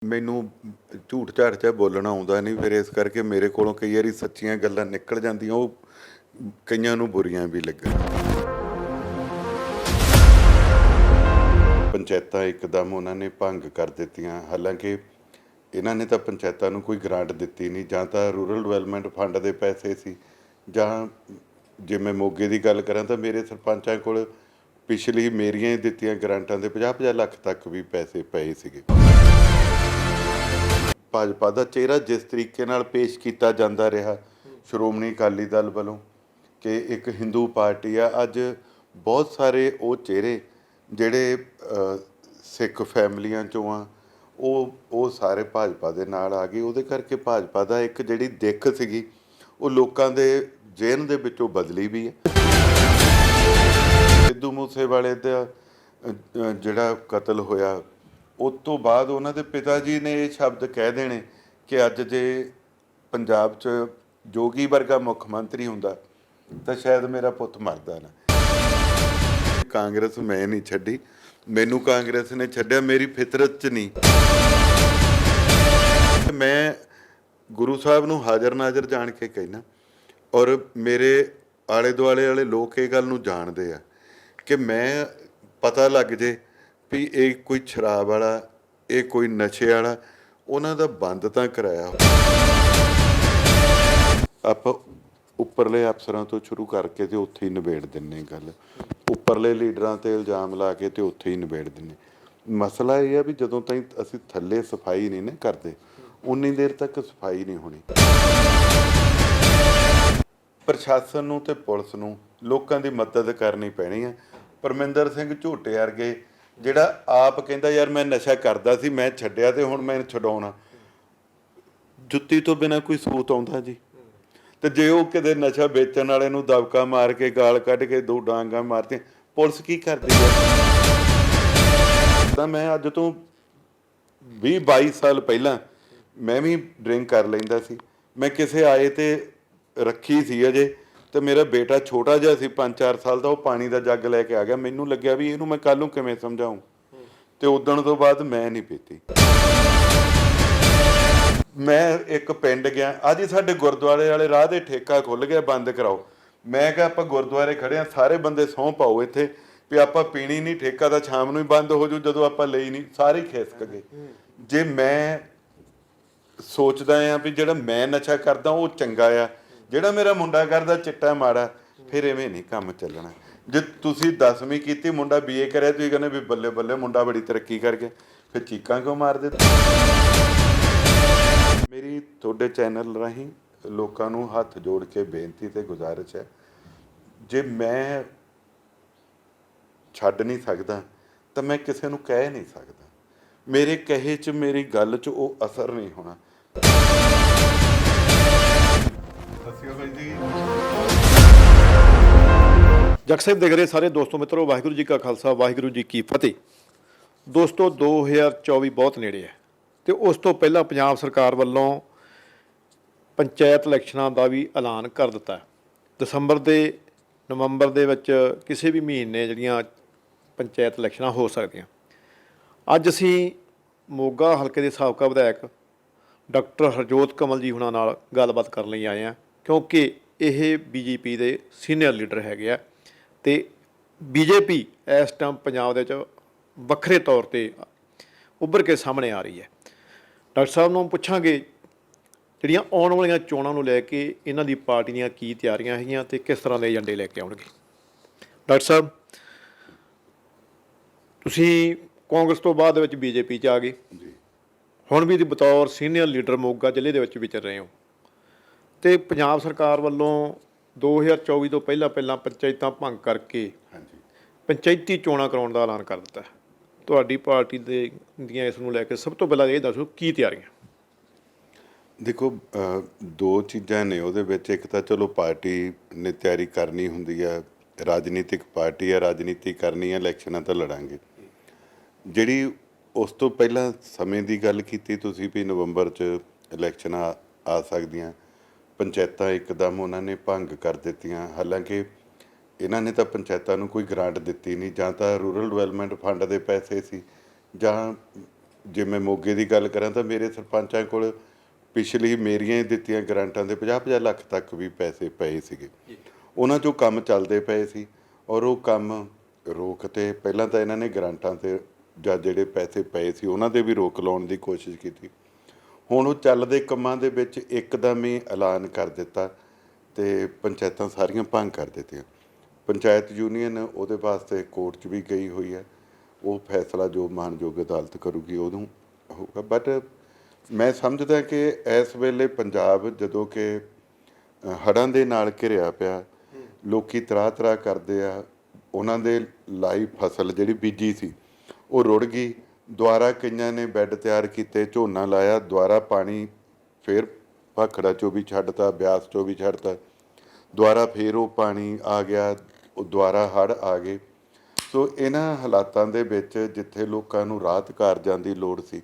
ਮੈਨੂੰ ਝੂਠ ਝਾੜ 'ਚ ਬੋਲਣਾ ਆਉਂਦਾ ਨਹੀਂ, ਫਿਰ ਇਸ ਕਰਕੇ ਮੇਰੇ ਕੋਲੋਂ ਕਈ ਵਾਰੀ ਸੱਚੀਆਂ ਗੱਲਾਂ ਨਿਕਲ ਜਾਂਦੀਆਂ, ਉਹ ਕਈਆਂ ਨੂੰ ਬੁਰੀਆਂ ਵੀ ਲੱਗਣ। ਪੰਚਾਇਤਾਂ ਇੱਕਦਮ ਉਹਨਾਂ ਨੇ ਭੰਗ ਕਰ ਦਿੱਤੀਆਂ। ਹਾਲਾਂਕਿ ਇਹਨਾਂ ਨੇ ਤਾਂ ਪੰਚਾਇਤਾਂ ਨੂੰ ਕੋਈ ਗ੍ਰਾਂਟ ਦਿੱਤੀ ਨਹੀਂ, ਜਾਂ ਤਾਂ ਰੂਰਲ ਡਿਵੈਲਪਮੈਂਟ ਫੰਡ ਦੇ ਪੈਸੇ ਸੀ, ਜਾਂ ਜੇ ਮੈਂ ਮੋਗੇ ਦੀ ਗੱਲ ਕਰਾਂ ਤਾਂ ਮੇਰੇ ਸਰਪੰਚਾਂ ਕੋਲ ਪਿਛਲੀ ਮੇਰੀਆਂ ਹੀ ਦਿੱਤੀਆਂ ਗ੍ਰਾਂਟਾਂ ਦੇ 50-50 ਲੱਖ ਤੱਕ ਵੀ ਪੈਸੇ ਪਏ ਸੀਗੇ। ਭਾਜਪਾ ਦਾ ਚਿਹਰਾ ਜਿਸ ਤਰੀਕੇ ਨਾਲ ਪੇਸ਼ ਕੀਤਾ ਜਾਂਦਾ ਰਿਹਾ ਸ਼੍ਰੋਮਣੀ ਅਕਾਲੀ ਦਲ ਵੱਲੋਂ ਕਿ ਇੱਕ ਹਿੰਦੂ ਪਾਰਟੀ ਆ, ਅੱਜ ਬਹੁਤ ਸਾਰੇ ਉਹ ਚਿਹਰੇ ਜਿਹੜੇ ਸਿੱਖ ਫੈਮਲੀਆਂ 'ਚੋਂ ਆ ਉਹ ਸਾਰੇ ਭਾਜਪਾ ਦੇ ਨਾਲ ਆ ਗਏ। ਉਹਦੇ ਕਰਕੇ ਭਾਜਪਾ ਦਾ ਇੱਕ ਜਿਹੜੀ ਦਿੱਖ ਸੀਗੀ ਉਹ ਲੋਕਾਂ ਦੇ ਜ਼ਿਹਨ ਦੇ ਵਿੱਚੋਂ ਬਦਲੀ ਵੀ ਹੈ। ਸਿੱਧੂ ਮੂਸੇਵਾਲੇ ਦਾ ਜਿਹੜਾ ਕਤਲ ਹੋਇਆ, ਉਸ ਤੋਂ ਬਾਅਦ ਉਹਨਾਂ ਦੇ ਪਿਤਾ ਜੀ ਨੇ ਇਹ ਸ਼ਬਦ ਕਹਿ ਦੇਣੇ ਕਿ ਅੱਜ ਜੇ ਪੰਜਾਬ 'ਚ ਜੋਗੀ ਵਰਗਾ ਮੁੱਖ ਮੰਤਰੀ ਹੁੰਦਾ ਤਾਂ ਸ਼ਾਇਦ ਮੇਰਾ ਪੁੱਤ ਮਰਦਾ ਨਾ। ਕਾਂਗਰਸ ਮੈਂ ਨਹੀਂ ਛੱਡੀ, ਮੈਨੂੰ ਕਾਂਗਰਸ ਨੇ ਛੱਡਿਆ, ਮੇਰੀ ਫਿਤਰਤ 'ਚ ਨਹੀਂ। ਮੈਂ ਗੁਰੂ ਸਾਹਿਬ ਨੂੰ ਹਾਜ਼ਰ ਨਾਜ਼ਰ ਜਾਣ ਕੇ ਕਹਿਣਾ, ਔਰ ਮੇਰੇ ਆਲੇ ਦੁਆਲੇ ਵਾਲੇ ਲੋਕ ਇਹ ਗੱਲ ਨੂੰ ਜਾਣਦੇ ਆ ਕਿ ਮੈਂ ਪਤਾ ਲੱਗ ਜੇ ਵੀ ਇਹ ਕੋਈ ਸ਼ਰਾਬ ਵਾਲਾ, ਇਹ ਕੋਈ ਨਸ਼ੇ ਵਾਲਾ, ਉਹਨਾਂ ਦਾ ਬੰਦ ਤਾਂ ਕਰਾਇਆ। ਆਪਾਂ ਉੱਪਰਲੇ ਅਫਸਰਾਂ ਤੋਂ ਸ਼ੁਰੂ ਕਰਕੇ ਤੇ ਉੱਥੇ ਹੀ ਨਿਬੇੜ ਦਿੰਨੇ ਗੱਲ, ਉੱਪਰਲੇ ਲੀਡਰਾਂ ਤੇ ਇਲਜ਼ਾਮ ਲਾ ਕੇ ਤੇ ਉੱਥੇ ਹੀ ਨਿਬੇੜ ਦਿੰਨੇ। ਮਸਲਾ ਇਹ ਆ ਵੀ ਜਦੋਂ ਤਾਈਂ ਅਸੀਂ ਥੱਲੇ ਸਫਾਈ ਨਹੀਂ ਨਾ ਕਰਦੇ, ਉਨੀ ਦੇਰ ਤੱਕ ਸਫਾਈ ਨਹੀਂ ਹੋਣੀ। ਪ੍ਰਸ਼ਾਸਨ ਨੂੰ ਤੇ ਪੁਲਿਸ ਨੂੰ ਲੋਕਾਂ ਦੀ ਮਦਦ ਕਰਨੀ ਪੈਣੀ ਹੈ। ਪਰਮਿੰਦਰ ਸਿੰਘ ਝੋਟੇ ਵਰਗੇ ਜਿਹੜਾ ਆਪ ਕਹਿੰਦਾ ਯਾਰ ਮੈਂ ਨਸ਼ਾ ਕਰਦਾ ਸੀ, ਮੈਂ ਛੱਡਿਆ ਤੇ ਹੁਣ ਮੈਂ ਛਡਾਉਣਾ, ਜੁੱਤੀ ਤੋਂ ਬਿਨਾਂ ਕੋਈ ਸਬੂਤ ਆਉਂਦਾ ਜੀ? ਤੇ ਜੇ ਉਹ ਕਿਤੇ ਨਸ਼ਾ ਵੇਚਣ ਵਾਲੇ ਨੂੰ ਦਬਕਾ ਮਾਰ ਕੇ ਗਾਲ ਕੱਢ ਕੇ 2 ਡਾਂਗਾਂ ਮਾਰਤੀਆਂ, ਪੁਲਿਸ ਕੀ ਕਰਦੀ ਹੈ? ਤਾਂ ਮੈਂ ਅੱਜ ਤੋਂ 20-22 ਸਾਲ ਪਹਿਲਾਂ ਮੈਂ ਵੀ ਡਰਿੰਕ ਕਰ ਲੈਂਦਾ ਸੀ। ਮੈਂ ਕਿਸੇ ਆਏ ਤੇ ਰੱਖੀ ਸੀ ਅਜੇ, ਤੇ ਮੇਰਾ ਬੇਟਾ ਛੋਟਾ ਜਿਹਾ ਸੀ 5-4 ਸਾਲ ਦਾ, ਉਹ ਪਾਣੀ ਦਾ ਜੱਗ ਲੈ ਕੇ ਆ ਗਿਆ। ਮੈਨੂੰ ਲੱਗਿਆ ਵੀ ਇਹਨੂੰ ਮੈਂ ਕੱਲ੍ਹ ਨੂੰ ਕਿਵੇਂ ਸਮਝਾਊਂ, ਤੇ ਉਦਣ ਤੋਂ ਬਾਅਦ ਮੈਂ ਨਹੀਂ ਪੀਤੀ। ਮੈਂ ਇੱਕ ਪਿੰਡ ਗਿਆ, ਅੱਜ ਹੀ ਸਾਡੇ ਗੁਰਦੁਆਰੇ ਵਾਲੇ ਰਾਹ ਦੇ ਠੇਕਾ ਖੁੱਲ੍ਹ ਗਿਆ, ਬੰਦ ਕਰਾਓ। ਮੈਂ ਕਿਹਾ ਆਪਾਂ ਗੁਰਦੁਆਰੇ ਖੜ੍ਹੇ ਹਾਂ, ਸਾਰੇ ਬੰਦੇ ਸਹੁੰ ਪਾਓ ਇੱਥੇ ਵੀ ਆਪਾਂ ਪੀਣੀ ਨਹੀਂ, ਠੇਕਾ ਤਾਂ ਸ਼ਾਮ ਨੂੰ ਹੀ ਬੰਦ ਹੋ ਜੂ ਜਦੋਂ ਆਪਾਂ ਲਈ ਨਹੀਂ। ਸਾਰੇ ਖਿਸਕ ਗਏ। ਜੇ ਮੈਂ ਸੋਚਦਾ ਆ ਵੀ ਜਿਹੜਾ ਮੈਂ ਨਸ਼ਾ ਕਰਦਾ ਉਹ ਚੰਗਾ ਆ, ਜਿਹੜਾ ਮੇਰਾ ਮੁੰਡਾ ਕਰਦਾ ਚਿੱਟਾ ਮਾੜਾ, ਫਿਰ ਐਵੇਂ ਨਹੀਂ ਕੰਮ ਚੱਲਣਾ। ਜੇ ਤੁਸੀਂ 10ਵੀਂ ਕੀਤੀ, ਮੁੰਡਾ BA ਕਰਿਆ, ਤੁਸੀਂ ਕਹਿੰਦੇ ਵੀ ਬੱਲੇ ਬੱਲੇ ਮੁੰਡਾ ਬੜੀ ਤਰੱਕੀ ਕਰ ਗਿਆ, ਫਿਰ ਚੀਕਾਂ ਕਿਉਂ ਮਾਰਦੇ? ਮੇਰੀ ਤੁਹਾਡੇ ਚੈਨਲ ਰਾਹੀਂ ਲੋਕਾਂ ਨੂੰ ਹੱਥ ਜੋੜ ਕੇ ਬੇਨਤੀ ਤੇ ਗੁਜ਼ਾਰਿਸ਼ ਹੈ, ਜੇ ਮੈਂ ਛੱਡ ਨਹੀਂ ਸਕਦਾ ਤਾਂ ਮੈਂ ਕਿਸੇ ਨੂੰ ਕਹਿ ਨਹੀਂ ਸਕਦਾ। ਮੇਰੇ ਕਹੇ 'ਚ, ਮੇਰੀ ਗੱਲ 'ਚ ਉਹ ਅਸਰ ਨਹੀਂ ਹੋਣਾ। ਜਗ ਸਾਹਿਬ ਦੇਖ ਰਹੇ ਸਾਰੇ ਦੋਸਤੋ ਮਿੱਤਰੋ, ਵਾਹਿਗੁਰੂ ਜੀ ਕਾ ਖਾਲਸਾ, ਵਾਹਿਗੁਰੂ ਜੀ ਕੀ ਫਤਿਹ। ਦੋਸਤੋ 2024 ਬਹੁਤ ਨੇੜੇ ਹੈ, ਤੇ ਉਸ ਤੋਂ ਪਹਿਲਾਂ ਪੰਜਾਬ ਸਰਕਾਰ ਵੱਲੋਂ ਪੰਚਾਇਤ ਇਲੈਕਸ਼ਨਾਂ ਦਾ ਵੀ ਐਲਾਨ ਕਰ ਦਿੱਤਾ ਹੈ। ਦਸੰਬਰ ਦੇ ਨਵੰਬਰ ਦੇ ਵਿੱਚ ਕਿਸੇ ਵੀ ਮਹੀਨੇ ਜਿਹੜੀਆਂ ਪੰਚਾਇਤ ਇਲੈਕਸ਼ਨਾਂ ਹੋ ਸਕਦੀਆਂ। ਅੱਜ ਅਸੀਂ ਮੋਗਾ ਹਲਕੇ ਦੇ ਸਾਬਕਾ ਵਿਧਾਇਕ ਡਾਕਟਰ ਹਰਜੋਤ ਕਮਲ ਜੀ ਹੁਣਾਂ ਨਾਲ ਗੱਲਬਾਤ ਕਰਨ ਲਈ ਆਏ ਹਾਂ, ਕਿਉਂਕਿ ਇਹ BJP ਦੇ ਸੀਨੀਅਰ ਲੀਡਰ ਹੈਗੇ ਆ, ਤੇ BJP ਇਸ ਟਾਈਮ ਪੰਜਾਬ ਦੇ ਵਿੱਚ ਵੱਖਰੇ ਤੌਰ 'ਤੇ ਉੱਭਰ ਕੇ ਸਾਹਮਣੇ ਆ ਰਹੀ ਹੈ। ਡਾਕਟਰ ਸਾਹਿਬ ਨੂੰ ਪੁੱਛਾਂਗੇ ਜਿਹੜੀਆਂ ਆਉਣ ਵਾਲੀਆਂ ਚੋਣਾਂ ਨੂੰ ਲੈ ਕੇ ਇਹਨਾਂ ਦੀ ਪਾਰਟੀ ਦੀਆਂ ਕੀ ਤਿਆਰੀਆਂ ਹੈਗੀਆਂ ਤੇ ਕਿਸ ਤਰ੍ਹਾਂ ਦੇ ਏਜੰਡੇ ਲੈ ਕੇ ਆਉਣਗੇ। ਡਾਕਟਰ ਸਾਹਿਬ, ਤੁਸੀਂ ਕਾਂਗਰਸ ਤੋਂ ਬਾਅਦ ਦੇ ਵਿੱਚ BJP 'ਚ ਆ ਗਏ, ਹੁਣ ਵੀ ਬਤੌਰ ਸੀਨੀਅਰ ਲੀਡਰ ਮੋਗਾ ਜ਼ਿਲ੍ਹੇ ਦੇ ਵਿੱਚ ਵਿਚਰ ਰਹੇ ਹੋ, ਤੇ ਪੰਜਾਬ ਸਰਕਾਰ ਵੱਲੋਂ 2024 ਤੋਂ ਪਹਿਲਾਂ ਪੰਚਾਇਤਾਂ ਭੰਗ ਕਰਕੇ ਪੰਚਾਇਤੀ ਚੋਣਾਂ ਕਰਾਉਣ ਦਾ ਐਲਾਨ ਕਰ ਦਿੱਤਾ। ਤੁਹਾਡੀ ਪਾਰਟੀ ਦੀਆਂ ਇਸ ਨੂੰ ਲੈ ਕੇ ਸਭ ਤੋਂ ਪਹਿਲਾਂ ਇਹ ਦੱਸੋ ਕੀ ਤਿਆਰੀਆਂ? ਦੇਖੋ, 2 ਚੀਜ਼ਾਂ ਨੇ ਉਹਦੇ ਵਿੱਚ। ਇੱਕ ਤਾਂ ਚਲੋ ਪਾਰਟੀ ਨੇ ਤਿਆਰੀ ਕਰਨੀ ਹੁੰਦੀ ਆ, ਰਾਜਨੀਤਿਕ ਪਾਰਟੀ ਆ, ਰਾਜਨੀਤੀ ਕਰਨੀ ਆ, ਇਲੈਕਸ਼ਨਾਂ ਤਾਂ ਲੜਾਂਗੇ। ਜਿਹੜੀ ਉਸ ਤੋਂ ਪਹਿਲਾਂ ਸਮੇਂ ਦੀ ਗੱਲ ਕੀਤੀ ਤੁਸੀਂ ਵੀ ਨਵੰਬਰ 'ਚ ਇਲੈਕਸ਼ਨਾਂ ਆ ਸਕਦੀਆਂ, ਪੰਚਾਇਤਾਂ ਇੱਕਦਮ ਉਹਨਾਂ ਨੇ ਭੰਗ ਕਰ ਦਿੱਤੀਆਂ। ਹਾਲਾਂਕਿ ਇਹਨਾਂ ਨੇ ਤਾਂ ਪੰਚਾਇਤਾਂ ਨੂੰ ਕੋਈ ਗ੍ਰਾਂਟ ਦਿੱਤੀ ਨਹੀਂ, ਜਾਂ ਤਾਂ ਰੂਰਲ ਡਿਵੈਲਪਮੈਂਟ ਫੰਡ ਦੇ ਪੈਸੇ ਸੀ, ਜਾਂ ਜੇ ਮੈਂ ਮੋਗੇ ਦੀ ਗੱਲ ਕਰਾਂ ਤਾਂ ਮੇਰੇ ਸਰਪੰਚਾਂ ਕੋਲ ਪਿਛਲੀ ਮੇਰੀਆਂ ਹੀ ਦਿੱਤੀਆਂ ਗ੍ਰਾਂਟਾਂ ਦੇ 50-50 ਲੱਖ ਤੱਕ ਵੀ ਪੈਸੇ ਪਏ ਸੀਗੇ। ਉਹਨਾਂ 'ਚੋਂ ਕੰਮ ਚੱਲਦੇ ਪਏ ਸੀ ਔਰ ਉਹ ਕੰਮ ਰੋਕ ਤੇ ਪਹਿਲਾਂ ਤਾਂ ਇਹਨਾਂ ਨੇ ਗ੍ਰਾਂਟਾਂ 'ਤੇ ਜਾਂ ਜਿਹੜੇ ਪੈਸੇ ਪਏ ਸੀ ਉਹਨਾਂ 'ਤੇ ਵੀ ਰੋਕ ਲਾਉਣ ਦੀ ਕੋਸ਼ਿਸ਼ ਕੀਤੀ। ਹੁਣ ਉਹ ਚੱਲਦੇ ਕੰਮਾਂ ਦੇ ਵਿੱਚ ਇੱਕਦਮ ਹੀ ਐਲਾਨ ਕਰ ਦਿੱਤਾ ਤੇ ਪੰਚਾਇਤਾਂ ਸਾਰੀਆਂ ਭੰਗ ਕਰ ਦਿੱਤੀਆਂ। ਪੰਚਾਇਤ ਯੂਨੀਅਨ ਉਹਦੇ ਵਾਸਤੇ ਕੋਰਟ 'ਚ ਵੀ ਗਈ ਹੋਈ ਹੈ। ਉਹ ਫੈਸਲਾ ਜੋ ਮਾਣਯੋਗ ਅਦਾਲਤ ਕਰੂਗੀ ਉਦੋਂ ਹੋਊਗਾ। ਬਟ ਮੈਂ ਸਮਝਦਾ ਕਿ ਇਸ ਵੇਲੇ ਪੰਜਾਬ ਜਦੋਂ ਕਿ ਹੜ੍ਹਾਂ ਦੇ ਨਾਲ ਘਿਰਿਆ ਪਿਆ, ਲੋਕੀ ਤਰਾਹ ਕਰਦੇ ਆ, ਉਹਨਾਂ ਦੇ ਲਾਈ ਫਸਲ ਜਿਹੜੀ ਬੀਜੀ ਸੀ ਉਹ ਰੁੜ ਗਈ। ਦੁਬਾਰਾ ਕਈਆਂ ਨੇ ਬੈੱਡ ਤਿਆਰ ਕੀਤੇ, ਝੋਨਾ ਲਾਇਆ, ਦੁਬਾਰਾ ਪਾਣੀ ਫਿਰ ਭਾਖੜਾ 'ਚੋਂ ਵੀ ਛੱਡਤਾ, ਬਿਆਸ 'ਚੋਂ ਵੀ ਛੱਡਤਾ, ਦੁਬਾਰਾ ਫਿਰ ਉਹ ਪਾਣੀ ਆ ਗਿਆ, ਉਹ ਦੁਬਾਰਾ ਹੜ੍ਹ ਆ ਗਏ। ਸੋ ਇਹਨਾਂ ਹਾਲਾਤਾਂ ਦੇ ਵਿੱਚ ਜਿੱਥੇ ਲੋਕਾਂ ਨੂੰ ਰਾਹਤ ਕਾਰਜਾਂ ਦੀ ਲੋੜ ਸੀ,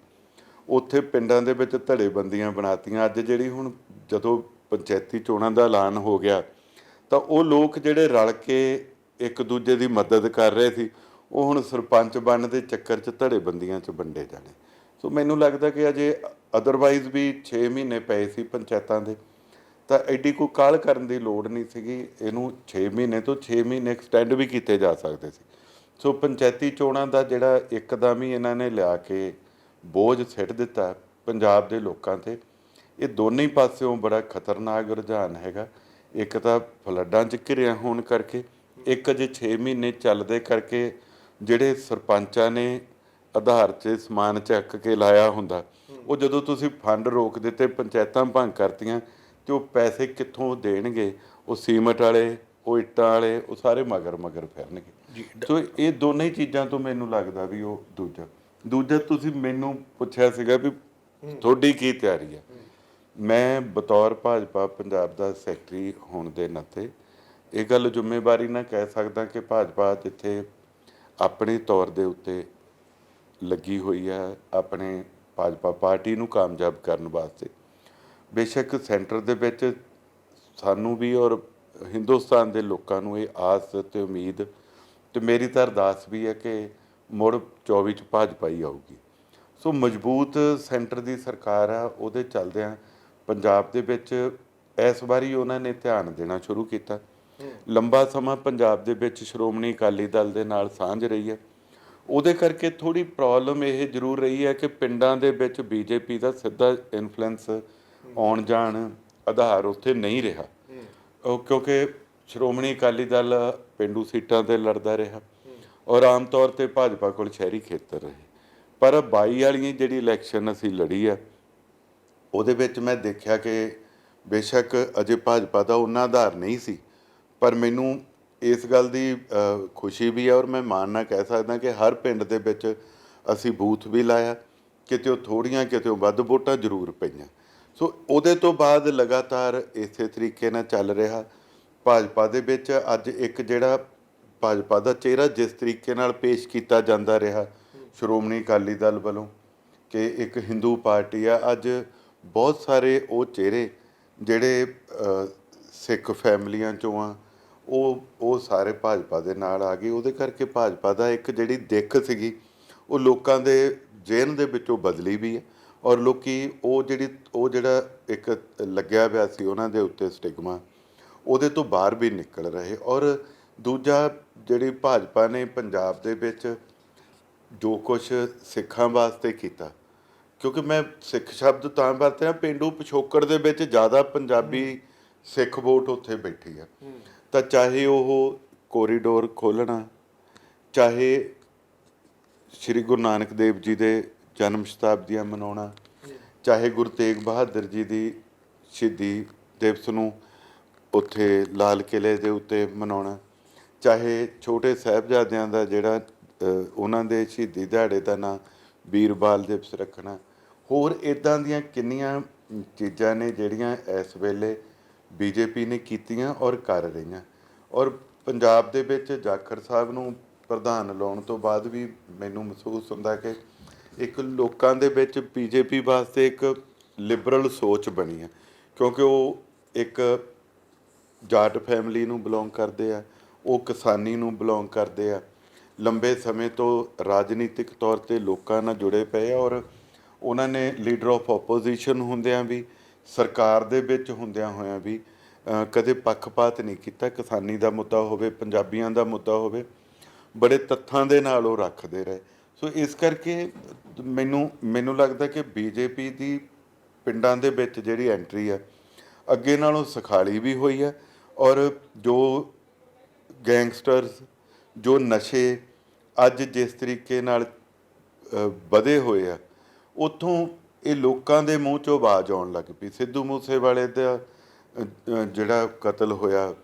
ਉੱਥੇ ਪਿੰਡਾਂ ਦੇ ਵਿੱਚ ਧੜੇਬੰਦੀਆਂ ਬਣਾਤੀਆਂ। ਅੱਜ ਜਿਹੜੀ ਹੁਣ ਜਦੋਂ ਪੰਚਾਇਤੀ ਚੋਣਾਂ ਦਾ ਐਲਾਨ ਹੋ ਗਿਆ ਤਾਂ ਉਹ ਲੋਕ ਜਿਹੜੇ ਰਲ ਕੇ ਇੱਕ ਦੂਜੇ ਦੀ ਮਦਦ ਕਰ ਰਹੇ ਸੀ, ਉਹ ਹੁਣ ਸਰਪੰਚ ਬਣਨ ਦੇ ਚੱਕਰ 'ਚ ਧੜੇਬੰਦੀਆਂ 'ਚ ਵੰਡੇ ਜਾਣੇ। ਸੋ ਮੈਨੂੰ ਲੱਗਦਾ ਕਿ ਅਜੇ ਅਦਰਵਾਈਜ਼ ਵੀ 6 ਮਹੀਨੇ ਪਏ ਸੀ ਪੰਚਾਇਤਾਂ ਦੇ, ਤਾਂ ਐਡੀ ਕੋਈ ਕਾਹਲ ਕਰਨ ਦੀ ਲੋੜ ਨਹੀਂ ਸੀਗੀ। ਇਹਨੂੰ 6 ਮਹੀਨੇ ਤੋਂ 6 ਮਹੀਨੇ ਐਕਸਟੈਂਡ ਵੀ ਕੀਤੇ ਜਾ ਸਕਦੇ ਸੀ। ਸੋ ਪੰਚਾਇਤੀ ਚੋਣਾਂ ਦਾ ਜਿਹੜਾ ਇੱਕਦਮ ਹੀ ਇਹਨਾਂ ਨੇ ਲਿਆ ਕੇ ਬੋਝ ਸਿੱਟ ਦਿੱਤਾ ਪੰਜਾਬ ਦੇ ਲੋਕਾਂ 'ਤੇ, ਇਹ ਦੋਨੇ ਪਾਸਿਓਂ ਬੜਾ ਖਤਰਨਾਕ ਰੁਝਾਨ ਹੈਗਾ। ਇੱਕ ਤਾਂ ਫਲੱਡਾਂ 'ਚ ਘਿਰਿਆ ਹੋਣ ਕਰਕੇ, ਇੱਕ ਅਜੇ 6 ਮਹੀਨੇ ਚੱਲਦੇ ਕਰਕੇ ਜਿਹੜੇ ਸਰਪੰਚਾਂ ਨੇ ਆਧਾਰ 'ਚ ਸਮਾਨ ਚੱਕ ਕੇ ਲਾਇਆ ਹੁੰਦਾ, ਉਹ ਜਦੋਂ ਤੁਸੀਂ ਫੰਡ ਰੋਕ ਦਿੱਤੇ, ਪੰਚਾਇਤਾਂ ਭੰਗ ਕਰਤੀਆਂ, ਅਤੇ ਉਹ ਪੈਸੇ ਕਿੱਥੋਂ ਦੇਣਗੇ? ਉਹ ਸੀਮਟ ਵਾਲੇ, ਉਹ ਇੱਟਾਂ ਵਾਲੇ, ਉਹ ਸਾਰੇ ਮਗਰ ਫਿਰਨਗੇ। ਸੋ ਇਹ ਦੋਨੇ ਚੀਜ਼ਾਂ ਤੋਂ ਮੈਨੂੰ ਲੱਗਦਾ ਵੀ ਉਹ ਦੂਜਾ ਤੁਸੀਂ ਮੈਨੂੰ ਪੁੱਛਿਆ ਸੀਗਾ ਵੀ ਤੁਹਾਡੀ ਕੀ ਤਿਆਰੀ ਹੈ। ਮੈਂ ਬਤੌਰ ਭਾਜਪਾ ਪੰਜਾਬ ਦਾ ਸੈਕਟਰੀ ਹੋਣ ਦੇ ਨਾਤੇ ਇਹ ਗੱਲ ਜ਼ਿੰਮੇਵਾਰੀ ਨਾਲ ਕਹਿ ਸਕਦਾ ਕਿ ਭਾਜਪਾ ਜਿੱਥੇ ਆਪਣੇ ਤੌਰ ਦੇ ਉੱਤੇ ਲੱਗੀ ਹੋਈ ਹੈ ਆਪਣੇ ਭਾਜਪਾ ਪਾਰਟੀ ਨੂੰ ਕਾਮਯਾਬ ਕਰਨ ਵਾਸਤੇ, ਬੇਸ਼ੱਕ ਸੈਂਟਰ ਦੇ ਵਿੱਚ ਸਾਨੂੰ ਵੀ ਔਰ ਹਿੰਦੁਸਤਾਨ ਦੇ ਲੋਕਾਂ ਨੂੰ ਇਹ ਆਸ ਤੇ ਉਮੀਦ ਤੇ ਮੇਰੀ ਤਾਂ ਅਰਦਾਸ ਵੀ ਹੈ ਕਿ ਮੁੜ 24 'ਚ ਭਾਜਪਾ ਹੀ ਆਊਗੀ। ਸੋ ਮਜ਼ਬੂਤ ਸੈਂਟਰ ਦੀ ਸਰਕਾਰ ਆ, ਉਹਦੇ ਚੱਲਦਿਆਂ ਪੰਜਾਬ ਦੇ ਵਿੱਚ ਇਸ ਵਾਰੀ ਉਹਨਾਂ ਨੇ ਧਿਆਨ ਦੇਣਾ ਸ਼ੁਰੂ ਕੀਤਾ। ਲੰਬਾ ਸਮਾਂ ਪੰਜਾਬ ਦੇ ਵਿੱਚ ਸ਼੍ਰੋਮਣੀ ਅਕਾਲੀ ਦਲ ਦੇ ਨਾਲ ਸਾਂਝ ਰਹੀ ਹੈ, ਉਹਦੇ ਕਰਕੇ ਥੋੜ੍ਹੀ ਪ੍ਰੋਬਲਮ ਇਹ ਜ਼ਰੂਰ ਰਹੀ ਹੈ ਕਿ ਪਿੰਡਾਂ ਦੇ ਵਿੱਚ ਬੀਜੇਪੀ ਦਾ ਸਿੱਧਾ ਇਨਫਲੂਐਂਸ ਆਉਣ ਜਾਣ ਆਧਾਰ ਉੱਥੇ ਨਹੀਂ ਰਿਹਾ, ਕਿਉਂਕਿ ਸ਼੍ਰੋਮਣੀ ਅਕਾਲੀ ਦਲ ਪੇਂਡੂ ਸੀਟਾਂ 'ਤੇ ਲੜਦਾ ਰਿਹਾ ਔਰ ਆਮ ਤੌਰ 'ਤੇ ਭਾਜਪਾ ਕੋਲ ਸ਼ਹਿਰੀ ਖੇਤਰ ਰਹੇ। ਪਰ 22 ਵਾਲੀ ਜਿਹੜੀ ਇਲੈਕਸ਼ਨ ਅਸੀਂ ਲੜੀ ਆ, ਉਹਦੇ ਵਿੱਚ ਮੈਂ ਦੇਖਿਆ ਕਿ ਬੇਸ਼ੱਕ ਅਜੇ ਭਾਜਪਾ ਦਾ ਉਹਨਾਂ ਆਧਾਰ ਨਹੀਂ ਸੀ, ਪਰ ਮੈਨੂੰ ਇਸ ਗੱਲ ਦੀ ਖੁਸ਼ੀ ਵੀ ਹੈ ਔਰ ਮੈਂ ਮਾਣ ਨਾਲ ਕਹਿ ਸਕਦਾ ਕਿ ਹਰ ਪਿੰਡ ਦੇ ਵਿੱਚ ਅਸੀਂ ਬੂਥ ਵੀ ਲਾਇਆ, ਕਿਤੇ ਉਹ ਥੋੜ੍ਹੀਆਂ ਕਿਤੇ ਉਹ ਵੱਧ ਵੋਟਾਂ ਜ਼ਰੂਰ ਪਈਆਂ। ਸੋ ਉਹਦੇ ਤੋਂ ਬਾਅਦ ਲਗਾਤਾਰ ਇਸੇ ਤਰੀਕੇ ਨਾਲ ਚੱਲ ਰਿਹਾ ਭਾਜਪਾ ਦੇ ਵਿੱਚ। ਅੱਜ ਇੱਕ ਜਿਹੜਾ ਭਾਜਪਾ ਦਾ ਚਿਹਰਾ ਜਿਸ ਤਰੀਕੇ ਨਾਲ ਪੇਸ਼ ਕੀਤਾ ਜਾਂਦਾ ਰਿਹਾ ਸ਼੍ਰੋਮਣੀ ਅਕਾਲੀ ਦਲ ਵੱਲੋਂ ਕਿ ਇੱਕ ਹਿੰਦੂ ਪਾਰਟੀ ਆ, ਅੱਜ ਬਹੁਤ ਸਾਰੇ ਉਹ ਚਿਹਰੇ ਜਿਹੜੇ ਸਿੱਖ ਫੈਮਲੀਆਂ 'ਚੋਂ ਆ ਉਹ ਸਾਰੇ ਭਾਜਪਾ ਦੇ ਨਾਲ ਆ ਗਏ। ਉਹਦੇ ਕਰਕੇ ਭਾਜਪਾ ਦਾ ਇੱਕ ਜਿਹੜੀ ਦਿੱਖ ਸੀਗੀ ਉਹ ਲੋਕਾਂ ਦੇ ਜ਼ਿਹਨ ਦੇ ਵਿੱਚੋਂ ਬਦਲੀ ਵੀ ਹੈ ਔਰ ਲੋਕੀ ਉਹ ਜਿਹੜਾ ਇੱਕ ਲੱਗਿਆ ਹੋਇਆ ਸੀ ਉਹਨਾਂ ਦੇ ਉੱਤੇ ਸਟਿਗਮਾ, ਉਹਦੇ ਤੋਂ ਬਾਹਰ ਵੀ ਨਿਕਲ ਰਹੇ। ਔਰ ਦੂਜਾ ਜਿਹੜੀ ਭਾਜਪਾ ਨੇ ਪੰਜਾਬ ਦੇ ਵਿੱਚ ਜੋ ਕੁਛ ਸਿੱਖਾਂ ਵਾਸਤੇ ਕੀਤਾ, ਕਿਉਂਕਿ ਮੈਂ ਸਿੱਖ ਸ਼ਬਦ ਤਾਂ ਵਰਤਿਆ, ਪੇਂਡੂ ਪਿਛੋਕੜ ਦੇ ਵਿੱਚ ਜ਼ਿਆਦਾ ਪੰਜਾਬੀ ਸਿੱਖ ਵੋਟ ਉੱਥੇ ਬੈਠੀ ਆ, ਤਾਂ ਚਾਹੇ ਉਹ ਕੋਰੀਡੋਰ ਖੋਲ੍ਹਣਾ, ਚਾਹੇ ਸ਼੍ਰੀ ਗੁਰੂ ਨਾਨਕ ਦੇਵ ਜੀ ਦੇ ਜਨਮ ਸ਼ਤਾਬਦੀਆਂ ਮਨਾਉਣਾ, ਚਾਹੇ ਗੁਰੂ ਤੇਗ ਬਹਾਦਰ ਜੀ ਦੀ ਸ਼ਹੀਦੀ ਦਿਵਸ ਨੂੰ ਉੱਥੇ ਲਾਲ ਕਿਲ੍ਹੇ ਦੇ ਉੱਤੇ ਮਨਾਉਣਾ, ਚਾਹੇ ਛੋਟੇ ਸਾਹਿਬਜ਼ਾਦਿਆਂ ਦਾ ਜਿਹੜਾ ਉਹਨਾਂ ਦੇ ਸ਼ਹੀਦੀ ਦਿਹਾੜੇ ਦਾ ਨਾਂ ਵੀਰ ਬਾਲ ਦਿਵਸ ਰੱਖਣਾ, ਹੋਰ ਇੱਦਾਂ ਦੀਆਂ ਕਿੰਨੀਆਂ ਚੀਜ਼ਾਂ ਨੇ ਜਿਹੜੀਆਂ ਇਸ ਵੇਲੇ ਬੀਜੇਪੀ ਨੇ ਕੀਤੀਆਂ ਔਰ ਕਰ ਰਹੀਆਂ। ਔਰ ਪੰਜਾਬ ਦੇ ਵਿੱਚ ਜਾਖੜ ਸਾਹਿਬ ਨੂੰ ਪ੍ਰਧਾਨ ਲਾਉਣ ਤੋਂ ਬਾਅਦ ਵੀ ਮੈਨੂੰ ਮਹਿਸੂਸ ਹੁੰਦਾ ਕਿ ਇੱਕ ਲੋਕਾਂ ਦੇ ਵਿੱਚ ਬੀਜੇਪੀ ਵਾਸਤੇ ਇੱਕ ਲਿਬਰਲ ਸੋਚ ਬਣੀ ਹੈ, ਕਿਉਂਕਿ ਉਹ ਇੱਕ ਜਾਟ ਫੈਮਿਲੀ ਨੂੰ ਬਿਲੋਂਗ ਕਰਦੇ ਆ, ਉਹ ਕਿਸਾਨੀ ਨੂੰ ਬਿਲੋਂਗ ਕਰਦੇ ਆ, ਲੰਬੇ ਸਮੇਂ ਤੋਂ ਰਾਜਨੀਤਿਕ ਤੌਰ ਤੇ ਲੋਕਾਂ ਨਾਲ ਜੁੜੇ ਪਏ ਆ, ਔਰ ਉਹਨਾਂ ਨੇ ਲੀਡਰ ਆਫ ਆਪੋਜੀਸ਼ਨ ਹੁੰਦਿਆਂ ਵੀ, ਸਰਕਾਰ ਦੇ ਵਿੱਚ ਹੁੰਦਿਆਂ ਹੋਇਆਂ ਵੀ ਕਦੇ ਪੱਖਪਾਤ ਨਹੀਂ ਕੀਤਾ। ਕਿਸਾਨੀ ਦਾ ਮੁੱਦਾ ਹੋਵੇ, ਪੰਜਾਬੀਆਂ ਦਾ ਮੁੱਦਾ ਹੋਵੇ, ਬੜੇ ਤੱਥਾਂ ਦੇ ਨਾਲ ਉਹ ਰੱਖਦੇ ਰਹੇ। ਸੋ ਇਸ ਕਰਕੇ ਮੈਨੂੰ ਲੱਗਦਾ ਕਿ ਬੀਜੇਪੀ ਦੀ ਪਿੰਡਾਂ ਦੇ ਵਿੱਚ ਜਿਹੜੀ ਐਂਟਰੀ ਆ ਅੱਗੇ ਨਾਲੋਂ ਸੁਖਾਲੀ ਵੀ ਹੋਈ ਹੈ, ਔਰ ਜੋ ਗੈਂਗਸਟਰਸ, ਜੋ ਨਸ਼ੇ ਅੱਜ ਜਿਸ ਤਰੀਕੇ ਨਾਲ ਵਧੇ ਹੋਏ ਆ, ਉੱਥੋਂ ਇਹ ਲੋਕਾਂ ਦੇ ਮੂੰਹ 'ਚੋਂ ਆਵਾਜ਼ ਆਉਣ ਲੱਗ ਪਈ। ਸਿੱਧੂ ਮੂਸੇਵਾਲੇ ਦਾ ਜਿਹੜਾ ਕਤਲ ਹੋਇਆ,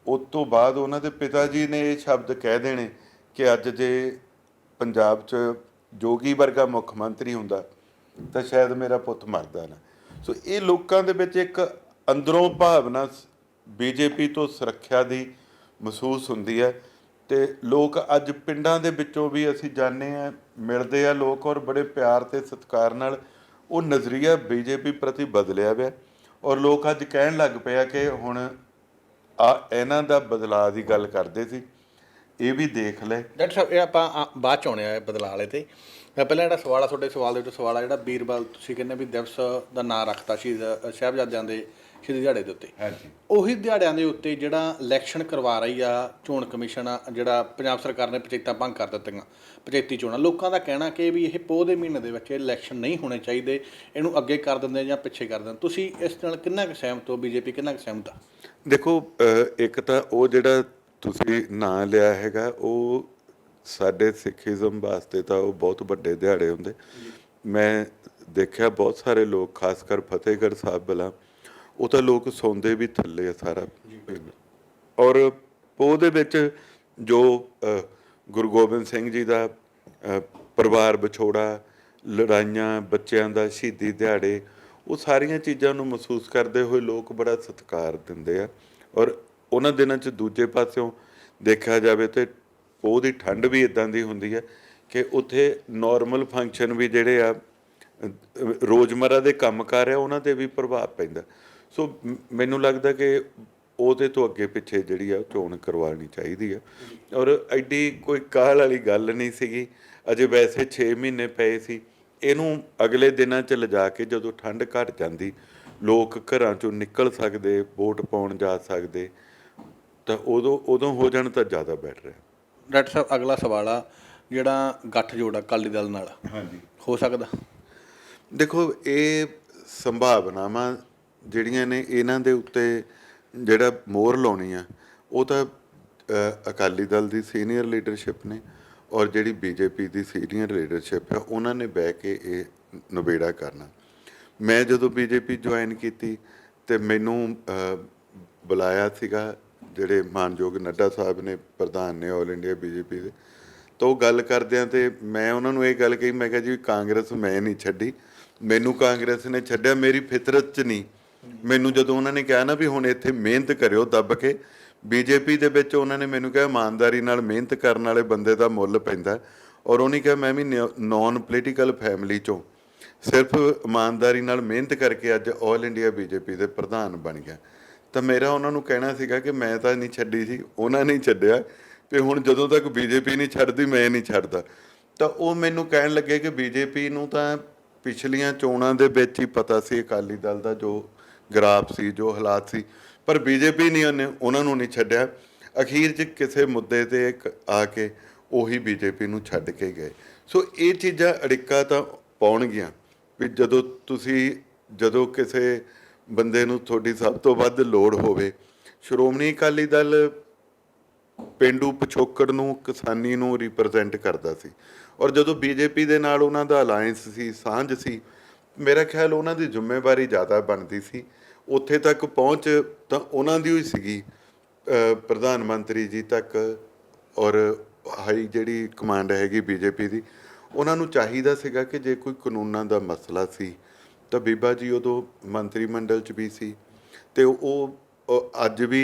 ਉਸ ਤੋਂ ਬਾਅਦ ਉਹਨਾਂ ਦੇ ਪਿਤਾ ਜੀ ਨੇ ਇਹ ਸ਼ਬਦ ਕਹਿ ਦੇਣੇ ਕਿ ਅੱਜ ਜੇ ਪੰਜਾਬ 'ਚ ਜੋਗੀ ਵਰਗਾ ਮੁੱਖ ਮੰਤਰੀ ਹੁੰਦਾ ਤਾਂ ਸ਼ਾਇਦ ਮੇਰਾ ਪੁੱਤ ਮਰਦਾ ਨਾ। ਸੋ ਇਹ ਲੋਕਾਂ ਦੇ ਵਿੱਚ ਇੱਕ ਅੰਦਰੋਂ ਭਾਵਨਾ ਬੀਜੇਪੀ ਤੋਂ ਸੁਰੱਖਿਆ ਦੀ ਮਹਿਸੂਸ ਹੁੰਦੀ ਹੈ, ਤੇ ਲੋਕ ਅੱਜ ਪਿੰਡਾਂ ਦੇ ਵਿੱਚੋਂ ਵੀ ਅਸੀਂ ਜਾਂਦੇ ਹਾਂ, ਮਿਲਦੇ ਆ ਲੋਕ, ਔਰ ਬੜੇ ਪਿਆਰ ਤੇ ਸਤਿਕਾਰ ਨਾਲ ਉਹ ਨਜ਼ਰੀਆ ਬੀਜੇਪੀ ਪ੍ਰਤੀ ਬਦਲਿਆ ਪਿਆ, ਔਰ ਲੋਕ ਅੱਜ ਕਹਿਣ ਲੱਗ ਪਿਆ ਕਿ ਹੁਣ ਇਹਨਾਂ ਦਾ ਬਦਲਾਅ ਦੀ ਗੱਲ ਕਰਦੇ ਸੀ, ਇਹ ਵੀ ਦੇਖ ਲੈ। ਡਾਕਟਰ ਸਾਹਿਬ, ਇਹ ਆਪਾਂ ਬਾਅਦ ਚ ਆਉਣੇ ਆ ਬਦਲਾਅ ਵਾਲੇ ਤੇ। ਪਹਿਲਾਂ ਜਿਹੜਾ ਸਵਾਲ ਆ, ਤੁਹਾਡੇ ਸਵਾਲ ਦੇ ਵਿੱਚ ਸਵਾਲ ਆ ਜਿਹੜਾ ਵੀਰਵਾਲ ਤੁਸੀਂ ਕਹਿੰਦੇ ਵੀ ਦਿਵਸ ਦਾ ਨਾਂ ਰੱਖਤਾ ਸ਼ਹੀਦ ਸਾਹਿਬਜ਼ਾਦਿਆਂ ਦੇ ਸ਼ਹੀਦੀ ਦਿਹਾੜੇ ਦੇ ਉੱਤੇ। ਹਾਂਜੀ, ਉਹੀ ਦਿਹਾੜਿਆਂ ਦੇ ਉੱਤੇ ਜਿਹੜਾ ਇਲੈਕਸ਼ਨ ਕਰਵਾ ਰਹੀ ਆ ਚੋਣ ਕਮਿਸ਼ਨ ਆ, ਜਿਹੜਾ ਪੰਜਾਬ ਸਰਕਾਰ ਨੇ ਪੰਚਾਇਤਾਂ ਭੰਗ ਕਰ ਦਿੱਤੀਆਂ, ਪੰਚਾਇਤੀ ਚੋਣਾਂ, ਲੋਕਾਂ ਦਾ ਕਹਿਣਾ ਕਿ ਵੀ ਇਹ ਪੋਹ ਦੇ ਮਹੀਨੇ ਦੇ ਵਿੱਚ ਇਲੈਕਸ਼ਨ ਨਹੀਂ ਹੋਣੇ ਚਾਹੀਦੇ, ਇਹਨੂੰ ਅੱਗੇ ਕਰ ਦਿੰਦੇ ਜਾਂ ਪਿੱਛੇ ਕਰ ਦਿੰਦੇ। ਤੁਸੀਂ ਇਸ ਨਾਲ ਕਿੰਨਾ ਕੁ ਸਹਿਮਤ ਹੋ, ਬੀਜੇਪੀ ਕਿੰਨਾ ਕੁ ਸਹਿਮਤ ਆ? ਦੇਖੋ, ਇੱਕ ਤਾਂ ਉਹ ਜਿਹੜਾ ਤੁਸੀਂ ਨਾਂ ਲਿਆ ਹੈਗਾ, ਉਹ ਸਾਡੇ ਸਿੱਖੀਜ਼ਮ ਵਾਸਤੇ ਤਾਂ ਉਹ ਬਹੁਤ ਵੱਡੇ ਦਿਹਾੜੇ ਹੁੰਦੇ। ਮੈਂ ਦੇਖਿਆ ਬਹੁਤ ਸਾਰੇ ਲੋਕ, ਖਾਸ ਕਰ ਫਤਿਹਗੜ੍ਹ ਸਾਹਿਬ ਵਾਲਾ, ਉਹ ਤਾਂ ਲੋਕ ਸੌਂਦੇ ਵੀ ਥੱਲੇ ਆ ਸਾਰਾ ਪਿੰਡ। ਔਰ ਉਹਦੇ ਵਿੱਚ ਜੋ ਗੁਰੂ ਗੋਬਿੰਦ ਸਿੰਘ ਜੀ ਦਾ ਪਰਿਵਾਰ ਵਿਛੋੜਾ, ਲੜਾਈਆਂ, ਬੱਚਿਆਂ ਦਾ ਸ਼ਹੀਦੀ ਦਿਹਾੜੇ, ਉਹ ਸਾਰੀਆਂ ਚੀਜ਼ਾਂ ਨੂੰ ਮਹਿਸੂਸ ਕਰਦੇ ਹੋਏ ਲੋਕ ਬੜਾ ਸਤਿਕਾਰ ਦਿੰਦੇ ਆ। ਔਰ ਉਹਨਾਂ ਦਿਨਾਂ 'ਚ ਦੂਜੇ ਪਾਸਿਓਂ ਦੇਖਿਆ ਜਾਵੇ ਤਾਂ ਉਹਦੀ ਠੰਡ ਵੀ ਇੱਦਾਂ ਦੀ ਹੁੰਦੀ ਹੈ ਕਿ ਉੱਥੇ ਨੋਰਮਲ ਫੰਕਸ਼ਨ ਵੀ ਜਿਹੜੇ ਆ, ਰੋਜ਼ਮर्रा ਦੇ ਕੰਮਕਾਰ ਆ, ਉਹਨਾਂ 'ਤੇ ਵੀ ਪ੍ਰਭਾਵ ਪੈਂਦਾ। ਸੋ ਮੈਨੂੰ ਲੱਗਦਾ ਕਿ ਉਹਦੇ ਤੋਂ ਅੱਗੇ ਪਿੱਛੇ ਜਿਹੜੀ ਆ ਚੋਣ ਕਰਵਾਉਣੀ ਚਾਹੀਦੀ ਆ, ਔਰ ਐਡੀ ਕੋਈ ਕਾਹਲ ਵਾਲੀ ਗੱਲ ਨਹੀਂ ਸੀਗੀ। ਅਜੇ ਵੈਸੇ 6 ਮਹੀਨੇ ਪਏ ਸੀ, ਇਹਨੂੰ ਅਗਲੇ ਦਿਨਾਂ 'ਚ ਲਿਜਾ ਕੇ ਜਦੋਂ ਠੰਡ ਘੱਟ ਜਾਂਦੀ, ਲੋਕ ਘਰਾਂ 'ਚੋਂ ਨਿਕਲ ਸਕਦੇ, ਵੋਟ ਪਾਉਣ ਜਾ ਸਕਦੇ, ਤਾਂ ਉਦੋਂ ਹੋ ਜਾਣ ਤਾਂ ਜ਼ਿਆਦਾ ਬੈਟਰ ਹੈ। ਡਾਕਟਰ ਸਾਹਿਬ, ਅਗਲਾ ਸਵਾਲ ਆ ਜਿਹੜਾ ਗੱਠਜੋੜ ਅਕਾਲੀ ਦਲ ਨਾਲ ਹਾਂਜੀ, ਹੋ ਸਕਦਾ? ਦੇਖੋ, ਇਹ ਸੰਭਾਵਨਾਵਾਂ ਜਿਹੜੀਆਂ ਨੇ, ਇਹਨਾਂ ਦੇ ਉੱਤੇ ਜਿਹੜਾ ਮੋਹਰ ਲਾਉਣੀ ਆ, ਉਹ ਤਾਂ ਅਕਾਲੀ ਦਲ ਦੀ ਸੀਨੀਅਰ ਲੀਡਰਸ਼ਿਪ ਨੇ, ਔਰ ਜਿਹੜੀ ਬੀਜੇਪੀ ਦੀ ਸੀਨੀਅਰ ਲੀਡਰਸ਼ਿਪ ਹੈ, ਉਹਨਾਂ ਨੇ ਬਹਿ ਕੇ ਇਹ ਨਿਬੇੜਾ ਕਰਨਾ। ਮੈਂ ਜਦੋਂ ਬੀਜੇਪੀ ਜੁਆਇਨ ਕੀਤੀ ਤੇ ਮੈਨੂੰ ਬੁਲਾਇਆ ਸੀਗਾ ਜਿਹੜੇ ਮਾਨਯੋਗ ਨੱਡਾ ਸਾਹਿਬ ਨੇ, ਪ੍ਰਧਾਨ ਨੇ ਆਲ ਇੰਡੀਆ ਬੀਜੇਪੀ ਦੇ, ਤਾਂ ਉਹ ਗੱਲ ਕਰਦਿਆਂ ਤੇ ਮੈਂ ਉਹਨਾਂ ਨੂੰ ਇਹ ਗੱਲ ਕਹੀ, ਮੈਂ ਕਿਹਾ ਜੀ ਕਾਂਗਰਸ ਮੈਂ ਨਹੀਂ ਛੱਡੀ, ਮੈਨੂੰ ਕਾਂਗਰਸ ਨੇ ਛੱਡਿਆ, ਮੇਰੀ ਫਿਤਰਤ 'ਚ ਨਹੀਂ। ਮੈਨੂੰ ਜਦੋਂ ਉਹਨਾਂ ਨੇ ਕਿਹਾ ਨਾ ਵੀ ਹੁਣ ਇੱਥੇ ਮਿਹਨਤ ਕਰਿਓ ਦੱਬ ਕੇ, ਬੀਜੇਪੀ ਦੇ ਵਿੱਚ ਉਹਨਾਂ ਨੇ ਮੈਨੂੰ ਕਿਹਾ ਇਮਾਨਦਾਰੀ ਨਾਲ ਮਿਹਨਤ ਕਰਨ ਵਾਲੇ ਬੰਦੇ ਦਾ ਮੁੱਲ ਪੈਂਦਾ, ਔਰ ਉਹਨੇ ਕਿਹਾ ਮੈਂ ਵੀ ਨੌਨ ਪੋਲੀਟੀਕਲ ਫੈਮਿਲੀ 'ਚੋਂ ਸਿਰਫ ਇਮਾਨਦਾਰੀ ਨਾਲ ਮਿਹਨਤ ਕਰਕੇ ਅੱਜ ਆਲ ਇੰਡੀਆ ਬੀਜੇਪੀ ਦੇ ਪ੍ਰਧਾਨ ਬਣ ਗਿਆ। ਤਾਂ ਮੇਰਾ ਉਹਨਾਂ ਨੂੰ ਕਹਿਣਾ ਸੀਗਾ ਕਿ ਮੈਂ ਤਾਂ ਨਹੀਂ ਛੱਡੀ ਸੀ, ਉਹਨਾਂ ਨੇ ਛੱਡਿਆ, ਤੇ ਹੁਣ ਜਦੋਂ ਤੱਕ ਬੀਜੇਪੀ ਨਹੀਂ ਛੱਡਦੀ ਮੈਂ ਨਹੀਂ ਛੱਡਦਾ। ਤਾਂ ਉਹ ਮੈਨੂੰ ਕਹਿਣ ਲੱਗੇ ਕਿ ਬੀਜੇਪੀ ਨੂੰ ਤਾਂ ਪਿਛਲੀਆਂ ਚੋਣਾਂ ਦੇ ਵਿੱਚ ਹੀ ਪਤਾ ਸੀ ਅਕਾਲੀ ਦਲ ਦਾ ਜੋ ਗ੍ਰਾਫ ਸੀ, ਜੋ ਹਾਲਾਤ ਸੀ, ਪਰ ਬੀਜੇਪੀ ਨਹੀਂ ਉਹਨਾਂ ਨੂੰ ਨਹੀਂ ਛੱਡਿਆ। ਅਖੀਰ 'ਚ ਕਿਸੇ ਮੁੱਦੇ 'ਤੇ ਆ ਕੇ ਉਹੀ ਬੀਜੇਪੀ ਨੂੰ ਛੱਡ ਕੇ ਗਏ। ਸੋ ਇਹ ਚੀਜ਼ਾਂ ਅੜਿੱਕਾ ਤਾਂ ਪਾਉਣਗੀਆਂ ਵੀ ਜਦੋਂ ਕਿਸੇ ਬੰਦੇ ਨੂੰ ਤੁਹਾਡੀ ਸਭ ਤੋਂ ਵੱਧ ਲੋੜ ਹੋਵੇ। ਸ਼੍ਰੋਮਣੀ ਅਕਾਲੀ ਦਲ ਪੇਂਡੂ ਪਿਛੋਕੜ ਨੂੰ, ਕਿਸਾਨੀ ਨੂੰ ਰਿਪਰੈਜ਼ੈਂਟ ਕਰਦਾ ਸੀ, ਔਰ ਜਦੋਂ ਬੀਜੇਪੀ ਦੇ ਨਾਲ ਉਹਨਾਂ ਦਾ ਅਲਾਇੰਸ ਸੀ, ਸਾਂਝ ਸੀ, ਮੇਰਾ ਖਿਆਲ ਉਹਨਾਂ ਦੀ ਜ਼ਿੰਮੇਵਾਰੀ ਜ਼ਿਆਦਾ ਬਣਦੀ ਸੀ। ਉੱਥੇ ਤੱਕ ਪਹੁੰਚ ਤਾਂ ਉਹਨਾਂ ਦੀ ਹੋਈ ਸੀਗੀ, ਪ੍ਰਧਾਨ ਮੰਤਰੀ ਜੀ ਤੱਕ, ਔਰ ਹਾਈ ਜਿਹੜੀ ਕਮਾਂਡ ਹੈਗੀ ਬੀਜੇਪੀ ਦੀ, ਉਹਨਾਂ ਨੂੰ ਚਾਹੀਦਾ ਸੀਗਾ ਕਿ ਜੇ ਕੋਈ ਕਾਨੂੰਨਾਂ ਦਾ ਮਸਲਾ ਸੀ ਤਾਂ ਬੀਬਾ ਜੀ ਉਦੋਂ ਮੰਤਰੀ ਮੰਡਲ 'ਚ ਵੀ ਸੀ, ਅਤੇ ਉਹ ਅੱਜ ਵੀ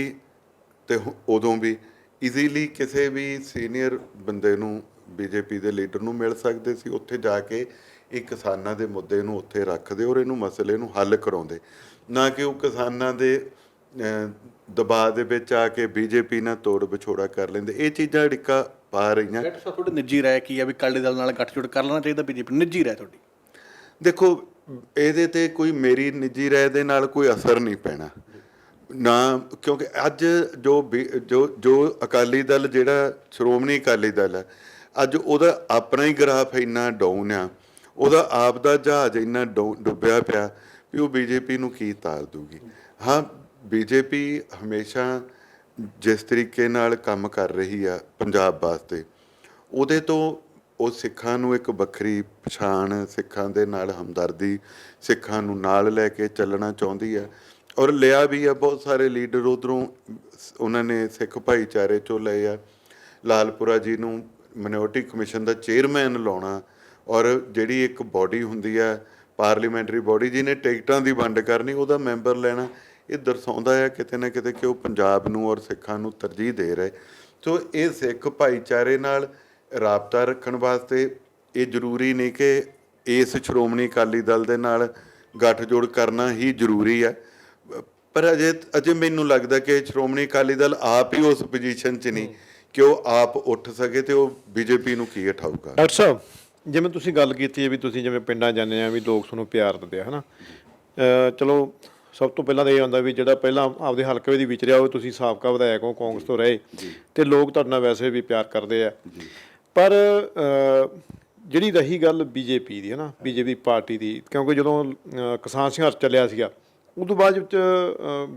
ਅਤੇ ਉਦੋਂ ਵੀ ਈਜ਼ੀਲੀ ਕਿਸੇ ਵੀ ਸੀਨੀਅਰ ਬੰਦੇ ਨੂੰ, ਬੀਜੇਪੀ ਦੇ ਲੀਡਰ ਨੂੰ ਮਿਲ ਸਕਦੇ ਸੀ। ਉੱਥੇ ਜਾ ਕੇ ਇਹ ਕਿਸਾਨਾਂ ਦੇ ਮੁੱਦੇ ਨੂੰ ਉੱਥੇ ਰੱਖਦੇ ਔਰ ਇਹਨੂੰ ਮਸਲੇ ਨੂੰ ਹੱਲ ਕਰਾਉਂਦੇ, ਨਾ ਕਿ ਉਹ ਕਿਸਾਨਾਂ ਦੇ ਦਬਾਅ ਦੇ ਵਿੱਚ ਆ ਕੇ ਬੀਜੇਪੀ ਨਾਲ ਤੋੜ ਵਿਛੋੜਾ ਕਰ ਲੈਂਦੇ। ਇਹ ਚੀਜ਼ਾਂ ਅੜਿੱਕਾ ਪਾ ਰਹੀਆਂ। ਡਾਕਟਰ ਸਾਹਿਬ ਤੁਹਾਡੀ ਨਿੱਜੀ ਰਾਏ ਕੀ ਹੈ ਵੀ ਅਕਾਲੀ ਦਲ ਨਾਲ ਗੱਠਜੋੜ ਕਰ ਲੈਣਾ ਚਾਹੀਦਾ ਬੀਜੇਪੀ ਨੂੰ? ਨਿੱਜੀ ਰਾਏ ਤੁਹਾਡੀ। ਦੇਖੋ, ਇਹਦੇ ਤੇ ਕੋਈ ਮੇਰੀ ਨਿੱਜੀ ਰਾਏ ਦੇ ਨਾਲ ਕੋਈ ਅਸਰ ਨਹੀਂ ਪੈਣਾ ਨਾ, ਕਿਉਂਕਿ ਅੱਜ ਜੋ ਅਕਾਲੀ ਦਲ, ਜਿਹੜਾ ਸ਼੍ਰੋਮਣੀ ਅਕਾਲੀ ਦਲ ਹੈ, ਅੱਜ ਉਹਦਾ ਆਪਣਾ ਹੀ ਗ੍ਰਾਫ ਇੰਨਾ ਡਾਊਨ ਆ, ਉਹਦਾ ਆਪ ਦਾ ਜਹਾਜ਼ ਇੰਨਾ ਡੁੱਬਿਆ ਪਿਆ ਵੀ ਉਹ ਬੀਜੇਪੀ ਨੂੰ ਕੀ ਤਾਰ ਦੂਗੀ। ਹਾਂ, ਬੀਜੇਪੀ ਹਮੇਸ਼ਾ ਜਿਸ ਤਰੀਕੇ ਨਾਲ ਕੰਮ ਕਰ ਰਹੀ ਆ ਪੰਜਾਬ ਵਾਸਤੇ, ਉਹਦੇ ਤੋਂ ਉਹ ਸਿੱਖਾਂ ਨੂੰ ਇੱਕ ਵੱਖਰੀ ਪਛਾਣ, ਸਿੱਖਾਂ ਦੇ ਨਾਲ ਹਮਦਰਦੀ, ਸਿੱਖਾਂ ਨੂੰ ਨਾਲ ਲੈ ਕੇ ਚੱਲਣਾ ਚਾਹੁੰਦੀ ਹੈ। ਔਰ ਲਿਆ ਵੀ ਆ, ਬਹੁਤ ਸਾਰੇ ਲੀਡਰ ਉੱਧਰੋਂ ਉਹਨਾਂ ਨੇ ਸਿੱਖ ਭਾਈਚਾਰੇ 'ਚੋਂ ਲਏ ਆ। ਲਾਲਪੁਰਾ ਜੀ ਨੂੰ ਮਿਨੋਰਟੀ ਕਮਿਸ਼ਨ ਦਾ ਚੇਅਰਮੈਨ ਲਾਉਣਾ, ਔਰ ਜਿਹੜੀ ਇੱਕ ਬਾਡੀ ਹੁੰਦੀ ਹੈ ਪਾਰਲੀਮੈਂਟਰੀ ਬਾਡੀ ਜਿਹਨੇ ਟਿਕਟਾਂ ਦੀ ਵੰਡ ਕਰਨੀ, ਉਹਦਾ ਮੈਂਬਰ ਲੈਣਾ, ਇਹ ਦਰਸਾਉਂਦਾ ਹੈ ਕਿਤੇ ਨਾ ਕਿਤੇ ਕਿ ਉਹ ਪੰਜਾਬ ਨੂੰ ਔਰ ਸਿੱਖਾਂ ਨੂੰ ਤਰਜੀਹ ਦੇ ਰਹੇ। ਸੋ ਇਹ ਸਿੱਖ ਭਾਈਚਾਰੇ ਨਾਲ ਰਾਬਤਾ ਰੱਖਣ ਵਾਸਤੇ ਇਹ ਜ਼ਰੂਰੀ ਨਹੀਂ ਕਿ ਇਸ ਸ਼੍ਰੋਮਣੀ ਅਕਾਲੀ ਦਲ ਦੇ ਨਾਲ ਗੱਠਜੋੜ ਕਰਨਾ ਹੀ ਜ਼ਰੂਰੀ ਹੈ, ਪਰ ਅਜੇ ਮੈਨੂੰ ਲੱਗਦਾ ਕਿ ਸ਼੍ਰੋਮਣੀ ਅਕਾਲੀ ਦਲ ਆਪ ਹੀ ਉਸ ਪੋਜੀਸ਼ਨ 'ਚ ਨਹੀਂ ਕਿ ਉਹ ਆਪ ਉੱਠ ਸਕੇ ਤੇ ਉਹ ਬੀਜੇਪੀ ਨੂੰ ਕੀ ਉਠਾਊਗਾ। ਡਾਕਟਰ ਸਾਹਿਬ, ਜਿਵੇਂ ਤੁਸੀਂ ਗੱਲ ਕੀਤੀ ਹੈ ਵੀ ਤੁਸੀਂ ਜਿਵੇਂ ਪਿੰਡਾਂ ਜਾਂਦੇ ਆ ਵੀ ਲੋਕ ਤੁਹਾਨੂੰ ਪਿਆਰ ਦਿੰਦੇ ਆ, ਹੈ ਨਾ, ਚਲੋ ਸਭ ਤੋਂ ਪਹਿਲਾਂ ਤਾਂ ਇਹ ਹੁੰਦਾ ਵੀ ਜਿਹੜਾ ਪਹਿਲਾਂ ਆਪਦੇ ਹਲਕੇ ਦੀ ਵਿਚਰਿਆ ਉਹ ਤੁਸੀਂ ਸਾਬਕਾ ਵਿਧਾਇਕ ਹੋ, ਕਾਂਗਰਸ ਤੋਂ ਰਹੇ, ਤੇ ਲੋਕ ਤੁਹਾਡੇ ਨਾਲ ਵੈਸੇ ਵੀ ਪਿਆਰ ਕਰਦੇ ਆ। ਪਰ ਜਿਹੜੀ ਰਹੀ ਗੱਲ ਬੀਜੇਪੀ ਦੀ, ਹੈ ਨਾ, ਬੀਜੇਪੀ ਪਾਰਟੀ ਦੀ, ਕਿਉਂਕਿ ਜਦੋਂ ਕਿਸਾਨ ਸੰਘਰਸ਼ ਚੱਲਿਆ ਸੀਗਾ ਉਦੋਂ ਬਾਅਦ ਵਿੱਚ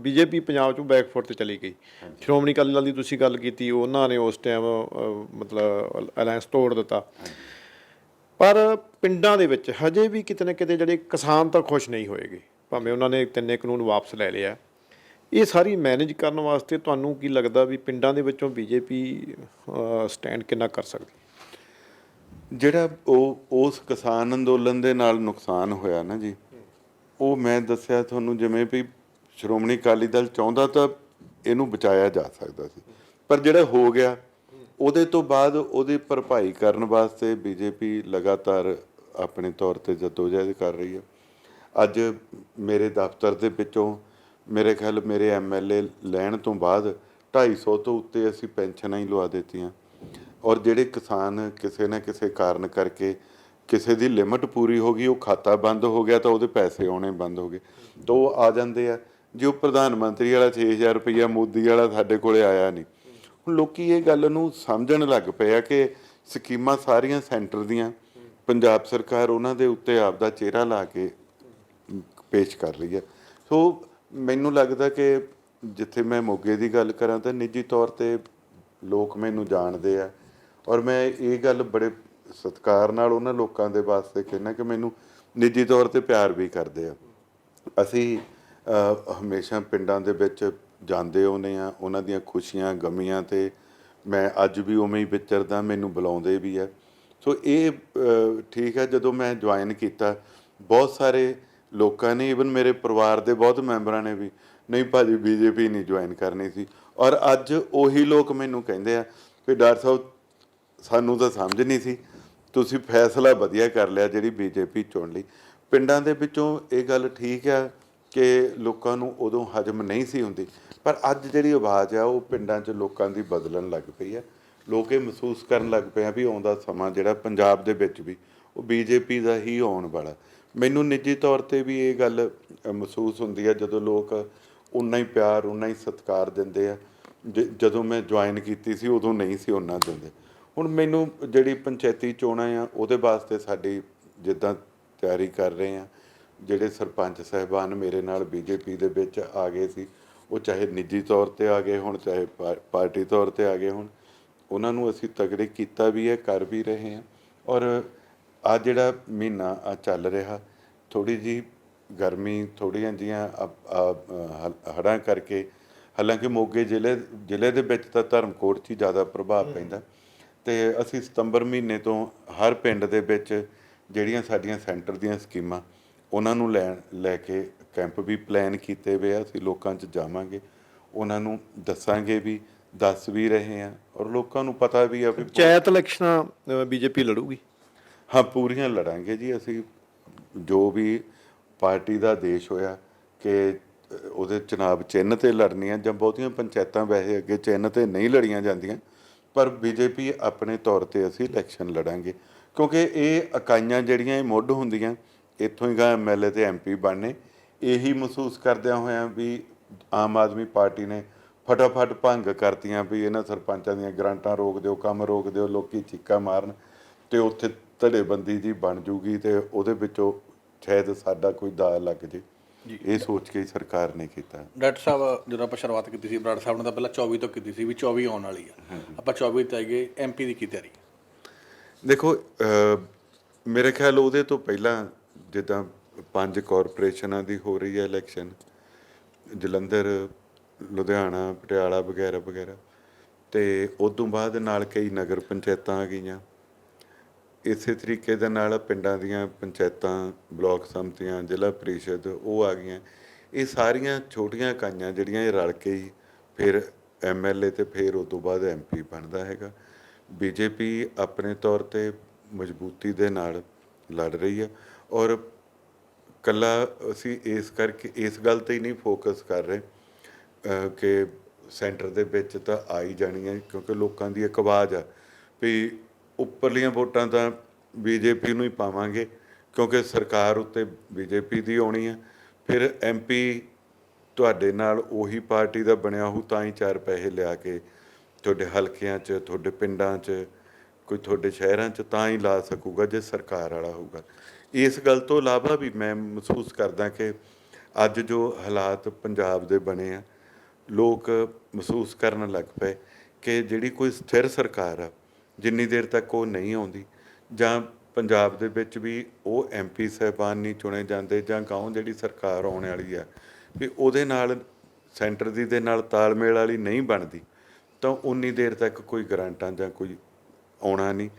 ਬੀਜੇਪੀ ਪੰਜਾਬ 'ਚੋਂ ਬੈਕਫੁੱਟ 'ਤੇ ਚਲੀ ਗਈ। ਸ਼੍ਰੋਮਣੀ ਅਕਾਲੀ ਦਲ ਦੀ ਤੁਸੀਂ ਗੱਲ ਕੀਤੀ, ਉਹਨਾਂ ਨੇ ਉਸ ਟਾਈਮ ਮਤਲਬ ਅਲਾਇੰਸ ਤੋੜ ਦਿੱਤਾ। ਪਰ ਪਿੰਡਾਂ ਦੇ ਵਿੱਚ ਹਜੇ ਵੀ ਕਿਤੇ ਨਾ ਕਿਤੇ ਜਿਹੜੇ ਕਿਸਾਨ ਤਾਂ ਖੁਸ਼ ਨਹੀਂ ਹੋਏਗੇ, ਭਾਵੇਂ ਉਹਨਾਂ ਨੇ 3 ਕਾਨੂੰਨ ਵਾਪਸ ਲੈ ਲਿਆ। ਇਹ ਸਾਰੀ ਮੈਨੇਜ ਕਰਨ ਵਾਸਤੇ ਤੁਹਾਨੂੰ ਕੀ ਲੱਗਦਾ ਵੀ ਪਿੰਡਾਂ ਦੇ ਵਿੱਚੋਂ ਬੀਜੇਪੀ ਸਟੈਂਡ ਕਿੰਨਾ ਕਰ ਸਕਦੀ? ਜਿਹੜਾ ਉਸ ਕਿਸਾਨ ਅੰਦੋਲਨ ਦੇ ਨਾਲ ਨੁਕਸਾਨ ਹੋਇਆ ਨਾ ਜੀ, ਉਹ ਮੈਂ ਦੱਸਿਆ ਤੁਹਾਨੂੰ, ਜਿਵੇਂ ਵੀ ਸ਼੍ਰੋਮਣੀ ਅਕਾਲੀ ਦਲ ਚਾਹੁੰਦਾ ਤਾਂ ਇਹਨੂੰ ਬਚਾਇਆ ਜਾ ਸਕਦਾ ਸੀ, ਪਰ ਜਿਹੜਾ ਹੋ ਗਿਆ ਉਹਦੇ ਤੋਂ ਬਾਅਦ ਉਹਦੀ ਭਰਪਾਈ ਕਰਨ ਵਾਸਤੇ ਬੀਜੇਪੀ ਲਗਾਤਾਰ ਆਪਣੇ ਤੌਰ 'ਤੇ ਜਦੋਜਹਿਦ ਕਰ ਰਹੀ ਹੈ। ਅੱਜ ਮੇਰੇ ਦਫ਼ਤਰ ਦੇ ਵਿੱਚੋਂ ਮੇਰੇ ਖਿਆਲ ਮੇਰੇ MLA ਲੈਣ ਤੋਂ ਬਾਅਦ 250 ਤੋਂ ਉੱਤੇ ਅਸੀਂ ਪੈਨਸ਼ਨਾਂ ਹੀ ਲਵਾ ਦਿੱਤੀਆਂ। ਔਰ ਜਿਹੜੇ ਕਿਸਾਨ ਕਿਸੇ ਨਾ ਕਿਸੇ ਕਾਰਨ ਕਰਕੇ ਕਿਸੇ ਦੀ ਲਿਮਟ ਪੂਰੀ ਹੋ ਗਈ, ਉਹ ਖਾਤਾ ਬੰਦ ਹੋ ਗਿਆ ਤਾਂ ਉਹਦੇ ਪੈਸੇ ਆਉਣੇ ਬੰਦ ਹੋ ਗਏ, ਤਾਂ ਉਹ ਆ ਜਾਂਦੇ ਆ ਜੀ। ਉਹ ਪ੍ਰਧਾਨ ਮੰਤਰੀ ਵਾਲਾ 6000 ਰੁਪਈਆ ਮੋਦੀ ਵਾਲਾ ਸਾਡੇ ਕੋਲੇ ਆਇਆ ਨਹੀਂ। ਹੁਣ ਲੋਕੀ ਇਹ ਗੱਲ ਨੂੰ ਸਮਝਣ ਲੱਗ ਪਏ ਆ ਕਿ ਸਕੀਮਾਂ ਸਾਰੀਆਂ ਸੈਂਟਰ ਦੀਆਂ, ਪੰਜਾਬ ਸਰਕਾਰ ਉਹਨਾਂ ਦੇ ਉੱਤੇ ਆਪਦਾ ਚਿਹਰਾ ਲਾ ਕੇ ਪੇਸ਼ ਕਰ ਰਹੀ ਹੈ। ਸੋ ਮੈਨੂੰ ਲੱਗਦਾ ਕਿ ਜਿੱਥੇ ਮੈਂ ਮੋਗੇ ਦੀ ਗੱਲ ਕਰਾਂ ਤਾਂ ਨਿੱਜੀ ਤੌਰ 'ਤੇ ਲੋਕ ਮੈਨੂੰ ਜਾਣਦੇ ਆ, ਔਰ ਮੈਂ ਇਹ ਗੱਲ ਬੜੇ ਸਤਿਕਾਰ ਨਾਲ ਉਹਨਾਂ ਲੋਕਾਂ ਦੇ ਵਾਸਤੇ ਕਹਿੰਦਾ ਕਿ ਮੈਨੂੰ ਨਿੱਜੀ ਤੌਰ 'ਤੇ ਪਿਆਰ ਵੀ ਕਰਦੇ ਆ। ਅਸੀਂ ਹਮੇਸ਼ਾ ਪਿੰਡਾਂ ਦੇ ਵਿੱਚ ਜਾਂਦੇ ਆਉਂਦੇ ਹਾਂ, ਉਹਨਾਂ ਦੀਆਂ ਖੁਸ਼ੀਆਂ ਗਮੀਆਂ 'ਤੇ ਮੈਂ ਅੱਜ ਵੀ ਉਵੇਂ ਹੀ ਵਿਚਰਦਾ, ਮੈਨੂੰ ਬੁਲਾਉਂਦੇ ਵੀ ਆ। ਸੋ ਇਹ ਠੀਕ ਹੈ। ਜਦੋਂ ਮੈਂ ਜੁਆਇਨ ਕੀਤਾ ਬਹੁਤ ਸਾਰੇ ਲੋਕਾਂ ਨੇ, ਈਵਨ ਮੇਰੇ ਪਰਿਵਾਰ ਦੇ ਬਹੁਤ ਮੈਂਬਰਾਂ ਨੇ ਵੀ, ਨਹੀਂ ਭਾਜੀ ਬੀਜੇਪੀ ਨਹੀਂ ਜੁਆਇਨ ਕਰਨੀ ਸੀ। ਔਰ ਅੱਜ ਉਹੀ ਲੋਕ ਮੈਨੂੰ ਕਹਿੰਦੇ ਆ ਕਿ ਡਾਕਟਰ ਸਾਹਿਬ ਸਾਨੂੰ ਤਾਂ ਸਮਝ ਨਹੀਂ ਸੀ, ਤੁਸੀਂ ਫੈਸਲਾ ਵਧੀਆ ਕਰ ਲਿਆ ਜਿਹੜੀ ਬੀਜੇਪੀ ਚੁਣ ਲਈ। ਪਿੰਡਾਂ ਦੇ ਵਿੱਚੋਂ ਇਹ ਗੱਲ ਠੀਕ ਆ ਕਿ ਲੋਕਾਂ ਨੂੰ ਉਦੋਂ ਹਜਮ ਨਹੀਂ ਸੀ ਹੁੰਦੀ, ਪਰ ਅੱਜ ਜਿਹੜੀ ਆਵਾਜ਼ ਆ ਉਹ ਪਿੰਡਾਂ 'ਚ ਲੋਕਾਂ ਦੀ ਬਦਲਣ ਲੱਗ ਪਈ ਆ। ਲੋਕ ਇਹ ਮਹਿਸੂਸ ਕਰਨ ਲੱਗ ਪਏ ਆ ਵੀ ਆਉਂਦਾ ਸਮਾਂ ਜਿਹੜਾ ਪੰਜਾਬ ਦੇ ਵਿੱਚ ਵੀ ਉਹ ਬੀਜੇਪੀ ਦਾ ਹੀ ਆਉਣ ਵਾਲਾ। ਮੈਨੂੰ ਨਿੱਜੀ ਤੌਰ 'ਤੇ ਵੀ ਇਹ ਗੱਲ ਮਹਿਸੂਸ ਹੁੰਦੀ ਆ ਜਦੋਂ ਲੋਕ ਉਨਾ ਹੀ ਪਿਆਰ, ਉਨਾ ਹੀ ਸਤਿਕਾਰ ਦਿੰਦੇ ਆ। ਜਦੋਂ ਮੈਂ ਜੁਆਇਨ ਕੀਤੀ ਸੀ ਉਦੋਂ ਨਹੀਂ ਸੀ ਉਹਨਾਂ ਦਿੰਦੇ। ਹੁਣ ਮੈਨੂੰ ਜਿਹੜੀ ਪੰਚਾਇਤੀ ਚੋਣਾਂ ਆ ਉਹਦੇ ਵਾਸਤੇ ਸਾਡੀ ਜਿੱਦਾਂ ਤਿਆਰੀ ਕਰ ਰਹੇ ਆ, ਜਿਹੜੇ ਸਰਪੰਚ ਸਾਹਿਬਾਨ ਮੇਰੇ ਨਾਲ ਬੀਜੇਪੀ ਦੇ ਵਿੱਚ ਆ ਗਏ ਸੀ, ਉਹ ਚਾਹੇ ਨਿੱਜੀ ਤੌਰ 'ਤੇ ਆ ਗਏ ਹੁਣ, ਚਾਹੇ ਪਾਰਟੀ ਤੌਰ 'ਤੇ ਆ ਗਏ ਹੁਣ, ਉਹਨਾਂ ਨੂੰ ਅਸੀਂ ਤਗੜੇ ਕੀਤਾ ਵੀ ਹੈ, ਕਰ ਵੀ ਰਹੇ ਹਾਂ। ਔਰ ਆ ਜਿਹੜਾ ਮਹੀਨਾ ਆ ਚੱਲ ਰਿਹਾ, ਥੋੜ੍ਹੀ ਜਿਹੀ ਗਰਮੀ, ਥੋੜ੍ਹੀਆਂ ਜਿਹੀਆਂ ਹੜ੍ਹਾਂ ਕਰਕੇ, ਹਾਲਾਂਕਿ ਮੋਗੇ ਜ਼ਿਲ੍ਹੇ ਦੇ ਵਿੱਚ ਤਾਂ ਧਰਮਕੋਟ 'ਚ ਹੀ ਜ਼ਿਆਦਾ ਪ੍ਰਭਾਵ ਪੈਂਦਾ, ਅਤੇ ਅਸੀਂ ਸਤੰਬਰ ਮਹੀਨੇ ਤੋਂ ਹਰ ਪਿੰਡ ਦੇ ਵਿੱਚ ਜਿਹੜੀਆਂ ਸਾਡੀਆਂ ਸੈਂਟਰ ਦੀਆਂ ਸਕੀਮਾਂ ਉਹਨਾਂ ਨੂੰ ਲੈ ਕੇ ਕੈਂਪ ਵੀ ਪਲਾਨ ਕੀਤੇ ਹੋਏ ਆ। ਅਸੀਂ ਲੋਕਾਂ 'ਚ ਜਾਵਾਂਗੇ, ਉਹਨਾਂ ਨੂੰ ਦੱਸਾਂਗੇ ਵੀ, ਦੱਸ ਵੀ ਰਹੇ ਹਾਂ, ਔਰ ਲੋਕਾਂ ਨੂੰ ਪਤਾ ਵੀ ਆ ਵੀ ਪੰਚਾਇਤ ਇਲੈਕਸ਼ਨਾਂ ਬੀਜੇਪੀ ਲੜੂਗੀ। ਹਾਂ, ਪੂਰੀਆਂ ਲੜਾਂਗੇ ਜੀ ਅਸੀਂ। ਜੋ ਵੀ ਪਾਰਟੀ ਦਾ ਆਦੇਸ਼ ਹੋਇਆ ਕਿ ਉਹਦੇ ਚੁਣਾਵ ਚਿੰਨ੍ਹ 'ਤੇ ਲੜਨੀਆਂ, ਜਾਂ ਬਹੁਤੀਆਂ ਪੰਚਾਇਤਾਂ ਵੈਸੇ ਅੱਗੇ ਚਿੰਨ੍ਹ 'ਤੇ ਨਹੀਂ ਲੜੀਆਂ ਜਾਂਦੀਆਂ, ਪਰ ਬੀਜੇਪੀ ਆਪਣੇ ਤੌਰ ਤੇ ਅਸੀਂ ਇਲੈਕਸ਼ਨ ਲੜਾਂਗੇ, ਕਿਉਂਕਿ ਇਹ ਇਕਾਈਆਂ ਜਿਹੜੀਆਂ ਇਹ ਮੁੱਢ ਹੁੰਦੀਆਂ, ਇੱਥੋਂ ਹੀ ਗਾ MLA ਤੇ MP ਬਣਨੇ। ਇਹੀ ਮਹਿਸੂਸ ਕਰਦਿਆਂ ਹੋਇਆਂ ਵੀ ਆਮ ਆਦਮੀ ਪਾਰਟੀ ਨੇ ਫਟਾਫਟ ਭੰਗ ਕਰਤੀਆਂ ਵੀ ਇਹਨਾਂ ਸਰਪੰਚਾਂ ਦੀਆਂ ਗ੍ਰਾਂਟਾਂ ਰੋਕ ਦਿਓ, ਕੰਮ ਰੋਕ ਦਿਓ, ਲੋਕੀ ਚੀਕਾਂ ਮਾਰਨ ਤੇ ਉੱਥੇ ਧੜੇਬੰਦੀ ਜੀ ਬਣ ਜੂਗੀ ਤੇ ਉਹਦੇ ਵਿੱਚੋਂ ਸ਼ਾਇਦ ਸਾਡਾ ਕੋਈ ਦਾ ਲੱਗ ਜੇ। ਇਹ ਸੋਚ ਕੇ ਹੀ ਸਰਕਾਰ ਨੇ ਕੀਤਾ। ਡਾਕਟਰ ਸਾਹਿਬ, ਜਦੋਂ ਆਪਾਂ ਸ਼ੁਰੂਆਤ ਕੀਤੀ ਸੀ ਬਰਾੜ ਸਾਹਿਬ ਨੇ ਤਾਂ ਪਹਿਲਾਂ 24 ਤੋਂ ਕੀਤੀ ਸੀ ਵੀ 24 ਆਉਣ ਵਾਲੀ ਆ, ਆਪਾਂ 24 ਤੇ ਆਈਏ। MP ਦੀ ਕੀ ਤਿਆਰੀ? ਦੇਖੋ, ਮੇਰੇ ਖਿਆਲ ਉਹਦੇ ਤੋਂ ਪਹਿਲਾਂ ਜਿੱਦਾਂ 5 ਕਾਰਪੋਰੇਸ਼ਨਾਂ ਦੀ ਹੋ ਰਹੀ ਹੈ ਇਲੈਕਸ਼ਨ, ਜਲੰਧਰ, ਲੁਧਿਆਣਾ, ਪਟਿਆਲਾ ਵਗੈਰਾ ਵਗੈਰਾ, ਤੇ ਉਸ ਤੋਂ ਬਾਅਦ ਨਾਲ ਕਈ ਨਗਰ ਪੰਚਾਇਤਾਂ ਆ ਗਈਆਂ। ਇਸੇ ਤਰੀਕੇ ਦੇ ਨਾਲ ਪਿੰਡਾਂ ਦੀਆਂ ਪੰਚਾਇਤਾਂ, ਬਲਾਕ ਸੰਮਤੀਆਂ, ਜ਼ਿਲ੍ਹਾ ਪ੍ਰੀਸ਼ਦ ਉਹ ਆ ਗਈਆਂ। ਇਹ ਸਾਰੀਆਂ ਛੋਟੀਆਂ ਇਕਾਈਆਂ ਜਿਹੜੀਆਂ ਇਹ ਰਲ ਕੇ ਹੀ ਫਿਰ MLA ਤੇ ਫਿਰ ਉਸ ਤੋਂ ਬਾਅਦ MP ਬਣਦਾ ਹੈਗਾ। BJP ਆਪਣੇ ਤੌਰ ਤੇ ਮਜ਼ਬੂਤੀ ਦੇ ਨਾਲ ਲੜ ਰਹੀ ਹੈ, ਔਰ ਕੱਲਾ ਅਸੀਂ ਇਸ ਕਰਕੇ ਇਸ ਗੱਲ ਤੇ ਹੀ ਨਹੀਂ ਫੋਕਸ ਕਰ ਰਹੇ ਕਿ ਸੈਂਟਰ ਦੇ ਵਿੱਚ ਤਾਂ ਆ ਹੀ ਜਾਣੀ ਹੈ, ਕਿਉਂਕਿ ਲੋਕਾਂ ਦੀ ਇੱਕ ਆਵਾਜ਼ ਆ ਵੀ ਉੱਪਰਲੀਆਂ ਵੋਟਾਂ ਤਾਂ BJP ਨੂੰ ਹੀ ਪਾਵਾਂਗੇ, ਕਿਉਂਕਿ ਸਰਕਾਰ ਉੱਤੇ BJP ਦੀ ਆਉਣੀ ਹੈ। ਫਿਰ MP ਤੁਹਾਡੇ ਨਾਲ ਉਹੀ ਪਾਰਟੀ ਦਾ ਬਣਿਆ ਹੋਊ, ਤਾਂ ਹੀ 4 ਪੈਸੇ ਲਿਆ ਕੇ ਤੁਹਾਡੇ ਹਲਕਿਆਂ 'ਚ, ਤੁਹਾਡੇ ਪਿੰਡਾਂ 'ਚ, ਕੋਈ ਤੁਹਾਡੇ ਸ਼ਹਿਰਾਂ 'ਚ ਤਾਂ ਹੀ ਲਾ ਸਕੂਗਾ ਜੇ ਸਰਕਾਰ ਵਾਲਾ ਹੋਊਗਾ। ਇਸ ਗੱਲ ਤੋਂ ਇਲਾਵਾ ਵੀ ਮੈਂ ਮਹਿਸੂਸ ਕਰਦਾ ਕਿ ਅੱਜ ਜੋ ਹਾਲਾਤ ਪੰਜਾਬ ਦੇ ਬਣੇ ਆ, ਲੋਕ ਮਹਿਸੂਸ ਕਰਨ ਲੱਗ ਪਏ ਕਿ ਜਿਹੜੀ ਕੋਈ ਸਥਿਰ ਸਰਕਾਰ ਆ, ਜਿੰਨੀ ਦੇਰ ਤੱਕ ਉਹ ਨਹੀਂ ਆਉਂਦੀ, ਜਾਂ ਪੰਜਾਬ ਦੇ ਵਿੱਚ ਵੀ ਉਹ MP ਸਾਹਿਬਾਨ ਨਹੀਂ ਚੁਣੇ ਜਾਂਦੇ, ਜਾਂ ਗਾਉਂ ਜਿਹੜੀ ਸਰਕਾਰ ਆਉਣ ਵਾਲੀ ਆ ਵੀ ਉਹਦੇ ਨਾਲ ਸੈਂਟਰ ਦੀ ਦੇ ਨਾਲ ਤਾਲਮੇਲ ਵਾਲੀ ਨਹੀਂ ਬਣਦੀ, ਤਾਂ ਉਨੀ ਦੇਰ ਤੱਕ ਕੋਈ ਗਰਾਂਟਾਂ ਜਾਂ ਕੋਈ ਆਉਣਾ ਨਹੀਂ।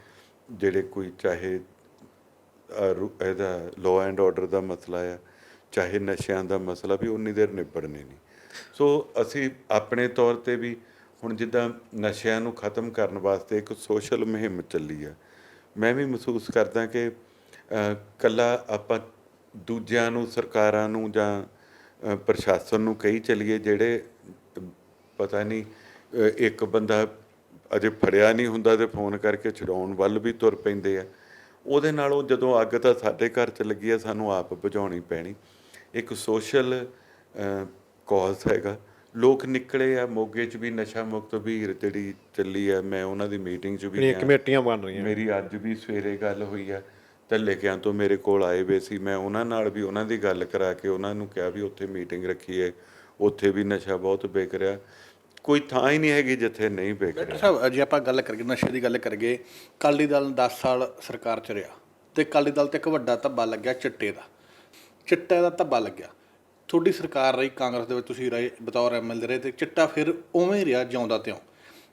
ਜਿਹੜੇ ਕੋਈ ਚਾਹੇ ਇਹਦਾ ਲਾਅ ਐਂਡ ਆਰਡਰ ਦਾ ਮਸਲਾ ਆ, ਚਾਹੇ ਨਸ਼ਿਆਂ ਦਾ ਮਸਲਾ, ਵੀ ਉਨੀ ਦੇਰ ਨਿਬੜਨੇ ਨਹੀਂ। ਸੋ ਅਸੀਂ ਆਪਣੇ ਤੌਰ ਤੇ ਵੀ ਹੁਣ ਜਿੱਦਾਂ ਨਸ਼ਿਆਂ ਨੂੰ ਖਤਮ ਕਰਨ ਵਾਸਤੇ ਇੱਕ ਸੋਸ਼ਲ ਮੁਹਿੰਮ ਚੱਲੀ ਆ, ਮੈਂ ਵੀ ਮਹਿਸੂਸ ਕਰਦਾ ਕਿ ਇਕੱਲਾ ਆਪਾਂ ਦੂਜਿਆਂ ਨੂੰ, ਸਰਕਾਰਾਂ ਨੂੰ ਜਾਂ ਪ੍ਰਸ਼ਾਸਨ ਨੂੰ ਕਹੀ ਚੱਲੀਏ, ਜਿਹੜੇ ਪਤਾ ਨਹੀਂ ਇੱਕ ਬੰਦਾ ਅਜੇ ਫੜਿਆ ਨਹੀਂ ਹੁੰਦਾ ਤੇ ਫੋਨ ਕਰਕੇ ਛਡਾਉਣ ਵੱਲ ਵੀ ਤੁਰ ਪੈਂਦੇ ਆ। ਉਹਦੇ ਨਾਲੋਂ ਜਦੋਂ ਅੱਗ ਤਾਂ ਸਾਡੇ ਘਰ 'ਚ ਲੱਗੀ ਆ, ਸਾਨੂੰ ਆਪ ਬੁਝਾਉਣੀ ਪੈਣੀ। ਇੱਕ ਸੋਸ਼ਲ ਕੌਜ਼ ਹੈਗਾ। ਲੋਕ ਨਿਕਲੇ ਆ, ਮੋਗੇ 'ਚ ਵੀ ਨਸ਼ਾ ਮੁਕਤ ਅਭੀਰ ਜਿਹੜੀ ਚੱਲੀ ਆ, ਮੈਂ ਉਹਨਾਂ ਦੀ ਮੀਟਿੰਗ 'ਚ ਵੀ ਕਮੇਟੀਆਂ ਬਣ ਰਹੀਆਂ। ਮੇਰੀ ਅੱਜ ਵੀ ਸਵੇਰੇ ਗੱਲ ਹੋਈ ਆ, ਧੱਲੇਕਿਆਂ ਤੋਂ ਮੇਰੇ ਕੋਲ ਆਏ ਵੇ ਸੀ, ਮੈਂ ਉਹਨਾਂ ਨਾਲ ਵੀ ਉਹਨਾਂ ਦੀ ਗੱਲ ਕਰਾ ਕੇ ਉਹਨਾਂ ਨੂੰ ਕਿਹਾ ਵੀ ਉੱਥੇ ਮੀਟਿੰਗ ਰੱਖੀਏ, ਉੱਥੇ ਵੀ ਨਸ਼ਾ ਬਹੁਤ ਵਿਕ ਰਿਹਾ। ਕੋਈ ਥਾਂ ਹੀ ਨਹੀਂ ਹੈਗੀ ਜਿੱਥੇ ਨਹੀਂ ਵਿਕ ਰਿਹਾ। ਡਾਕਟਰ ਸਾਹਿਬ, ਜੇ ਆਪਾਂ ਗੱਲ ਕਰੀਏ ਨਸ਼ੇ ਦੀ ਗੱਲ ਕਰੀਏ, ਅਕਾਲੀ ਦਲ 10 ਸਾਲ ਸਰਕਾਰ 'ਚ ਰਿਹਾ ਤੇ ਅਕਾਲੀ ਦਲ ਤੇ ਇੱਕ ਵੱਡਾ ਧੱਬਾ ਲੱਗਿਆ ਚਿੱਟੇ ਦਾ ਧੱਬਾ ਲੱਗਿਆ। ਤੁਹਾਡੀ ਸਰਕਾਰ ਰਹੀ, ਕਾਂਗਰਸ ਦੇ ਵਿੱਚ ਤੁਸੀਂ ਰਹੇ, ਬਤੌਰ MLA ਰਹੇ, ਤੇ ਚਿੱਟਾ ਫਿਰ ਉਵੇਂ ਹੀ ਰਿਹਾ ਜਿਉਂਦਾ ਤਿਉਂ।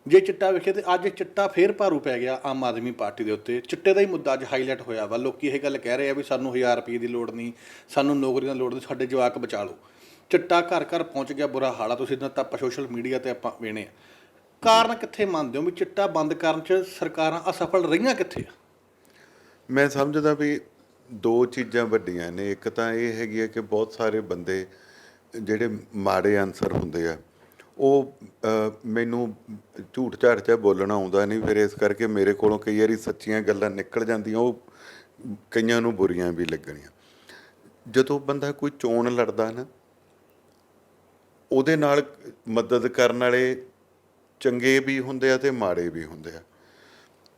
ਜੇ ਚਿੱਟਾ ਵੇਖੇ ਤੇ ਅੱਜ ਚਿੱਟਾ ਫੇਰ ਭਾਰੂ ਪੈ ਗਿਆ ਆਮ ਆਦਮੀ ਪਾਰਟੀ ਦੇ ਉੱਤੇ। ਚਿੱਟੇ ਦਾ ਹੀ ਮੁੱਦਾ ਅੱਜ ਹਾਈਲਾਈਟ ਹੋਇਆ ਵਾ। ਲੋਕੀ ਇਹ ਗੱਲ ਕਹਿ ਰਹੇ ਆ ਵੀ ਸਾਨੂੰ 1000 ਰੁਪਏ ਦੀ ਲੋੜ ਨਹੀਂ, ਸਾਨੂੰ ਨੌਕਰੀਆਂ ਦੀ ਲੋੜ ਨਹੀਂ, ਸਾਡੇ ਜਵਾਕ ਬਚਾ ਲਓ। ਚਿੱਟਾ ਘਰ ਘਰ ਪਹੁੰਚ ਗਿਆ, ਬੁਰਾ ਹਾਲ ਆ। ਤੁਸੀਂ ਤਾਂ ਆਪਾਂ ਸੋਸ਼ਲ ਮੀਡੀਆ ਤੇ ਆਪਾਂ ਵੇਣੇ ਆ। ਕਾਰਨ ਕਿੱਥੇ ਮੰਨਦੇ ਹੋ ਵੀ ਚਿੱਟਾ ਬੰਦ ਕਰਨ 'ਚ ਸਰਕਾਰਾਂ ਅਸਫਲ ਰਹੀਆਂ ਕਿੱਥੇ ਆ? ਮੈਂ ਸਮਝਦਾ ਵੀ 2 ਚੀਜ਼ਾਂ ਵੱਡੀਆਂ ਨੇ। ਇੱਕ ਤਾਂ ਇਹ ਹੈਗੀ ਹੈ ਕਿ ਬਹੁਤ ਸਾਰੇ ਬੰਦੇ ਜਿਹੜੇ ਮਾੜੇ ਅਨਸਰ ਹੁੰਦੇ ਆ, ਉਹ ਮੈਨੂੰ ਝੂਠ ਝਾੜ 'ਚ ਬੋਲਣਾ ਆਉਂਦਾ ਨਹੀਂ, ਫਿਰ ਇਸ ਕਰਕੇ ਮੇਰੇ ਕੋਲੋਂ ਕਈ ਵਾਰੀ ਸੱਚੀਆਂ ਗੱਲਾਂ ਨਿਕਲ ਜਾਂਦੀਆਂ, ਉਹ ਕਈਆਂ ਨੂੰ ਬੁਰੀਆਂ ਵੀ ਲੱਗਣੀਆਂ। ਜਦੋਂ ਬੰਦਾ ਕੋਈ ਚੋਣ ਲੜਦਾ ਨਾ, ਉਹਦੇ ਨਾਲ ਮਦਦ ਕਰਨ ਵਾਲੇ ਚੰਗੇ ਵੀ ਹੁੰਦੇ ਆ ਤੇ ਮਾੜੇ ਵੀ ਹੁੰਦੇ ਆ।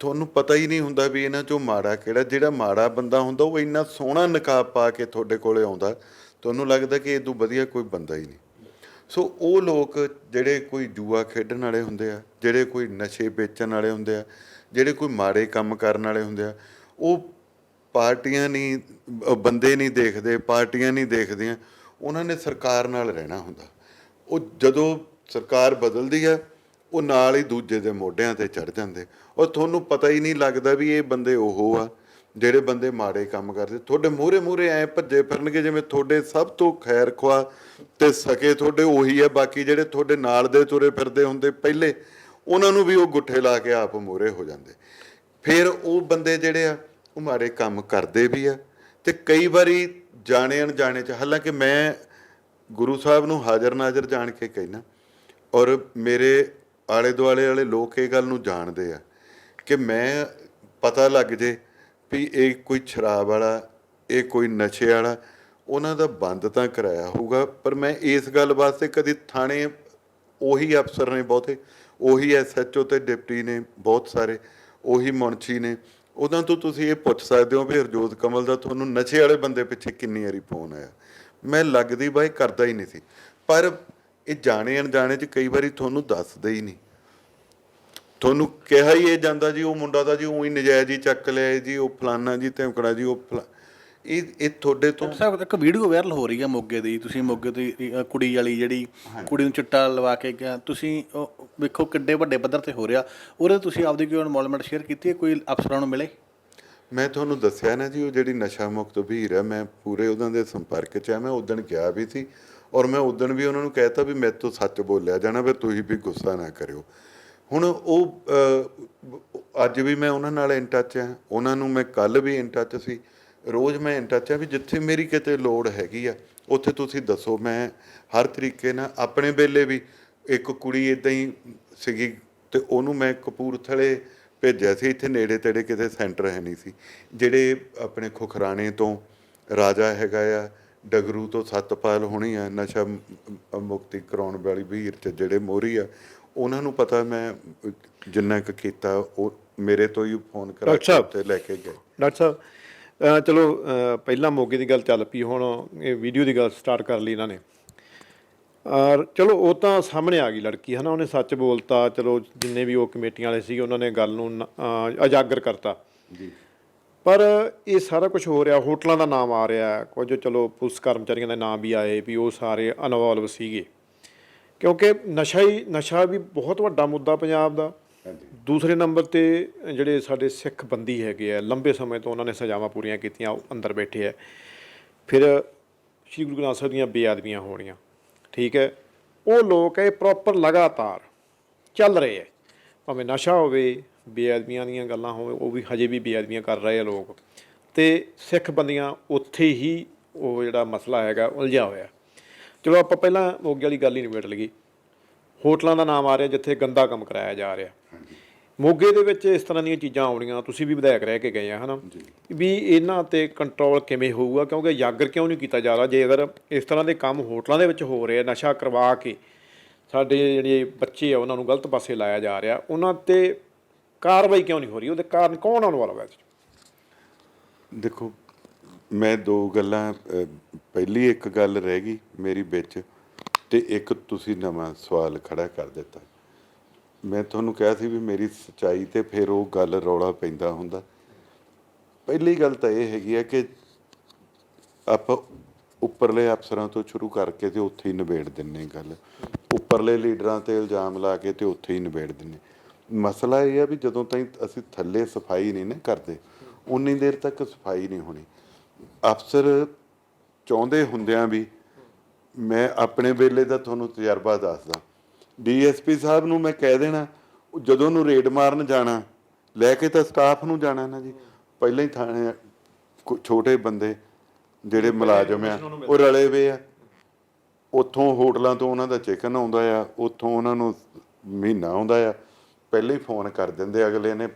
ਤੁਹਾਨੂੰ ਪਤਾ ਹੀ ਨਹੀਂ ਹੁੰਦਾ ਵੀ ਇਹਨਾਂ 'ਚੋਂ ਮਾੜਾ ਕਿਹੜਾ। ਜਿਹੜਾ ਮਾੜਾ ਬੰਦਾ ਹੁੰਦਾ ਉਹ ਇੰਨਾ ਸੋਹਣਾ ਨਕਾਬ ਪਾ ਕੇ ਤੁਹਾਡੇ ਕੋਲੇ ਆਉਂਦਾ, ਤੁਹਾਨੂੰ ਲੱਗਦਾ ਕਿ ਇਹ ਤੋਂ ਵਧੀਆ ਕੋਈ ਬੰਦਾ ਹੀ ਨਹੀਂ। ਸੋ ਉਹ ਲੋਕ ਜਿਹੜੇ ਕੋਈ ਜੂਆ ਖੇਡਣ ਵਾਲੇ ਹੁੰਦੇ ਆ, ਜਿਹੜੇ ਕੋਈ ਨਸ਼ੇ ਵੇਚਣ ਵਾਲੇ ਹੁੰਦੇ ਆ, ਜਿਹੜੇ ਕੋਈ ਮਾੜੇ ਕੰਮ ਕਰਨ ਵਾਲੇ ਹੁੰਦੇ ਆ, ਉਹ ਪਾਰਟੀਆਂ ਨਹੀਂ, ਬੰਦੇ ਨਹੀਂ ਦੇਖਦੇ, ਪਾਰਟੀਆਂ ਨਹੀਂ ਦੇਖਦੀਆਂ, ਉਹਨਾਂ ਨੇ ਸਰਕਾਰ ਨਾਲ ਰਹਿਣਾ ਹੁੰਦਾ। ਉਹ ਜਦੋਂ ਸਰਕਾਰ ਬਦਲਦੀ ਆ, ਉਹ ਨਾਲ ਹੀ ਦੂਜੇ ਦੇ ਮੋਢਿਆਂ 'ਤੇ ਚੜ੍ਹ ਜਾਂਦੇ, ਔਰ ਤੁਹਾਨੂੰ ਪਤਾ ਹੀ ਨਹੀਂ ਲੱਗਦਾ ਵੀ ਇਹ ਬੰਦੇ ਉਹ ਆ ਜਿਹੜੇ ਬੰਦੇ ਮਾੜੇ ਕੰਮ ਕਰਦੇ। ਤੁਹਾਡੇ ਮੂਹਰੇ ਐਂ ਭੱਜੇ ਫਿਰਨਗੇ ਜਿਵੇਂ ਤੁਹਾਡੇ ਸਭ ਤੋਂ ਖੈਰ ਖੁਆ ਤੇ ਸਕੇ ਤੁਹਾਡੇ ਉਹੀ ਆ, ਬਾਕੀ ਜਿਹੜੇ ਤੁਹਾਡੇ ਨਾਲ ਦੇ ਤੁਰੇ ਫਿਰਦੇ ਹੁੰਦੇ ਪਹਿਲੇ, ਉਹਨਾਂ ਨੂੰ ਵੀ ਉਹ ਗੁੱਠੇ ਲਾ ਕੇ ਆਪ ਮੂਹਰੇ ਹੋ ਜਾਂਦੇ। ਫਿਰ ਉਹ ਬੰਦੇ ਜਿਹੜੇ ਆ ਉਹ ਮਾੜੇ ਕੰਮ ਕਰਦੇ ਵੀ ਆ, ਤੇ ਕਈ ਵਾਰੀ ਜਾਣੇ ਅਣਜਾਣੇ 'ਚ। ਹਾਲਾਂਕਿ ਮੈਂ ਗੁਰੂ ਸਾਹਿਬ ਨੂੰ ਹਾਜ਼ਰ ਨਾਜ਼ਰ ਜਾਣ ਕੇ ਕਹਿਣਾ, ਔਰ ਮੇਰੇ ਆਲੇ ਦੁਆਲੇ ਵਾਲੇ ਲੋਕ ਇਹ ਗੱਲ ਨੂੰ ਜਾਣਦੇ ਆ ਕਿ ਮੈਂ ਪਤਾ ਲੱਗ ਜੇ ਵੀ ਇਹ ਕੋਈ ਸ਼ਰਾਬ ਵਾਲਾ, ਇਹ ਕੋਈ ਨਸ਼ੇ ਵਾਲਾ, ਉਹਨਾਂ ਦਾ ਬੰਦ ਤਾਂ ਕਰਾਇਆ ਹੋਊਗਾ। ਪਰ ਮੈਂ ਇਸ ਗੱਲ ਵਾਸਤੇ ਕਦੀ ਥਾਣੇ ਉਹੀ ਅਫਸਰ ਨੇ ਬਹੁਤੇ, ਉਹੀ SHO ਤੇ ਡਿਪਟੀ ਨੇ ਬਹੁਤ ਸਾਰੇ, ਉਹੀ ਮੁਨਸ਼ੀ ਨੇ, ਉਹਨਾਂ ਤੋਂ ਤੁਸੀਂ ਇਹ ਪੁੱਛ ਸਕਦੇ ਹੋ ਵੀ ਹਰਜੋਤ ਕਮਲ ਦਾ ਤੁਹਾਨੂੰ ਨਸ਼ੇ ਵਾਲੇ ਬੰਦੇ ਪਿੱਛੇ ਕਿੰਨੀ ਵਾਰੀ ਫੋਨ ਆਇਆ। ਮੈਂ ਲੱਗਦੀ ਬਾਈ ਕਰਦਾ ਹੀ ਨਹੀਂ ਸੀ, ਪਰ ਇਹ ਜਾਣੇ ਅਣਜਾਣੇ 'ਚ ਕਈ ਵਾਰੀ ਤੁਹਾਨੂੰ ਦੱਸਦਾ ਹੀ ਨਹੀਂ, ਤੁਹਾਨੂੰ ਕਿਹਾ ਹੀ ਇਹ ਜਾਂਦਾ ਜੀ ਉਹ ਮੁੰਡਾ ਤਾਂ ਜੀ ਉਹੀ ਨਜਾਇਜ਼ ਹੀ ਚੱਕ ਲਿਆ ਜੀ, ਉਹ ਫਲਾਨਾ ਜੀ ਧਮਕੜਾ ਜੀ, ਉਹ ਇਹ ਤੁਹਾਡੇ ਤੋਂ ਸਾਹਿਬ ਇੱਕ ਵੀਡੀਓ ਵਾਇਰਲ ਹੋ ਰਹੀ ਹੈ ਮੋਗੇ ਦੀ, ਤੁਸੀਂ ਮੋਗੇ ਦੀ ਕੁੜੀ ਵਾਲੀ ਜਿਹੜੀ ਕੁੜੀ ਨੂੰ ਚਿੱਟਾ ਲਵਾ ਕੇ ਗਿਆ, ਤੁਸੀਂ ਵੇਖੋ ਕਿੱਡੇ ਵੱਡੇ ਪੱਧਰ ਤੇ ਹੋ ਰਿਹਾ, ਉਹਦੇ ਤੁਸੀਂ ਆਪਦੀ ਕੋਈ ਇਨਵੋਲਵਮੈਂਟ ਸ਼ੇਅਰ ਕੀਤੀ ਹੈ, ਕੋਈ ਅਫਸਰਾਂ ਨੂੰ ਮਿਲੇ? ਮੈਂ ਤੁਹਾਨੂੰ ਦੱਸਿਆ ਨਾ ਜੀ, ਉਹ ਜਿਹੜੀ ਨਸ਼ਾ ਮੁਕਤ ਅਭੀਰ ਹੈ, ਮੈਂ ਪੂਰੇ ਉਹਨਾਂ ਦੇ ਸੰਪਰਕ 'ਚ ਆ। ਮੈਂ ਉਦਣ ਗਿਆ ਵੀ ਸੀ, ਔਰ ਮੈਂ ਉਦਣ ਵੀ ਉਹਨਾਂ ਨੂੰ ਕਹਿਤਾ ਵੀ ਮੇਰੇ ਤੋਂ ਸੱਚ ਬੋਲਿਆ ਜਾਣਾ, ਫਿਰ ਤੁਸੀਂ ਵੀ ਗੁੱਸਾ ਨਾ ਕਰਿਓ। ਹੁਣ ਉਹ ਅੱਜ ਵੀ ਮੈਂ ਉਹਨਾਂ ਨਾਲ ਇਨ ਟੱਚ ਹਾਂ, ਉਹਨਾਂ ਨੂੰ ਮੈਂ ਕੱਲ੍ਹ ਵੀ ਇਨ ਟੱਚ ਸੀ, ਰੋਜ਼ ਮੈਂ ਇਨ ਟੱਚ ਹਾਂ ਵੀ ਜਿੱਥੇ ਮੇਰੀ ਕਿਤੇ ਲੋੜ ਹੈਗੀ ਆ ਉੱਥੇ ਤੁਸੀਂ ਦੱਸੋ। ਮੈਂ ਹਰ ਤਰੀਕੇ ਨਾਲ ਆਪਣੇ ਵੇਲੇ ਵੀ ਇੱਕ ਕੁੜੀ ਇੱਦਾਂ ਹੀ ਸੀਗੀ ਅਤੇ ਉਹਨੂੰ ਮੈਂ ਕਪੂਰਥਲੇ ਭੇਜਿਆ ਸੀ, ਇੱਥੇ ਨੇੜੇ ਤੇੜੇ ਕਿਤੇ ਸੈਂਟਰ ਹੈ ਨਹੀਂ ਸੀ। ਜਿਹੜੇ ਆਪਣੇ ਖੁਖਰਾਣੇ ਤੋਂ ਰਾਜਾ ਹੈਗਾ ਆ, ਡਗਰੂ ਤੋਂ ਸਤਪਾਲ ਹੋਣੀ ਆ, ਨਸ਼ਾ ਮੁਕਤੀ ਕਰਾਉਣ ਵਾਲੀ ਵੀਰ 'ਚ ਜਿਹੜੇ ਮੋਹਰੀ ਆ, ਉਹਨਾਂ ਨੂੰ ਪਤਾ ਮੈਂ ਜਿੰਨਾ ਕੁ ਕੀਤਾ ਉਹ ਮੇਰੇ ਤੋਂ ਹੀ ਫੋਨ ਕਰਾ ਕੇ ਉੱਥੇ ਲੈ ਕੇ ਗਏ। ਡਾਕਟਰ ਸਾਹਿਬ ਚਲੋ ਪਹਿਲਾਂ ਮੋਗੇ ਦੀ ਗੱਲ ਚੱਲ ਪਈ, ਹੁਣ ਇਹ ਵੀਡੀਓ ਦੀ ਗੱਲ ਸਟਾਰਟ ਕਰ ਲਈ ਇਹਨਾਂ ਨੇ। ਚਲੋ ਉਹ ਤਾਂ ਸਾਹਮਣੇ ਆ ਗਈ ਲੜਕੀ ਹੈ ਨਾ, ਉਹਨੇ ਸੱਚ ਬੋਲਤਾ, ਚਲੋ ਜਿੰਨੇ ਵੀ ਉਹ ਕਮੇਟੀਆਂ ਵਾਲੇ ਸੀਗੇ ਉਹਨਾਂ ਨੇ ਗੱਲ ਨੂੰ ਉਜਾਗਰ ਕਰਤਾ ਜੀ। ਪਰ ਇਹ ਸਾਰਾ ਕੁਝ ਹੋ ਰਿਹਾ, ਹੋਟਲਾਂ ਦਾ ਨਾਮ ਆ ਰਿਹਾ, ਕੁਝ ਚਲੋ ਪੁਲਿਸ ਕਰਮਚਾਰੀਆਂ ਦੇ ਨਾਮ ਵੀ ਆਏ ਵੀ ਉਹ ਸਾਰੇ ਇਨਵੋਲਵ ਸੀਗੇ, ਕਿਉਂਕਿ ਨਸ਼ਾ ਵੀ ਬਹੁਤ ਵੱਡਾ ਮੁੱਦਾ ਪੰਜਾਬ ਦਾ। ਦੂਸਰੇ ਨੰਬਰ 'ਤੇ ਜਿਹੜੇ ਸਾਡੇ ਸਿੱਖ ਬੰਦੀ ਹੈਗੇ ਆ, ਲੰਬੇ ਸਮੇਂ ਤੋਂ ਉਹਨਾਂ ਨੇ ਸਜ਼ਾਵਾਂ ਪੂਰੀਆਂ ਕੀਤੀਆਂ, ਉਹ ਅੰਦਰ ਬੈਠੇ ਆ। ਫਿਰ ਸ਼੍ਰੀ ਗੁਰੂ ਗ੍ਰੰਥ ਸਾਹਿਬ ਦੀਆਂ ਬੇਅਦਬੀਆਂ ਹੋਣੀਆਂ, ਠੀਕ ਹੈ, ਉਹ ਲੋਕ ਇਹ ਪ੍ਰੋਪਰ ਲਗਾਤਾਰ ਚੱਲ ਰਹੇ ਹੈ, ਭਾਵੇਂ ਨਸ਼ਾ ਹੋਵੇ, ਬੇਅਦਬੀਆਂ ਦੀਆਂ ਗੱਲਾਂ ਹੋਵੇ, ਉਹ ਵੀ ਹਜੇ ਵੀ ਬੇਅਦਬੀਆਂ ਕਰ ਰਹੇ ਆ ਲੋਕ, ਅਤੇ ਸਿੱਖ ਬੰਦੀਆਂ ਉੱਥੇ ਹੀ ਉਹ ਜਿਹੜਾ ਮਸਲਾ ਹੈਗਾ ਉਲਝਿਆ ਹੋਇਆ। ਚਲੋ ਆਪਾਂ ਪਹਿਲਾਂ ਮੋਗੇ ਵਾਲੀ ਗੱਲ ਹੀ ਨਿਬੇੜ ਲਈਏ। ਹੋਟਲਾਂ ਦਾ ਨਾਮ ਆ ਰਿਹਾ ਜਿੱਥੇ ਗੰਦਾ ਕੰਮ ਕਰਾਇਆ ਜਾ ਰਿਹਾ। ਮੋਗੇ ਦੇ ਵਿੱਚ ਇਸ ਤਰ੍ਹਾਂ ਦੀਆਂ ਚੀਜ਼ਾਂ ਆਉਣੀਆਂ, ਤੁਸੀਂ ਵੀ ਵਿਧਾਇਕ ਰਹਿ ਕੇ ਗਏ ਆ, ਹੈ ਨਾ, ਵੀ ਇਹਨਾਂ 'ਤੇ ਕੰਟਰੋਲ ਕਿਵੇਂ ਹੋਊਗਾ? ਕਿਉਂਕਿ ਉਜਾਗਰ ਕਿਉਂ ਨਹੀਂ ਕੀਤਾ ਜਾ ਰਿਹਾ? ਜੇ ਅਗਰ ਇਸ ਤਰ੍ਹਾਂ ਦੇ ਕੰਮ ਹੋਟਲਾਂ ਦੇ ਵਿੱਚ ਹੋ ਰਹੇ, ਨਸ਼ਾ ਕਰਵਾ ਕੇ ਸਾਡੇ ਜਿਹੜੇ ਬੱਚੇ ਆ ਉਹਨਾਂ ਨੂੰ ਗਲਤ ਪਾਸੇ ਲਾਇਆ ਜਾ ਰਿਹਾ, ਉਹਨਾਂ 'ਤੇ ਕਾਰਵਾਈ ਕਿਉਂ ਨਹੀਂ ਹੋ ਰਹੀ? ਉਹਦੇ ਕਾਰਨ ਕੌਣ ਆਉਣ ਵਾਲਾ? ਦੇਖੋ, ਮੈਂ ਦੋ ਗੱਲਾਂ, ਪਹਿਲੀ ਇੱਕ ਗੱਲ ਰਹਿ ਗਈ ਮੇਰੀ ਵਿੱਚ, ਅਤੇ ਇੱਕ ਤੁਸੀਂ ਨਵਾਂ ਸਵਾਲ ਖੜਾ ਕਰ ਦਿੱਤਾ। ਮੈਂ ਤੁਹਾਨੂੰ ਕਿਹਾ ਸੀ ਵੀ ਮੇਰੀ ਸੱਚਾਈ 'ਤੇ ਫਿਰ ਉਹ ਗੱਲ ਰੌਲਾ ਪੈਂਦਾ ਹੁੰਦਾ। ਪਹਿਲੀ ਗੱਲ ਤਾਂ ਇਹ ਹੈਗੀ ਹੈ ਕਿ ਆਪਾਂ ਉੱਪਰਲੇ ਅਫਸਰਾਂ ਤੋਂ ਸ਼ੁਰੂ ਕਰਕੇ ਅਤੇ ਉੱਥੇ ਹੀ ਨਿਬੇੜ ਦਿੰਦੇ ਗੱਲ, ਉੱਪਰਲੇ ਲੀਡਰਾਂ 'ਤੇ ਇਲਜ਼ਾਮ ਲਾ ਕੇ ਅਤੇ ਉੱਥੇ ਹੀ ਨਿਬੇੜ ਦਿੰਦੇ। ਮਸਲਾ ਇਹ ਆ ਵੀ ਜਦੋਂ ਤਾਈਂ ਅਸੀਂ ਥੱਲੇ ਸਫਾਈ ਨਹੀਂ ਨਾ ਕਰਦੇ, ਉਨੀ ਦੇਰ ਤੱਕ ਸਫਾਈ ਨਹੀਂ ਹੋਣੀ। ਅਫਸਰ ਚਾਹੁੰਦੇ ਹੁੰਦਿਆਂ ਵੀ, ਮੈਂ ਆਪਣੇ ਵੇਲੇ ਦਾ ਤੁਹਾਨੂੰ ਤਜਰਬਾ ਦੱਸਦਾ, DSP ਸਾਹਿਬ ਨੂੰ ਮੈਂ ਕਹਿ ਦੇਣਾ, ਜਦੋਂ ਉਹਨੂੰ ਰੇਡ ਮਾਰਨ ਜਾਣਾ, ਲੈ ਕੇ ਤਾਂ ਸਟਾਫ ਨੂੰ ਜਾਣਾ ਨਾ ਜੀ, ਪਹਿਲਾਂ ਹੀ ਥਾਣੇ ਛੋਟੇ ਬੰਦੇ ਜਿਹੜੇ ਮੁਲਾਜ਼ਮ ਆ ਉਹ ਰਲੇ ਵੇ ਆ, ਉੱਥੋਂ ਹੋਟਲਾਂ ਤੋਂ ਉਹਨਾਂ ਦਾ ਚਿਕਨ ਆਉਂਦਾ ਆ, ਉੱਥੋਂ ਉਹਨਾਂ ਨੂੰ ਮਹੀਨਾ ਆਉਂਦਾ ਆ, ਪਹਿਲਾਂ ਹੀ ਫੋਨ ਕਰ ਦਿੰਦੇ, ਅਗਲੇ ਨੇ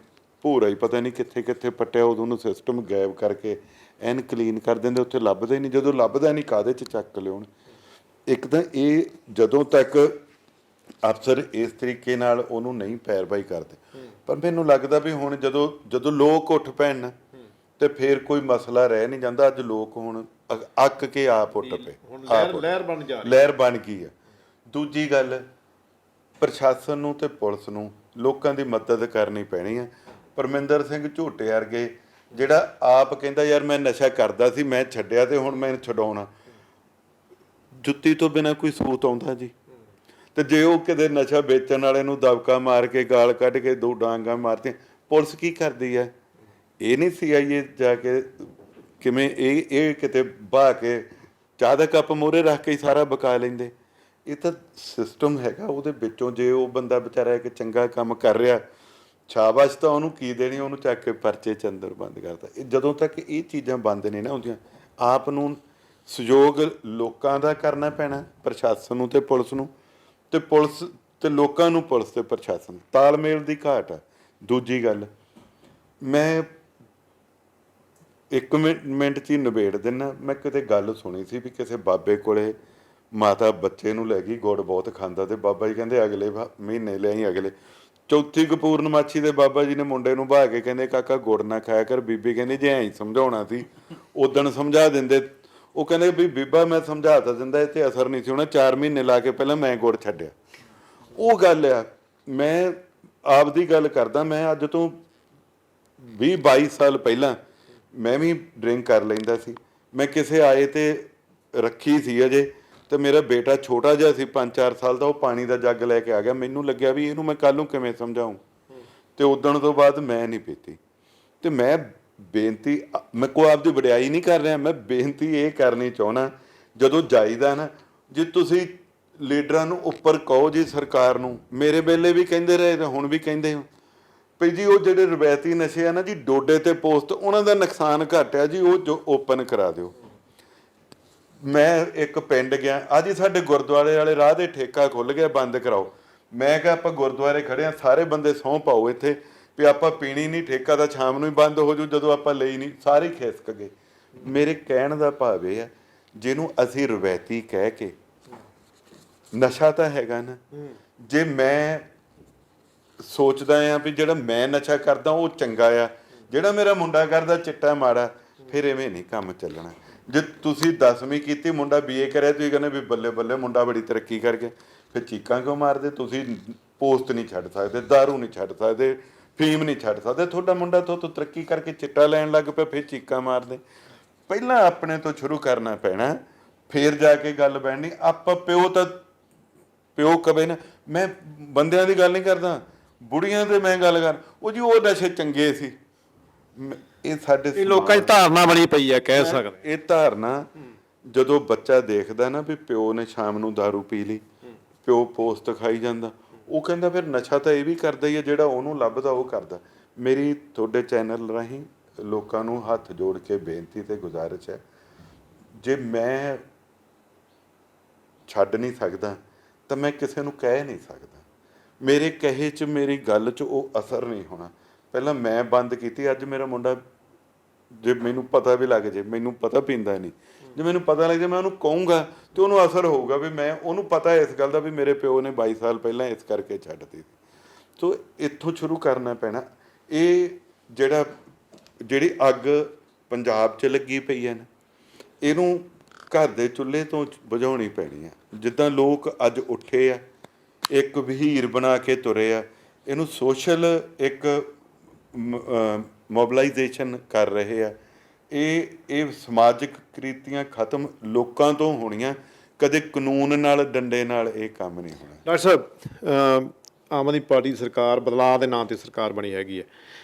ਭੂਰਾ ਹੀ ਪਤਾ ਨਹੀਂ ਕਿੱਥੇ ਕਿੱਥੇ ਪੱਟਿਆ, ਉਦੋਂ ਉਹਨੂੰ ਸਿਸਟਮ ਗਾਇਬ ਕਰਕੇ ਐਨ ਕਲੀਨ ਕਰ ਦਿੰਦੇ, ਉੱਥੇ ਲੱਭਦਾ ਹੀ ਨਹੀਂ। ਜਦੋਂ ਲੱਭਦਾ ਨਹੀਂ ਕਾਹਦੇ 'ਚ ਚੱਕ ਲਿਆਉਣ। ਇੱਕ ਤਾਂ ਇਹ ਜਦੋਂ ਤੱਕ ਅਫਸਰ ਇਸ ਤਰੀਕੇ ਨਾਲ ਉਹਨੂੰ ਨਹੀਂ ਪੈਰਵਾਈ ਕਰਦੇ, ਪਰ ਮੈਨੂੰ ਲੱਗਦਾ ਵੀ ਹੁਣ ਜਦੋਂ ਲੋਕ ਉੱਠ ਪੈਣ ਤੇ ਫਿਰ ਕੋਈ ਮਸਲਾ ਰਹਿ ਨਹੀਂ ਜਾਂਦਾ। ਅੱਜ ਲੋਕ ਹੁਣ ਅੱਕ ਕੇ ਆਪ ਉੱਠ ਪਏ, ਲਹਿਰ ਬਣ ਗਈ ਆ। ਦੂਜੀ ਗੱਲ, ਪ੍ਰਸ਼ਾਸਨ ਨੂੰ ਤੇ ਪੁਲਿਸ ਨੂੰ ਲੋਕਾਂ ਦੀ ਮਦਦ ਕਰਨੀ ਪੈਣੀ ਆ। ਪਰਮਿੰਦਰ ਸਿੰਘ ਝੋਟੇ ਵਰਗੇ ਜਿਹੜਾ ਆਪ ਕਹਿੰਦਾ ਯਾਰ ਮੈਂ ਨਸ਼ਾ ਕਰਦਾ ਸੀ, ਮੈਂ ਛੱਡਿਆ ਤੇ ਹੁਣ ਮੈਂ ਛਡਾਉਣਾ, ਜੁੱਤੀ ਤੋਂ ਬਿਨਾਂ ਕੋਈ ਸਬੂਤ ਆਉਂਦਾ ਜੀ? ਤੇ ਜੇ ਉਹ ਕਿਤੇ ਨਸ਼ਾ ਵੇਚਣ ਵਾਲੇ ਨੂੰ ਦਬਕਾ ਮਾਰ ਕੇ ਗਾਲ ਕੱਢ ਕੇ ਦੋ ਡਾਂਗਾਂ ਮਾਰਤੀਆਂ, ਪੁਲਿਸ ਕੀ ਕਰਦੀ ਹੈ? ਇਹ ਨਹੀਂ CIA ਜਾ ਕੇ ਕਿਵੇਂ ਇਹ ਕਿਤੇ ਬਹਾ ਕੇ ਚਾਹ ਦਾ ਕੱਪ ਮੂਹਰੇ ਰੱਖ ਕੇ ਹੀ ਸਾਰਾ ਬਕਾ ਲੈਂਦੇ? ਇਹ ਤਾਂ ਸਿਸਟਮ ਹੈਗਾ ਉਹਦੇ ਵਿੱਚੋਂ। ਜੇ ਉਹ ਬੰਦਾ ਵਿਚਾਰਾ ਇੱਕ ਚੰਗਾ ਕੰਮ ਕਰ ਰਿਹਾ, ਸ਼ਾਬਾਸ਼, ਤਾਂ ਉਹਨੂੰ ਕੀ ਦੇਣੀ? ਉਹਨੂੰ ਚੱਕ ਕੇ ਪਰਚੇ 'ਚ ਅੰਦਰ ਬੰਦ ਕਰਤਾ। ਇਹ ਜਦੋਂ ਤੱਕ ਇਹ ਚੀਜ਼ਾਂ ਬੰਦ ਨਹੀਂ ਨਾ ਹੁੰਦੀਆਂ, ਆਪ ਨੂੰ ਸਹਿਯੋਗ ਲੋਕਾਂ ਦਾ ਕਰਨਾ ਪੈਣਾ, ਪ੍ਰਸ਼ਾਸਨ ਨੂੰ ਤੇ ਪੁਲਿਸ ਨੂੰ, ਤੇ ਪੁਲਿਸ ਤੇ ਲੋਕਾਂ ਨੂੰ ਪੁਲਿਸ ਤੇ ਪ੍ਰਸ਼ਾਸਨ ਤਾਲਮੇਲ ਦੀ ਘਾਟ ਆ। ਦੂਜੀ ਗੱਲ, ਮੈਂ 1 ਮਿੰਟ 'ਚ ਹੀ ਨਿਬੇੜ ਦਿੰਦਾ। ਮੈਂ ਕਿਤੇ ਗੱਲ ਸੁਣੀ ਸੀ ਵੀ ਕਿਸੇ ਬਾਬੇ ਕੋਲੇ ਮਾਤਾ ਬੱਚੇ ਨੂੰ ਲੈ ਗਈ, ਗੁੜ ਬਹੁਤ ਖਾਂਦਾ, ਤੇ ਬਾਬਾ ਜੀ ਕਹਿੰਦੇ ਅਗਲੇ ਮਹੀਨੇ ਲਿਆਈ। ਅਗਲੇ ਚੌਥੀ ਕੁ ਪੂਰਨਮਾਸ਼ੀ ਦੇ ਬਾਬਾ ਜੀ ਨੇ ਮੁੰਡੇ ਨੂੰ ਬਹਾ ਕੇ ਕਹਿੰਦੇ ਕਾਕਾ ਗੁੜ ਨਾ ਖਾਇਆ ਕਰ। ਬੀਬੀ ਕਹਿੰਦੀ ਜੇ ਐਂ ਸਮਝਾਉਣਾ ਸੀ ਉਦਣ ਸਮਝਾ ਦਿੰਦੇ। ਉਹ ਕਹਿੰਦੇ ਵੀ ਬੀਬਾ ਮੈਂ ਸਮਝਾ ਤਾਂ ਦਿੰਦਾ, ਇਹ 'ਤੇ ਅਸਰ ਨਹੀਂ ਸੀ ਹੋਣਾ। 4 ਮਹੀਨੇ ਲਾ ਕੇ ਪਹਿਲਾਂ ਮੈਂ ਗੁੜ ਛੱਡਿਆ। ਉਹ ਗੱਲ ਆ, ਮੈਂ ਆਪਦੀ ਗੱਲ ਕਰਦਾ। ਮੈਂ ਅੱਜ ਤੋਂ 20-22 ਸਾਲ ਪਹਿਲਾਂ ਮੈਂ ਵੀ ਡਰਿੰਕ ਕਰ ਲੈਂਦਾ ਸੀ। ਮੈਂ ਕਿਸੇ ਆਏ ਤੇ ਰੱਖੀ ਸੀ ਅਜੇ, ਤੇ ਮੇਰਾ ਬੇਟਾ ਛੋਟਾ ਜਿਹਾ ਸੀ 5-4 ਸਾਲ ਦਾ, ਉਹ ਪਾਣੀ ਦਾ ਜੱਗ ਲੈ ਕੇ ਆ ਗਿਆ। ਮੈਨੂੰ ਲੱਗਿਆ ਵੀ ਇਹਨੂੰ ਮੈਂ ਕੱਲ੍ਹ ਨੂੰ ਕਿਵੇਂ ਸਮਝਾਊਂ, ਤੇ ਉਦਣ ਤੋਂ ਬਾਅਦ ਮੈਂ ਨਹੀਂ ਪੀਤੀ। ਤੇ ਮੈਂ ਬੇਨਤੀ, ਮੈਂ ਕੋਈ ਆਪਦੀ ਵਡਿਆਈ ਨਹੀਂ ਕਰ ਰਿਹਾ, ਮੈਂ ਬੇਨਤੀ ਇਹ ਕਰਨੀ ਚਾਹੁੰਦਾ, ਜਦੋਂ ਜਾਈਦਾ ਨਾ, ਜੇ ਤੁਸੀਂ ਲੀਡਰਾਂ ਨੂੰ ਉੱਪਰ ਕਹੋ ਜੀ, ਸਰਕਾਰ ਨੂੰ, ਮੇਰੇ ਵੇਲੇ ਵੀ ਕਹਿੰਦੇ ਰਹੇ ਤੇ ਹੁਣ ਵੀ ਕਹਿੰਦੇ ਹੋ ਭਈ ਜੀ ਉਹ ਜਿਹੜੇ ਰਵਾਇਤੀ ਨਸ਼ੇ ਆ ਨਾ ਜੀ, ਡੋਡੇ ਤੇ ਪੋਸਟ, ਉਹਨਾਂ ਦਾ ਨੁਕਸਾਨ ਘੱਟ ਆ ਜੀ, ਉਹ ਜੋ ਓਪਨ ਕਰਾ ਦਿਓ। ਮੈਂ ਇੱਕ ਪਿੰਡ ਗਿਆ, ਅੱਜ ਹੀ ਸਾਡੇ ਗੁਰਦੁਆਰੇ ਵਾਲੇ ਰਾਹ ਦੇ ਠੇਕਾ ਖੁੱਲ੍ਹ ਗਿਆ, ਬੰਦ ਕਰਾਓ। ਮੈਂ ਕਿਹਾ ਆਪਾਂ ਗੁਰਦੁਆਰੇ ਖੜੇ ਆ, ਸਾਰੇ ਬੰਦੇ ਸਹੁੰ ਪਾਓ ਇੱਥੇ ਵੀ ਆਪਾਂ ਪੀਣੀ ਨਹੀਂ, ਠੇਕਾ ਤਾਂ ਸ਼ਾਮ ਨੂੰ ਹੀ ਬੰਦ ਹੋ ਜੂ, ਜਦੋਂ ਆਪਾਂ ਲਈ ਨਹੀਂ। ਸਾਰੇ ਖਿਸਕ ਗਏ। ਮੇਰੇ ਕਹਿਣ ਦਾ ਭਾਵ ਇਹ ਆ, ਜਿਹਨੂੰ ਅਸੀਂ ਰਵਾਇਤੀ ਕਹਿ ਕੇ, ਨਸ਼ਾ ਤਾਂ ਹੈਗਾ ਨਾ। ਜੇ ਮੈਂ ਸੋਚਦਾ ਆ ਵੀ ਜਿਹੜਾ ਮੈਂ ਨਸ਼ਾ ਕਰਦਾ ਉਹ ਚੰਗਾ ਆ, ਜਿਹੜਾ ਮੇਰਾ ਮੁੰਡਾ ਕਰਦਾ ਚਿੱਟਾ ਮਾੜਾ, ਫਿਰ ਐਵੇਂ ਨਹੀਂ ਕੰਮ ਚੱਲਣਾ। ਜੇ ਤੁਸੀਂ 10ਵੀਂ ਕੀਤੀ, ਮੁੰਡਾ BA ਕਰਿਆ, ਤੁਸੀਂ ਕਹਿੰਦੇ ਵੀ ਬੱਲੇ ਬੱਲੇ ਮੁੰਡਾ ਬੜੀ ਤਰੱਕੀ ਕਰ ਗਿਆ, ਫਿਰ ਚੀਕਾਂ ਕਿਉਂ ਮਾਰਦੇ? ਤੁਸੀਂ ਪੋਸਟ ਨਹੀਂ ਛੱਡ ਸਕਦੇ, ਦਾਰੂ ਨਹੀਂ ਛੱਡ ਸਕਦੇ, ਫੀਮ ਨਹੀਂ ਛੱਡ ਸਕਦੇ। ਤੁਹਾਡਾ ਮੁੰਡਾ ਤੋਂ ਤਰੱਕੀ ਕਰਕੇ ਚਿੱਟਾ ਲੈਣ ਲੱਗ ਪਿਆ, ਫਿਰ ਚੀਕਾਂ ਮਾਰਦੇ। ਪਹਿਲਾਂ ਆਪਣੇ ਤੋਂ ਸ਼ੁਰੂ ਕਰਨਾ ਪੈਣਾ, ਫਿਰ ਜਾ ਕੇ ਗੱਲ ਬਣਨੀ। ਆਪਾਂ ਪਿਓ ਕਵੇ ਨਾ, ਮੈਂ ਬੰਦਿਆਂ ਦੀ ਗੱਲ ਨਹੀਂ ਕਰਦਾ, ਬੁੜੀਆਂ ਤੇ ਮੈਂ ਗੱਲ ਕਰ, ਉਹ ਜੀ ਉਹ ਨਸ਼ੇ ਚੰਗੇ ਸੀ। ਇਹ ਸਾਡੇ ਲੋਕਾਂ 'ਚ ਧਾਰਨਾ ਬਣੀ ਪਈ ਆ, ਕਹਿ ਸਕਦੇ। ਇਹ ਧਾਰਨਾ ਜਦੋਂ ਬੱਚਾ ਦੇਖਦਾ ਨਾ ਵੀ ਪਿਓ ਨੇ ਸ਼ਾਮ ਨੂੰ ਦਾਰੂ ਪੀ ਲਈ, ਪਿਓ ਪੋਸਟ ਖਾਈ ਜਾਂਦਾ, ਉਹ ਕਹਿੰਦਾ ਫਿਰ ਨਸ਼ਾ ਤਾਂ ਇਹ ਵੀ ਕਰਦਾ ਹੀ ਹੈ, ਜਿਹੜਾ ਉਹਨੂੰ ਲੱਭਦਾ ਉਹ ਕਰਦਾ। ਮੇਰੀ ਤੁਹਾਡੇ ਚੈਨਲ ਰਾਹੀਂ ਲੋਕਾਂ ਨੂੰ ਹੱਥ ਜੋੜ ਕੇ ਬੇਨਤੀ ਤੇ ਗੁਜ਼ਾਰਿਸ਼ ਹੈ, ਜੇ ਮੈਂ ਛੱਡ ਨਹੀਂ ਸਕਦਾ ਤਾਂ ਮੈਂ ਕਿਸੇ ਨੂੰ ਕਹਿ ਨਹੀਂ ਸਕਦਾ। ਮੇਰੇ ਕਹੇ 'ਚ, ਮੇਰੀ ਗੱਲ 'ਚ ਉਹ ਅਸਰ ਨਹੀਂ ਹੋਣਾ। ਪਹਿਲਾਂ ਮੈਂ ਬੰਦ ਕੀਤੀ, ਅੱਜ ਮੇਰਾ ਮੁੰਡਾ, ਜੇ ਮੈਨੂੰ ਪਤਾ ਵੀ ਲੱਗ ਜੇ, ਮੈਨੂੰ ਪਤਾ ਪੀਂਦਾ ਨਹੀਂ, ਜੇ ਮੈਨੂੰ ਪਤਾ ਲੱਗ ਜੇ ਮੈਂ ਉਹਨੂੰ ਕਹੂੰਗਾ ਤੇ ਉਹਨੂੰ ਅਸਰ ਹੋਊਗਾ ਵੀ ਮੈਂ ਉਹਨੂੰ ਪਤਾ ਇਸ ਗੱਲ ਦਾ ਵੀ ਮੇਰੇ ਪਿਓ ਨੇ 22 ਸਾਲ ਪਹਿਲਾਂ ਇਸ ਕਰਕੇ ਛੱਡਤੀ। ਸੋ ਇੱਥੋਂ ਸ਼ੁਰੂ ਕਰਨਾ ਪੈਣਾ। ਇਹ ਜਿਹੜੀ ਅੱਗ ਪੰਜਾਬ 'ਚ ਲੱਗੀ ਪਈ ਹੈ ਨਾ, ਇਹਨੂੰ ਘਰ ਦੇ ਚੁੱਲ੍ਹੇ ਤੋਂ ਬੁਝਾਉਣੀ ਪੈਣੀ ਆ। ਜਿੱਦਾਂ ਲੋਕ ਅੱਜ ਉੱਠੇ ਆ, ਇੱਕ ਵਹੀਰ ਬਣਾ ਕੇ ਤੁਰੇ ਆ, ਇਹਨੂੰ ਸੋਸ਼ਲ ਇੱਕ ਮੋਬਿਲਾਈਜੇਸ਼ਨ ਕਰ ਰਹੇ ਆ। ਇਹ ਸਮਾਜਿਕ ਕ੍ਰਿਤੀਆਂ ਖਤਮ ਲੋਕਾਂ ਤੋਂ ਹੋਣੀਆਂ, ਕਦੇ ਕਾਨੂੰਨ ਨਾਲ, ਡੰਡੇ ਨਾਲ ਇਹ ਕੰਮ ਨਹੀਂ ਹੋਣਾ। ਡਾਕਟਰ ਸਾਹਿਬ, ਆਮ ਆਦਮੀ ਪਾਰਟੀ ਦੀ ਸਰਕਾਰ ਬਦਲਾਅ ਦੇ ਨਾਂ ਤੇ ਸਰਕਾਰ ਬਣੀ ਹੈਗੀ ਹੈ।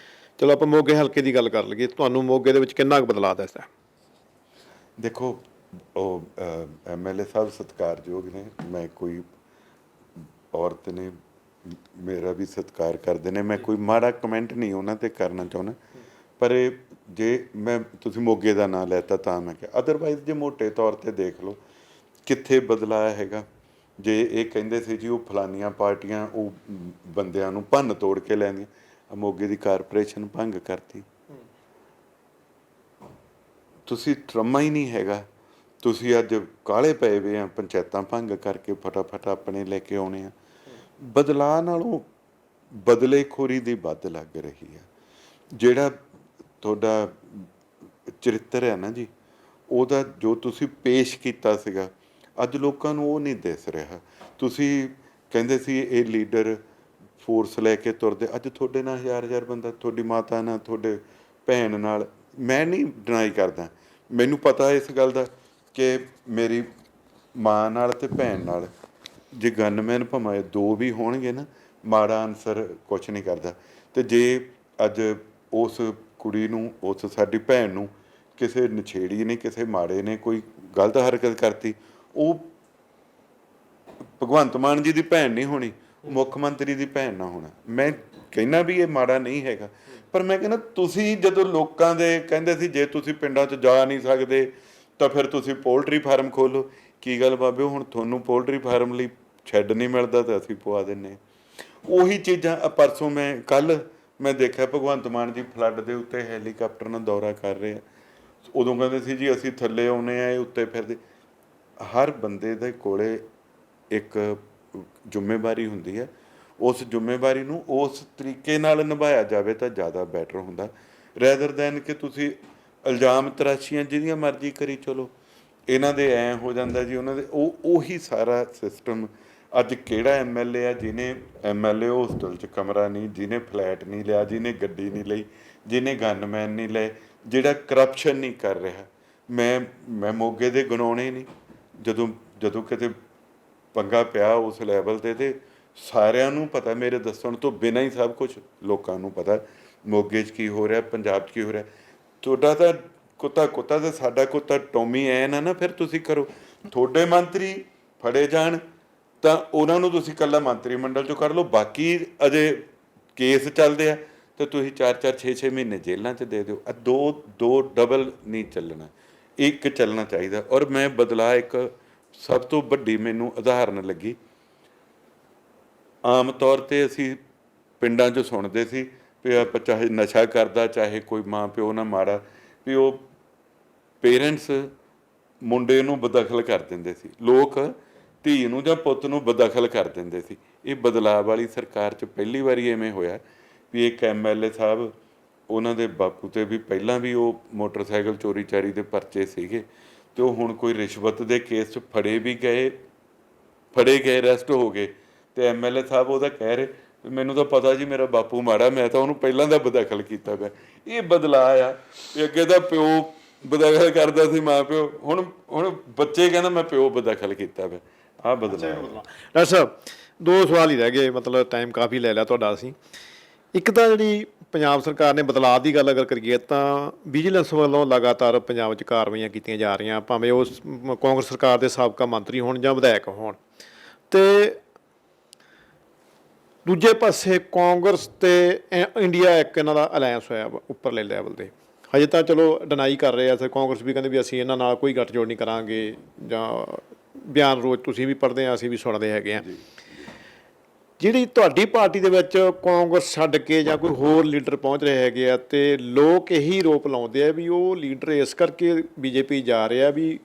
ਚਲੋ ਆਪਾਂ ਮੋਗੇ ਹਲਕੇ ਦੀ ਗੱਲ ਕਰ ਲਈਏ, ਤੁਹਾਨੂੰ ਮੋਗੇ ਦੇ ਵਿੱਚ ਕਿੰਨਾ ਕੁ ਬਦਲਾਅ ਦਿਸਦਾ? ਦੇਖੋ, ਉਹ MLA ਸਾਹਿਬ ਸਤਿਕਾਰਯੋਗ ਨੇ, ਮੈਂ ਕੋਈ ਔਰਤ ਨੇ, ਮੇਰਾ ਵੀ ਸਤਿਕਾਰ ਕਰਦੇ ਨੇ, ਮੈਂ ਕੋਈ ਮਾੜਾ ਕਮੈਂਟ ਨਹੀਂ ਉਹਨਾਂ 'ਤੇ ਕਰਨਾ ਚਾਹੁੰਦਾ। ਪਰ ਜੇ ਮੈਂ, ਤੁਸੀਂ ਮੋਗੇ ਦਾ ਨਾਂ ਲੈਤਾ ਤਾਂ ਮੈਂ ਕਿਹਾ, ਅਦਰਵਾਈਜ਼ ਜੇ ਮੋਟੇ ਤੌਰ 'ਤੇ ਦੇਖ ਲਓ ਕਿੱਥੇ ਬਦਲਾਅ ਹੈਗਾ। ਜੇ ਇਹ ਕਹਿੰਦੇ ਸੀ ਜੀ ਉਹ ਫਲਾਨੀਆਂ ਪਾਰਟੀਆਂ ਉਹ ਬੰਦਿਆਂ ਨੂੰ ਭੰਨ ਤੋੜ ਕੇ ਲੈਂਦੀਆਂ, ਮੋਗੇ ਦੀ ਕਾਰਪੋਰੇਸ਼ਨ ਭੰਗ ਕਰਤੀ। ਤੁਸੀਂ ਟਰਮਾ ਹੀ ਨਹੀਂ ਹੈਗਾ, ਤੁਸੀਂ ਅੱਜ ਕਾਹਲੇ ਪਏ ਵੇ ਆ, ਪੰਚਾਇਤਾਂ ਭੰਗ ਕਰਕੇ ਫਟਾਫਟ ਆਪਣੇ ਲੈ ਕੇ ਆਉਣੇ ਆ। ਬਦਲਾਅ ਨਾਲੋਂ ਬਦਲੇਖੋਰੀ ਦੀ ਵੱਧ ਲੱਗ ਰਹੀ ਹੈ। ਜਿਹੜਾ ਤੁਹਾਡਾ ਚਰਿੱਤਰ ਹੈ ਨਾ ਜੀ, ਉਹਦਾ ਜੋ ਤੁਸੀਂ ਪੇਸ਼ ਕੀਤਾ ਸੀਗਾ, ਅੱਜ ਲੋਕਾਂ ਨੂੰ ਉਹ ਨਹੀਂ ਦਿਸ ਰਿਹਾ। ਤੁਸੀਂ ਕਹਿੰਦੇ ਸੀ ਇਹ ਲੀਡਰ ਫੋਰਸ ਲੈ ਕੇ ਤੁਰਦੇ, ਅੱਜ ਤੁਹਾਡੇ ਨਾਲ 1000 ਬੰਦਾ, ਤੁਹਾਡੀ ਮਾਤਾ ਨਾਲ, ਤੁਹਾਡੇ ਭੈਣ ਨਾਲ। ਮੈਂ ਨਹੀਂ ਡਿਨਾਈ ਕਰਦਾ, ਮੈਨੂੰ ਪਤਾ ਇਸ ਗੱਲ ਦਾ ਕਿ ਮੇਰੀ ਮਾਂ ਨਾਲ ਤੇ ਭੈਣ ਨਾਲ ਜੇ ਗਨਮੈਨ ਭਾਵੇਂ 2 ਵੀ ਹੋਣਗੇ ਨਾ, ਮਾੜਾ ਅਨਸਰ ਕੁਛ ਨਹੀਂ ਕਰਦਾ। ਤੇ ਜੇ ਅੱਜ ਉਸ ਕੁੜੀ ਨੂੰ, ਉਸ ਸਾਡੀ ਭੈਣ ਨੂੰ ਕਿਸੇ ਨਛੇੜੀ ਨੇ, ਕਿਸੇ ਮਾੜੇ ਨੇ ਕੋਈ ਗਲਤ ਹਰਕਤ ਕਰਤੀ, ਉਹ ਭਗਵੰਤ ਮਾਨ ਜੀ ਦੀ ਭੈਣ ਨਹੀਂ ਹੋਣੀ, ਮੁੱਖ ਮੰਤਰੀ ਦੀ ਭੈਣ ਨਾ ਹੋਣਾ। ਮੈਂ ਕਹਿੰਦਾ ਵੀ ਇਹ ਮਾੜਾ ਨਹੀਂ ਹੈਗਾ, ਪਰ ਮੈਂ ਕਹਿੰਦਾ ਤੁਸੀਂ ਜਦੋਂ ਲੋਕਾਂ ਦੇ ਕਹਿੰਦੇ ਸੀ ਜੇ ਤੁਸੀਂ ਪਿੰਡਾਂ 'ਚ ਜਾ ਨਹੀਂ ਸਕਦੇ ਤਾਂ ਫਿਰ ਤੁਸੀਂ ਪੋਲਟਰੀ ਫਾਰਮ ਖੋਲ੍ਹੋ। ਕੀ ਗੱਲ ਬਾਬੇ, ਹੁਣ ਤੁਹਾਨੂੰ ਪੋਲਟਰੀ ਫਾਰਮ ਲਈ ਸ਼ੈੱਡ ਨਹੀਂ ਮਿਲਦਾ ਤਾਂ ਅਸੀਂ ਪਵਾ ਦਿੰਦੇ ਹਾਂ। ਉਹੀ ਚੀਜ਼ਾਂ ਪਰਸੋਂ ਕੱਲ ਮੈਂ ਦੇਖਿਆ ਭਗਵੰਤ ਮਾਨ ਜੀ ਫਲੱਡ ਦੇ ਉੱਤੇ ਹੈਲੀਕਾਪਟਰ ਨਾਲ ਦੌਰਾ ਕਰ ਰਹੇ ਆ। ਉਦੋਂ ਕਹਿੰਦੇ ਸੀ ਜੀ ਅਸੀਂ ਥੱਲੇ ਆਉਨੇ ਆ, ਇਹ ਉੱਤੇ ਫਿਰਦੇ। ਹਰ ਬੰਦੇ ਦੇ ਕੋਲੇ ਇੱਕ ਜ਼ਿੰਮੇਵਾਰੀ ਹੁੰਦੀ ਹੈ, ਉਸ ਜ਼ਿੰਮੇਵਾਰੀ ਨੂੰ ਉਸ ਤਰੀਕੇ ਨਾਲ ਨਿਭਾਇਆ ਜਾਵੇ ਤਾਂ ਜ਼ਿਆਦਾ ਬੈਟਰ ਹੁੰਦਾ, ਰੈਦਰ ਦੈਨ ਕਿ ਤੁਸੀਂ ਇਲਜ਼ਾਮ ਤਰਾਸ਼ੀਆਂ ਜਿਹਦੀਆਂ ਮਰਜ਼ੀ ਕਰੀ ਚਲੋ। ਇਹਨਾਂ ਦੇ ਐਂ ਹੋ ਜਾਂਦਾ ਜੀ, ਉਹਨਾਂ ਦੇ ਉਹੀ ਸਾਰਾ ਸਿਸਟਮ। ਅੱਜ ਕਿਹੜਾ MLA ਆ ਜਿਹਨੇ MLA ਹੋਸਟਲ 'ਚ ਕਮਰਾ ਨਹੀਂ, ਜਿਹਨੇ ਫਲੈਟ ਨਹੀਂ ਲਿਆ, ਜਿਹਨੇ ਗੱਡੀ ਨਹੀਂ ਲਈ, ਜਿਹਨੇ ਗਨਮੈਨ ਨਹੀਂ ਲਏ, ਜਿਹੜਾ ਕਰਪਸ਼ਨ ਨਹੀਂ ਕਰ ਰਿਹਾ। ਮੈਂ ਮੋਗੇ ਦੇ ਗਣਾਉਣੇ ਨਹੀਂ, ਜਦੋਂ ਕਿਤੇ ਪੰਗਾ ਪਿਆ ਉਸ ਲੈਵਲ ਤੇ ਸਾਰਿਆਂ ਨੂੰ ਪਤਾ, ਮੇਰੇ ਦੱਸਣ ਤੋਂ ਬਿਨਾਂ ਹੀ ਸਭ ਕੁਝ ਲੋਕਾਂ ਨੂੰ ਪਤਾ ਮੋਗੇ 'ਚ ਕੀ ਹੋ ਰਿਹਾ, ਪੰਜਾਬ 'ਚ ਕੀ ਹੋ ਰਿਹਾ। ਤੁਹਾਡਾ ਤਾਂ ਕੁੱਤਾ ਤੇ ਸਾਡਾ ਕੁੱਤਾ ਟੋਮੀ ਐ ਨਾ ਫਿਰ ਤੁਸੀਂ ਕਰੋ। ਤੁਹਾਡੇ ਮੰਤਰੀ ਫੜੇ ਜਾਣ ਤਾਂ ਉਹਨਾਂ ਨੂੰ ਤੁਸੀਂ ਇਕੱਲਾ ਮੰਤਰੀ ਮੰਡਲ 'ਚੋਂ ਕੱਢ ਲਓ, ਬਾਕੀ ਅਜੇ ਕੇਸ ਚੱਲਦੇ ਆ ਤਾਂ ਤੁਸੀਂ 4-4 6-6 ਮਹੀਨੇ ਜੇਲ੍ਹਾਂ 'ਚ ਦੇ ਦਿਓ। ਦੋ ਡਬਲ ਨਹੀਂ ਚੱਲਣਾ, ਇੱਕ ਚੱਲਣਾ ਚਾਹੀਦਾ। ਔਰ ਮੈਂ ਬਦਲਾਅ ਇੱਕ ਸਭ ਤੋਂ ਵੱਡੀ ਮੈਨੂੰ ਉਦਾਹਰਨ ਲੱਗੀ। ਆਮ ਤੌਰ 'ਤੇ ਅਸੀਂ ਪਿੰਡਾਂ 'ਚ ਸੁਣਦੇ ਸੀ ਵੀ ਆਪਾਂ ਚਾਹੇ ਨਸ਼ਾ ਕਰਦਾ, ਚਾਹੇ ਕੋਈ ਮਾਂ ਪਿਓ ਨਾਲ ਮਾੜਾ, ਵੀ ਉਹ ਪੇਰੈਂਟਸ ਮੁੰਡੇ ਨੂੰ ਬਦਖਲ ਕਰ ਦਿੰਦੇ ਸੀ, ਲੋਕ ਧੀ ਨੂੰ ਜਾਂ ਪੁੱਤ ਨੂੰ ਬਦਖਲ ਕਰ ਦਿੰਦੇ ਸੀ। ਇਹ ਬਦਲਾਅ ਵਾਲੀ ਸਰਕਾਰ 'ਚ ਪਹਿਲੀ ਵਾਰੀ ਐਵੇਂ ਹੋਇਆ ਵੀ ਇੱਕ MLA ਸਾਹਿਬ, ਉਹਨਾਂ ਦੇ ਬਾਪੂ 'ਤੇ ਵੀ ਪਹਿਲਾਂ ਵੀ ਉਹ ਮੋਟਰਸਾਈਕਲ ਚੋਰੀ ਚਾਰੀ ਦੇ ਪਰਚੇ ਸੀਗੇ, ਅਤੇ ਉਹ ਹੁਣ ਕੋਈ ਰਿਸ਼ਵਤ ਦੇ ਕੇਸ 'ਚ ਫੜੇ ਗਏ, ਅਰੈਸਟ ਹੋ ਗਏ। ਅਤੇ MLA ਸਾਹਿਬ ਉਹਦਾ ਕਹਿ ਰਹੇ ਮੈਨੂੰ ਤਾਂ ਪਤਾ ਜੀ ਮੇਰਾ ਬਾਪੂ ਮਾੜਾ, ਮੈਂ ਤਾਂ ਉਹਨੂੰ ਪਹਿਲਾਂ ਦਾ ਬਦਖਲ ਕੀਤਾ ਪਿਆ। ਇਹ ਬਦਲਾਅ ਆ ਵੀ ਅੱਗੇ ਤਾਂ ਪਿਓ ਬਦਖਲ ਕਰਦਾ ਸੀ, ਮਾਂ ਪਿਓ, ਹੁਣ ਬੱਚੇ ਕਹਿੰਦਾ ਮੈਂ ਪਿਓ ਬਦਖਲ ਕੀਤਾ ਪਿਆ। ਆਹ ਬਦਲਾਅ। ਡਾਕਟਰ ਸਾਹਿਬ, 2 ਸਵਾਲ ਹੀ ਰਹਿ ਗਏ, ਮਤਲਬ ਟਾਈਮ ਕਾਫੀ ਲੈ ਲਿਆ ਤੁਹਾਡਾ ਅਸੀਂ। ਇੱਕ ਤਾਂ ਜਿਹੜੀ ਪੰਜਾਬ ਸਰਕਾਰ ਨੇ ਬਦਲਾਅ ਦੀ ਗੱਲ ਅਗਰ ਕਰੀਏ ਤਾਂ ਵਿਜੀਲੈਂਸ ਵੱਲੋਂ ਲਗਾਤਾਰ ਪੰਜਾਬ 'ਚ ਕਾਰਵਾਈਆਂ ਕੀਤੀਆਂ ਜਾ ਰਹੀਆਂ, ਭਾਵੇਂ ਉਹ ਕਾਂਗਰਸ ਸਰਕਾਰ ਦੇ ਸਾਬਕਾ ਮੰਤਰੀ ਹੋਣ ਜਾਂ ਵਿਧਾਇਕ ਹੋਣ। ਅਤੇ ਦੂਜੇ ਪਾਸੇ ਕਾਂਗਰਸ ਅਤੇ ਇੰਡੀਆ ਇੱਕ ਇਹਨਾਂ ਦਾ ਅਲਾਇੰਸ ਹੋਇਆ ਉੱਪਰਲੇ ਲੈਵਲ 'ਤੇ। ਹਜੇ ਤਾਂ ਚਲੋ ਡਿਨਾਈ ਕਰ ਰਹੇ ਆ, ਫਿਰ ਕਾਂਗਰਸ ਵੀ ਕਹਿੰਦੇ ਵੀ ਅਸੀਂ ਇਹਨਾਂ ਨਾਲ ਕੋਈ ਗੱਠਜੋੜ ਨਹੀਂ ਕਰਾਂਗੇ, ਜਾਂ ਬਿਆਨ ਰੋਜ਼ ਤੁਸੀਂ ਵੀ ਪੜ੍ਹਦੇ ਆ, ਅਸੀਂ ਵੀ ਸੁਣਦੇ ਹੈਗੇ ਆ। ਜਿਹੜੀ ਤੁਹਾਡੀ ਪਾਰਟੀ ਦੇ ਵਿੱਚ ਕਾਂਗਰਸ ਛੱਡ ਕੇ ਜਾਂ ਕੋਈ ਹੋਰ ਲੀਡਰ ਪਹੁੰਚ ਰਹੇ ਹੈਗੇ ਆ, ਅਤੇ ਲੋਕ ਇਹੀ ਰੋਪ ਲਾਉਂਦੇ ਆ ਵੀ ਉਹ ਲੀਡਰ ਇਸ ਕਰਕੇ BJP ਜਾ ਰਿਹਾ ਵੀ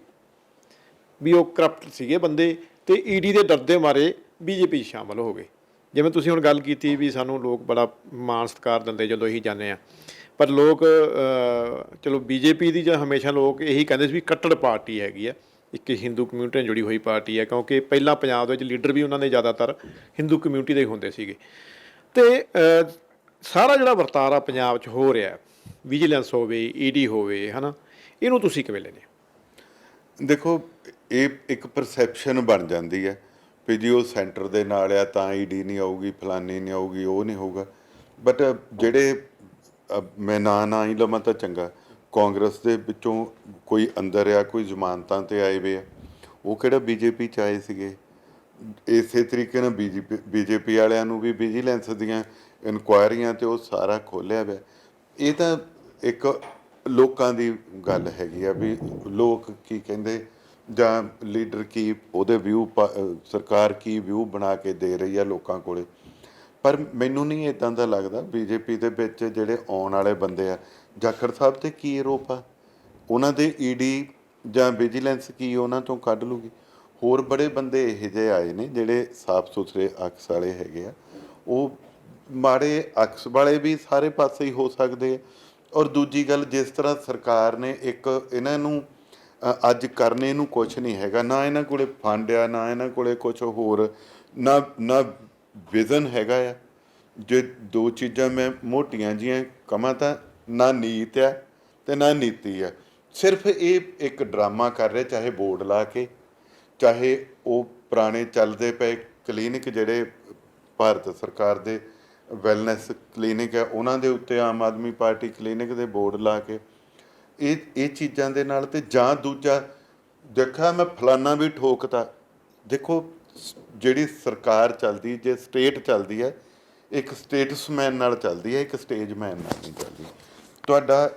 ਉਹ ਕਰਪਟ ਸੀਗੇ ਬੰਦੇ, ਅਤੇ ED ਦੇ ਡਰ ਦੇ ਮਾਰੇ BJP 'ਚ ਸ਼ਾਮਲ ਹੋ ਗਏ। ਜਿਵੇਂ ਤੁਸੀਂ ਹੁਣ ਗੱਲ ਕੀਤੀ ਵੀ ਸਾਨੂੰ ਲੋਕ ਬੜਾ ਮਾਣ ਸਤਿਕਾਰ ਦਿੰਦੇ ਜਦੋਂ ਅਸੀਂ ਜਾਂਦੇ ਹਾਂ, ਪਰ ਲੋਕ ਚਲੋ BJP ਦੀ ਜਾਂ ਹਮੇਸ਼ਾ ਲੋਕ ਇਹੀ ਕਹਿੰਦੇ ਸੀ ਵੀ ਕੱਟੜ ਪਾਰਟੀ ਹੈਗੀ ਆ, ਇੱਕ ਹਿੰਦੂ ਕਮਿਊਨਿਟੀ ਨਾਲ ਜੁੜੀ ਹੋਈ ਪਾਰਟੀ ਹੈ, ਕਿਉਂਕਿ ਪਹਿਲਾਂ ਪੰਜਾਬ ਦੇ ਵਿੱਚ ਲੀਡਰ ਵੀ ਉਹਨਾਂ ਦੇ ਜ਼ਿਆਦਾਤਰ ਹਿੰਦੂ ਕਮਿਊਨਿਟੀ ਦੇ ਹੁੰਦੇ ਸੀਗੇ। ਅਤੇ ਸਾਰਾ ਜਿਹੜਾ ਵਰਤਾਰਾ ਪੰਜਾਬ 'ਚ ਹੋ ਰਿਹਾ, ਵਿਜੀਲੈਂਸ ਹੋਵੇ, ED ਹੋਵੇ, ਹੈ ਨਾ, ਇਹਨੂੰ ਤੁਸੀਂ ਕਿਵੇਂ ਲੈਂਦੇ ਹੋ? ਦੇਖੋ, ਇਹ ਇੱਕ ਪਰਸੈਪਸ਼ਨ ਬਣ ਜਾਂਦੀ ਹੈ ਵੀ ਜੀ ਉਹ ਸੈਂਟਰ ਦੇ ਨਾਲ ਆ ਤਾਂ ED ਨਹੀਂ ਆਊਗੀ, ਫਲਾਨੀ ਨਹੀਂ ਆਊਗੀ, ਉਹ ਨਹੀਂ ਹੋਊਗਾ। ਬਟ ਜਿਹੜੇ ਮੈਂ ਨਾ ਹੀ ਲਵਾਂ ਤਾਂ ਚੰਗਾ, ਕਾਂਗਰਸ ਦੇ ਵਿੱਚੋਂ ਕੋਈ ਅੰਦਰ ਆ, ਕੋਈ ਜ਼ਮਾਨਤਾਂ 'ਤੇ ਆਏ ਵੇ ਆ, ਉਹ ਕਿਹੜਾ BJP 'ਚ ਆਏ ਸੀਗੇ। ਇਸੇ ਤਰੀਕੇ ਨਾਲ BJP ਵਾਲਿਆਂ ਨੂੰ ਵੀ ਵਿਜੀਲੈਂਸ ਦੀਆਂ ਇਨਕੁਆਇਰੀਆਂ 'ਤੇ ਉਹ ਸਾਰਾ ਖੋਲ੍ਹਿਆ ਪਿਆ। ਇਹ ਤਾਂ ਇੱਕ ਲੋਕਾਂ ਦੀ ਗੱਲ ਹੈਗੀ ਆ ਵੀ ਲੋਕ ਕੀ ਕਹਿੰਦੇ ਜਾਂ ਲੀਡਰ ਕੀ ਉਹਦੇ ਵਿਊ, ਸਰਕਾਰ ਕੀ ਵਿਊ ਬਣਾ ਕੇ ਦੇ ਰਹੀ ਆ ਲੋਕਾਂ ਕੋਲੇ। ਪਰ ਮੈਨੂੰ ਨਹੀਂ ਇੱਦਾਂ ਦਾ ਲੱਗਦਾ BJP ਦੇ ਵਿੱਚ ਜਿਹੜੇ ਆਉਣ ਵਾਲੇ ਬੰਦੇ ਆ, ਜਾਖੜ ਸਾਹਿਬ 'ਤੇ ਕੀ ਆਰੋਪ ਆ, ਉਹਨਾਂ ਦੇ ED ਜਾਂ ਵਿਜੀਲੈਂਸ ਕੀ ਉਹਨਾਂ ਤੋਂ ਕੱਢ ਲੂਗੀ। ਹੋਰ ਬੜੇ ਬੰਦੇ ਇਹੋ ਜਿਹੇ ਆਏ ਨੇ ਜਿਹੜੇ ਸਾਫ ਸੁਥਰੇ ਅਕਸ ਵਾਲੇ ਹੈਗੇ ਆ, ਉਹ ਮਾੜੇ ਅਕਸ ਵਾਲੇ ਵੀ ਸਾਰੇ ਪਾਸੇ ਹੀ ਹੋ ਸਕਦੇ ਆ। ਔਰ ਦੂਜੀ ਗੱਲ, ਜਿਸ ਤਰ੍ਹਾਂ ਸਰਕਾਰ ਨੇ ਇੱਕ ਇਹਨਾਂ ਨੂੰ ਅੱਜ ਕਰਨੇ ਨੂੰ ਕੁਛ ਨਹੀਂ ਹੈਗਾ, ਨਾ ਇਹਨਾਂ ਕੋਲੇ ਫੰਡ ਆ, ਨਾ ਇਹਨਾਂ ਕੋਲੇ ਕੁਛ ਹੋਰ, ਨਾ ਵਿਜ਼ਨ ਹੈਗਾ ਆ। ਜੇ 2 ਚੀਜ਼ਾਂ ਮੈਂ ਮੋਟੀਆਂ ਜਿਹੀਆਂ ਕਹਾਂ ਤਾਂ ਨਾ ਨੀਤ ਆ ਅਤੇ ਨਾ ਨੀਤੀ ਆ। ਸਿਰਫ ਇਹ ਇੱਕ ਡਰਾਮਾ ਕਰ ਰਹੇ, ਚਾਹੇ ਬੋਰਡ ਲਾ ਕੇ, ਚਾਹੇ ਉਹ ਪੁਰਾਣੇ ਚੱਲਦੇ ਪਏ ਕਲੀਨਿਕ ਜਿਹੜੇ ਭਾਰਤ ਸਰਕਾਰ ਦੇ ਵੈਲਨੈਸ ਕਲੀਨਿਕ ਹੈ, ਉਹਨਾਂ ਦੇ ਉੱਤੇ ਆਮ ਆਦਮੀ ਪਾਰਟੀ ਕਲੀਨਿਕ ਦੇ ਬੋਰਡ ਲਾ ਕੇ, ਇਹ ਚੀਜ਼ਾਂ ਦੇ ਨਾਲ। ਅਤੇ ਜਾਂ ਦੂਜਾ ਦੇਖਿਆ ਮੈਂ ਫਲਾਨਾ ਵੀ ਠੋਕਤਾ। ਦੇਖੋ, ਜਿਹੜੀ ਸਰਕਾਰ ਚੱਲਦੀ, ਜੇ ਸਟੇਟ ਚੱਲਦੀ ਹੈ, ਇੱਕ ਸਟੇਟਸਮੈਨ ਨਾਲ ਚੱਲਦੀ ਹੈ, ਇੱਕ ਸਟੇਜਮੈਨ ਨਾਲ ਨਹੀਂ ਚੱਲਦੀ। ਤੁਹਾਡਾ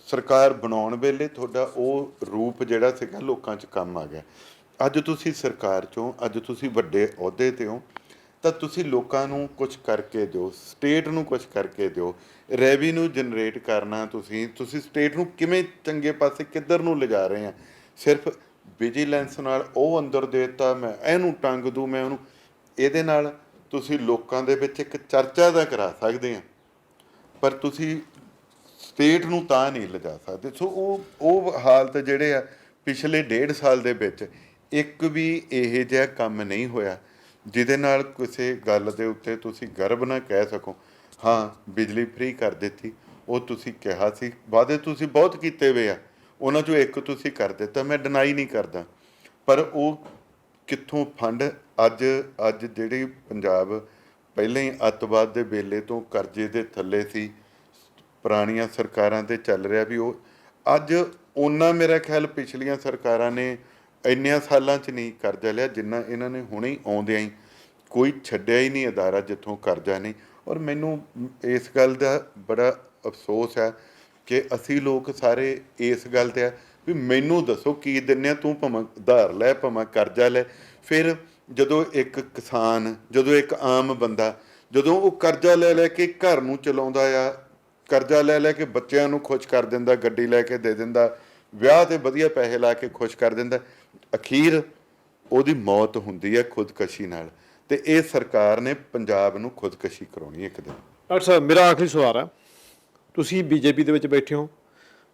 ਸਰਕਾਰ ਬਣਾਉਣ ਵੇਲੇ ਤੁਹਾਡਾ ਉਹ ਰੂਪ ਜਿਹੜਾ ਸੀਗਾ ਲੋਕਾਂ 'ਚ ਕੰਮ ਆ ਗਿਆ। ਅੱਜ ਤੁਸੀਂ ਸਰਕਾਰ 'ਚੋਂ, ਅੱਜ ਤੁਸੀਂ ਵੱਡੇ ਅਹੁਦੇ 'ਤੇ ਹੋ, ਤਾਂ ਤੁਸੀਂ ਲੋਕਾਂ ਨੂੰ ਕੁਝ ਕਰਕੇ ਦਿਓ, ਸਟੇਟ ਨੂੰ ਕੁਝ ਕਰਕੇ ਦਿਓ। ਰੈਵਨਿਊ ਜਨਰੇਟ ਕਰਨਾ, ਤੁਸੀਂ ਸਟੇਟ ਨੂੰ ਕਿਵੇਂ ਚੰਗੇ ਪਾਸੇ ਕਿੱਧਰ ਨੂੰ ਲਿਜਾ ਰਹੇ ਆ। ਸਿਰਫ ਵਿਜੀਲੈਂਸ ਨਾਲ ਉਹ ਅੰਦਰ ਦੇ ਦਿੱਤਾ, ਮੈਂ ਇਹਨੂੰ ਟੰਗ ਦੂੰ, ਮੈਂ ਉਹਨੂੰ, ਇਹਦੇ ਨਾਲ ਤੁਸੀਂ ਲੋਕਾਂ ਦੇ ਵਿੱਚ ਇੱਕ ਚਰਚਾ ਦਾ ਕਰਾ ਸਕਦੇ ਆ, ਪਰ ਤੁਸੀਂ ਸਟੇਟ ਨੂੰ ਤਾਂ ਨਹੀਂ ਲਿਜਾ ਸਕਦੇ। ਸੋ ਉਹ ਹਾਲਤ ਜਿਹੜੇ ਆ ਪਿਛਲੇ 1.5 ਸਾਲ ਦੇ ਵਿੱਚ ਇੱਕ ਵੀ ਇਹੋ ਜਿਹਾ ਕੰਮ ਨਹੀਂ ਹੋਇਆ ਜਿਹਦੇ ਨਾਲ ਕਿਸੇ ਗੱਲ ਦੇ ਉੱਤੇ ਤੁਸੀਂ ਗਰਵ ਨਾ ਕਹਿ ਸਕੋ। ਹਾਂ, ਬਿਜਲੀ ਫ੍ਰੀ ਕਰ ਦਿੱਤੀ, ਉਹ ਤੁਸੀਂ ਕਿਹਾ ਸੀ, ਵਾਅਦੇ ਤੁਸੀਂ ਬਹੁਤ ਕੀਤੇ ਹੋਏ ਆ, ਉਹਨਾਂ 'ਚੋਂ ਇੱਕ ਤੁਸੀਂ ਕਰ ਦਿੱਤਾ, ਮੈਂ ਡਿਨਾਈ ਨਹੀਂ ਕਰਦਾ, ਪਰ ਉਹ ਕਿੱਥੋਂ ਫੰਡ ਅੱਜ ਜਿਹੜੀ ਪੰਜਾਬ ਪਹਿਲਾਂ ਹੀ ਅੱਤਵਾਦ ਦੇ ਵੇਲੇ ਤੋਂ ਕਰਜ਼ੇ ਦੇ ਥੱਲੇ ਸੀ, ਪੁਰਾਣੀਆਂ ਸਰਕਾਰਾਂ 'ਤੇ ਚੱਲ ਰਿਹਾ ਵੀ ਉਹ ਅੱਜ ਉਹਨਾਂ, ਮੇਰਾ ਖਿਆਲ ਪਿਛਲੀਆਂ ਸਰਕਾਰਾਂ ਨੇ ਇੰਨਿਆਂ ਸਾਲਾਂ 'ਚ ਨਹੀਂ ਕਰਜ਼ਾ ਲਿਆ ਜਿੰਨਾ ਇਹਨਾਂ ਨੇ ਹੁਣੇ ਹੀ ਆਉਂਦਿਆਂ ਹੀ, ਕੋਈ ਛੱਡਿਆ ਹੀ ਨਹੀਂ ਅਦਾਰਾ ਜਿੱਥੋਂ ਕਰਜ਼ਾ ਨਹੀਂ। ਔਰ ਮੈਨੂੰ ਇਸ ਗੱਲ ਦਾ ਬੜਾ ਅਫਸੋਸ ਹੈ ਕਿ ਅਸੀਂ ਲੋਕ ਸਾਰੇ ਇਸ ਗੱਲ 'ਤੇ ਆ ਵੀ ਮੈਨੂੰ ਦੱਸੋ ਕੀ ਦਿੰਦੇ ਆ, ਤੂੰ ਭਾਵੇਂ ਉਧਾਰ ਲੈ ਭਾਵੇਂ ਕਰਜ਼ਾ ਲੈ। ਫਿਰ ਜਦੋਂ ਇੱਕ ਕਿਸਾਨ, ਜਦੋਂ ਇੱਕ ਆਮ ਬੰਦਾ, ਜਦੋਂ ਉਹ ਕਰਜ਼ਾ ਲੈ ਕੇ ਘਰ ਨੂੰ ਚਲਾਉਂਦਾ ਆ, ਕਰਜ਼ਾ ਲੈ ਕੇ ਬੱਚਿਆਂ ਨੂੰ ਖੁਸ਼ ਕਰ ਦਿੰਦਾ, ਗੱਡੀ ਲੈ ਕੇ ਦੇ ਦਿੰਦਾ, ਵਿਆਹ 'ਤੇ ਵਧੀਆ ਪੈਸੇ ਲਾ ਕੇ ਖੁਸ਼ ਕਰ ਦਿੰਦਾ, ਅਖੀਰ ਉਹਦੀ ਮੌਤ ਹੁੰਦੀ ਹੈ ਖੁਦਕਸ਼ੀ ਨਾਲ। ਤੇ ਇਹ ਸਰਕਾਰ ਨੇ ਪੰਜਾਬ ਨੂੰ ਖੁਦਕਸ਼ੀ ਕਰਾਉਣੀ ਇੱਕ ਦਿਨ। ਡਾਕਟਰ ਸਾਹਿਬ, ਮੇਰਾ ਆਖਰੀ ਸਵਾਲ ਹੈ, ਤੁਸੀਂ ਬੀਜੇਪੀ ਦੇ ਵਿੱਚ ਬੈਠੇ ਹੋ,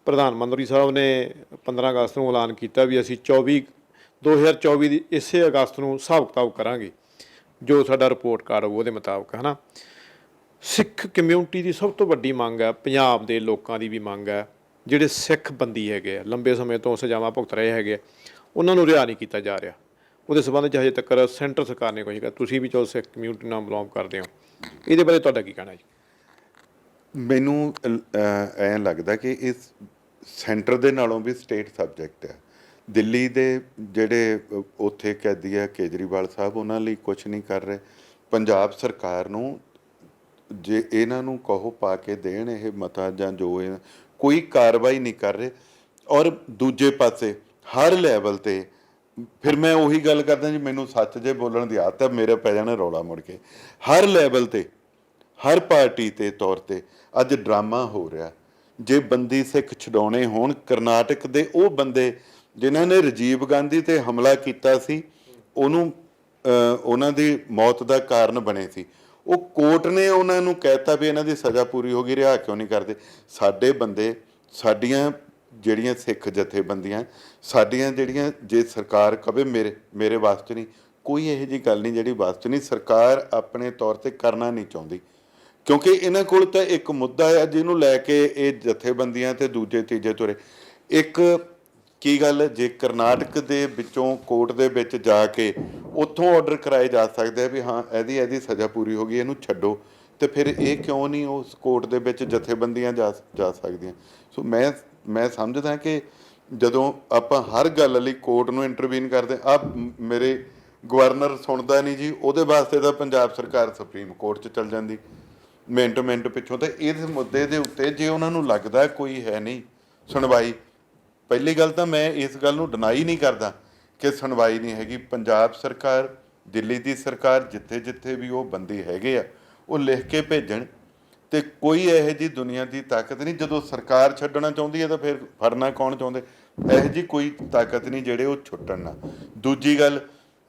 ਪ੍ਰਧਾਨ ਮੰਤਰੀ ਸਾਹਿਬ ਨੇ 15 ਅਗਸਤ ਨੂੰ ਐਲਾਨ ਕੀਤਾ ਵੀ ਅਸੀਂ 2024 ਦੀ ਇਸੇ ਅਗਸਤ ਨੂੰ ਹਿਸਾਬ ਕਿਤਾਬ ਕਰਾਂਗੇ, ਜੋ ਸਾਡਾ ਰਿਪੋਰਟ ਕਾਰਡ ਹੋਊ ਉਹਦੇ ਮੁਤਾਬਕ, ਹੈ ਨਾ। ਸਿੱਖ ਕਮਿਊਨਿਟੀ ਦੀ ਸਭ ਤੋਂ ਵੱਡੀ ਮੰਗ ਹੈ, ਪੰਜਾਬ ਦੇ ਲੋਕਾਂ ਦੀ ਵੀ ਮੰਗ ਹੈ, ਜਿਹੜੇ ਸਿੱਖ ਬੰਦੀ ਹੈਗੇ ਆ, ਲੰਬੇ ਸਮੇਂ ਤੋਂ ਸਜ਼ਾਵਾਂ ਭੁਗਤ ਰਹੇ ਹੈਗੇ ਆ, ਉਹਨਾਂ ਨੂੰ ਰਿਹਾ ਨਹੀਂ ਕੀਤਾ ਜਾ ਰਿਹਾ। ਉਹਦੇ ਸੰਬੰਧ 'ਚ ਹਜੇ ਤੱਕ ਸੈਂਟਰ ਸਰਕਾਰ ਨੇ ਕੁਝ ਕੀਤਾ। ਤੁਸੀਂ ਵੀ ਚਲੋ ਸਿੱਖ ਕਮਿਊਨਿਟੀ ਨਾਲ ਬਿਲੋਂਗ ਕਰਦੇ ਹੋ, ਇਹਦੇ ਬਾਰੇ ਤੁਹਾਡਾ ਕੀ ਕਹਿਣਾ ਜੀ? ਮੈਨੂੰ ਐਂ ਲੱਗਦਾ ਕਿ ਇਸ ਸੈਂਟਰ ਦੇ ਨਾਲੋਂ ਵੀ ਸਟੇਟ ਸਬਜੈਕਟ ਹੈ। ਦਿੱਲੀ ਦੇ ਜਿਹੜੇ ਉੱਥੇ ਕੈਦੀ ਹੈ ਕੇਜਰੀਵਾਲ ਸਾਹਿਬ, ਉਹਨਾਂ ਲਈ ਕੁਝ ਨਹੀਂ ਕਰ ਰਹੇ। ਪੰਜਾਬ ਸਰਕਾਰ ਨੂੰ ਜੇ ਇਹਨਾਂ ਨੂੰ ਕਹੋ ਪਾ ਕੇ ਦੇਣ ਇਹ ਮਤਾ ਜਾਂ ਜੋ ਇਹ, ਕੋਈ ਕਾਰਵਾਈ ਨਹੀਂ ਕਰ ਰਹੇ। ਔਰ ਦੂਜੇ ਪਾਸੇ ਹਰ ਲੈਵਲ 'ਤੇ, ਫਿਰ ਮੈਂ ਉਹੀ ਗੱਲ ਕਰਦਾ ਜੀ, ਮੈਨੂੰ ਸੱਚ ਜੇ ਬੋਲਣ ਦੀ ਆਦਤ ਹੈ, ਮੇਰੇ ਪੈ ਜਾਣਾ ਰੌਲਾ ਮੁੜ ਕੇ। ਹਰ ਲੈਵਲ 'ਤੇ, ਹਰ ਪਾਰਟੀ 'ਤੇ ਤੌਰ 'ਤੇ ਅੱਜ ਡਰਾਮਾ ਹੋ ਰਿਹਾ। ਜੇ ਬੰਦੀ ਸਿੱਖ ਛਡਾਉਣੇ ਹੋਣ, ਕਰਨਾਟਕ ਦੇ ਉਹ ਬੰਦੇ ਜਿਨ੍ਹਾਂ ਨੇ ਰਾਜੀਵ ਗਾਂਧੀ 'ਤੇ ਹਮਲਾ ਕੀਤਾ ਸੀ, ਉਹਨਾਂ ਦੀ ਮੌਤ ਦਾ ਕਾਰਨ ਬਣੇ ਸੀ, ਉਹ ਕੋਰਟ ਨੇ ਉਹਨਾਂ ਨੂੰ ਕਹਿਤਾ ਵੀ ਇਹਨਾਂ ਦੀ ਸਜ਼ਾ ਪੂਰੀ ਹੋ ਗਈ, ਰਿਹਾ ਕਿਉਂ ਨਹੀਂ ਕਰਦੇ? ਸਾਡੇ ਬੰਦੇ, ਸਾਡੀਆਂ ਜਿਹੜੀਆਂ ਸਿੱਖ ਜਥੇਬੰਦੀਆਂ, ਸਾਡੀਆਂ ਜਿਹੜੀਆਂ, ਜੇ ਸਰਕਾਰ ਕਵੇ ਮੇਰੇ ਵਾਸਤੇ ਨਹੀਂ, ਕੋਈ ਇਹੋ ਜਿਹੀ ਗੱਲ ਨਹੀਂ ਜਿਹੜੀ ਵਾਸਤੇ ਨਹੀਂ, ਸਰਕਾਰ ਆਪਣੇ ਤੌਰ 'ਤੇ ਕਰਨਾ ਨਹੀਂ ਚਾਹੁੰਦੀ, ਕਿਉਂਕਿ ਇਹਨਾਂ ਕੋਲ ਤਾਂ ਇੱਕ ਮੁੱਦਾ ਹੈ ਜਿਹਨੂੰ ਲੈ ਕੇ ਇਹ ਜਥੇਬੰਦੀਆਂ ਤੇ ਦੂਜੇ ਤੀਜੇ ਤੁਰੇ। ਇੱਕ ਕੀ ਗੱਲ, ਜੇ ਕਰਨਾਟਕ ਦੇ ਵਿੱਚੋਂ ਕੋਰਟ ਦੇ ਵਿੱਚ ਜਾ ਕੇ ਉੱਥੋਂ ਆਰਡਰ ਕਰਾਏ ਜਾ ਸਕਦੇ ਆ ਵੀ ਹਾਂ ਇਹਦੀ ਸਜ਼ਾ ਪੂਰੀ ਹੋ ਗਈ, ਇਹਨੂੰ ਛੱਡੋ, ਤੇ ਫਿਰ ਇਹ ਕਿਉਂ ਨਹੀਂ ਉਸ ਕੋਰਟ ਦੇ ਵਿੱਚ ਜਥੇਬੰਦੀਆਂ ਜਾ ਸਕਦੀਆਂ? ਸੋ ਮੈਂ ਸਮਝਦਾ ਕਿ ਜਦੋਂ ਆਪਾਂ ਹਰ ਗੱਲ ਲਈ ਕੋਰਟ ਨੂੰ ਇੰਟਰਵੀਨ ਕਰਦੇ ਆ, ਮੇਰੇ ਗਵਰਨਰ ਸੁਣਦਾ ਨਹੀਂ ਜੀ, ਉਹਦੇ ਵਾਸਤੇ ਤਾਂ ਪੰਜਾਬ ਸਰਕਾਰ ਸੁਪਰੀਮ ਕੋਰਟ 'ਚ ਚੱਲ ਜਾਂਦੀ ਮਿੰਟ ਪਿੱਛੋਂ। ਤਾਂ ਇਸ ਮੁੱਦੇ ਦੇ ਉੱਤੇ ਜੇ ਉਹਨਾਂ ਨੂੰ ਲੱਗਦਾ ਕੋਈ ਹੈ ਨਹੀਂ ਸੁਣਵਾਈ, ਪਹਿਲੀ ਗੱਲ ਤਾਂ ਮੈਂ ਇਸ ਗੱਲ ਨੂੰ ਡਿਨਾਈ ਨਹੀਂ ਕਰਦਾ ਕਿ ਸੁਣਵਾਈ ਨਹੀਂ ਹੈਗੀ। ਪੰਜਾਬ ਸਰਕਾਰ, ਦਿੱਲੀ ਦੀ ਸਰਕਾਰ, ਜਿੱਥੇ ਵੀ ਉਹ ਬੰਦੇ ਹੈਗੇ ਆ, ਉਹ ਲਿਖ ਕੇ ਭੇਜਣ, ਤੇ ਕੋਈ ਇਹੋ ਜਿਹੀ ਦੁਨੀਆ ਦੀ ਤਾਕਤ ਨਹੀਂ। ਜਦੋਂ ਸਰਕਾਰ ਛੱਡਣਾ ਚਾਹੁੰਦੀ ਹੈ ਤਾਂ ਫਿਰ ਫੜਨਾ ਕੌਣ ਚਾਹੁੰਦੇ? ਇਹੋ ਜਿਹੀ ਕੋਈ ਤਾਕਤ ਨਹੀਂ ਜਿਹੜੇ ਉਹ ਛੁੱਟਣ ਨਾ। ਦੂਜੀ ਗੱਲ,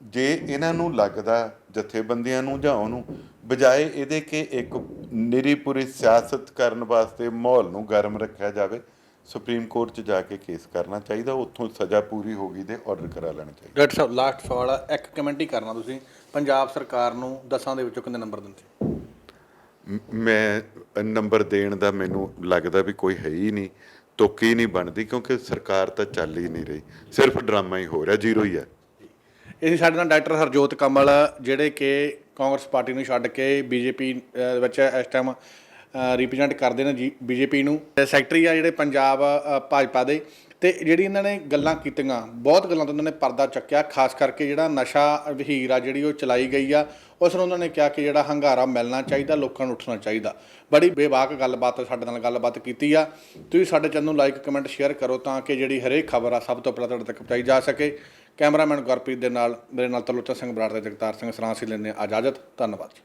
ਜੇ ਇਹਨਾਂ ਨੂੰ ਲੱਗਦਾ ਜਥੇਬੰਦੀਆਂ ਨੂੰ ਜਾਂ ਉਹਨੂੰ, ਬਜਾਏ ਇਹਦੇ ਕਿ ਇੱਕ ਨਿਰੀ ਪੂਰੀ ਸਿਆਸਤ ਕਰਨ ਵਾਸਤੇ ਮਾਹੌਲ ਨੂੰ ਗਰਮ ਰੱਖਿਆ ਜਾਵੇ, ਸੁਪਰੀਮ ਕੋਰਟ 'ਚ ਜਾ ਕੇ ਕੇਸ ਕਰਨਾ ਚਾਹੀਦਾ, ਉੱਥੋਂ ਸਜ਼ਾ ਪੂਰੀ ਹੋ ਗਈ ਤੇ ਆਰਡਰ ਕਰਾ ਲੈਣਾ ਚਾਹੀਦਾ। ਡਾਕਟਰ ਸਾਹਿਬ, ਲਾਸਟ ਸਵਾਲ ਆ, ਇੱਕ ਕਮੈਂਟ ਹੀ ਕਰਨਾ, ਤੁਸੀਂ ਪੰਜਾਬ ਸਰਕਾਰ ਨੂੰ 10 ਦੇ ਵਿੱਚੋਂ ਕਿੰਨੇ ਨੰਬਰ ਦਿੰਦੇ? ਮੈਂ ਨੰਬਰ ਦੇਣ ਦਾ ਮੈਨੂੰ ਲੱਗਦਾ ਵੀ ਕੋਈ ਹੈ ਹੀ ਨਹੀਂ, ਤੁੱਕ ਹੀ ਨਹੀਂ ਬਣਦੀ, ਕਿਉਂਕਿ ਸਰਕਾਰ ਤਾਂ ਚੱਲ ਹੀ ਨਹੀਂ ਰਹੀ, ਸਿਰਫ ਡਰਾਮਾ ਹੀ ਹੋ ਰਿਹਾ, ਜ਼ੀਰੋ ਹੀ ਹੈ। ਇਹ ਸਾਡੇ ਨਾਲ ਡਾਕਟਰ ਹਰਜੋਤ ਕਮਲ, ਜਿਹੜੇ ਕਿ ਕਾਂਗਰਸ ਪਾਰਟੀ ਨੂੰ ਛੱਡ ਕੇ ਬੀਜੇਪੀ ਵਿੱਚ ਇਸ ਟਾਈਮ ਰਿਪਰੈਜ਼ੈਂਟ ਕਰਦੇ ਨੇ ਜੀ ਬੀਜੇਪੀ ਨੂੰ, ਸੈਕਟਰੀ ਆ ਜਿਹੜੇ ਪੰਜਾਬ ਭਾਜਪਾ ਦੇ। ਤੇ ਜਿਹੜੀ ਇਹਨਾਂ ਨੇ ਗੱਲਾਂ ਕੀਤੀਆਂ, ਬਹੁਤ ਗੱਲਾਂ ਤੋਂ ਇਹਨਾਂ ਨੇ ਪਰਦਾ ਚੱਕਿਆ, ਖਾਸ ਕਰਕੇ ਜਿਹੜਾ ਨਸ਼ਾ ਵਹੀਰ ਆ ਜਿਹੜੀ ਉਹ ਚਲਾਈ ਗਈ ਆ, ਉਸ ਨੂੰ ਉਹਨਾਂ ਨੇ ਕਿਹਾ ਕਿ ਜਿਹੜਾ ਹੰਗਾਰਾ ਮਿਲਣਾ ਚਾਹੀਦਾ, ਲੋਕਾਂ ਨੂੰ ਉੱਠਣਾ ਚਾਹੀਦਾ। ਬੜੀ ਬੇਬਾਕ ਗੱਲਬਾਤ ਸਾਡੇ ਨਾਲ ਗੱਲਬਾਤ ਕੀਤੀ ਆ। ਤੁਸੀਂ ਸਾਡੇ ਚੈਨਲ ਨੂੰ ਲਾਈਕ, ਕਮੈਂਟ, ਸ਼ੇਅਰ ਕਰੋ ਤਾਂ ਕਿ ਜਿਹੜੀ ਹਰੇਕ ਖਬਰ ਆ ਸਭ ਤੋਂ ਪਹਿਲਾਂ ਤੁਹਾਡੇ ਤੱਕ ਪਹੁੰਚਾਈ ਜਾ ਸਕੇ। ਕੈਮਰਾਮੈਨ ਗੁਰਪ੍ਰੀਤ ਦੇ ਨਾਲ ਮੇਰੇ ਨਾਲ ਤਰਲੋਚਨ ਸਿੰਘ ਬਰਾੜ ਤੇ ਜਗਤਾਰ ਸਿੰਘ ਸਰਾਂ ਸੀ ਲੈਂਦੇ ਹਾਂ ਇਜਾਜ਼ਤ। ਧੰਨਵਾਦ ਜੀ।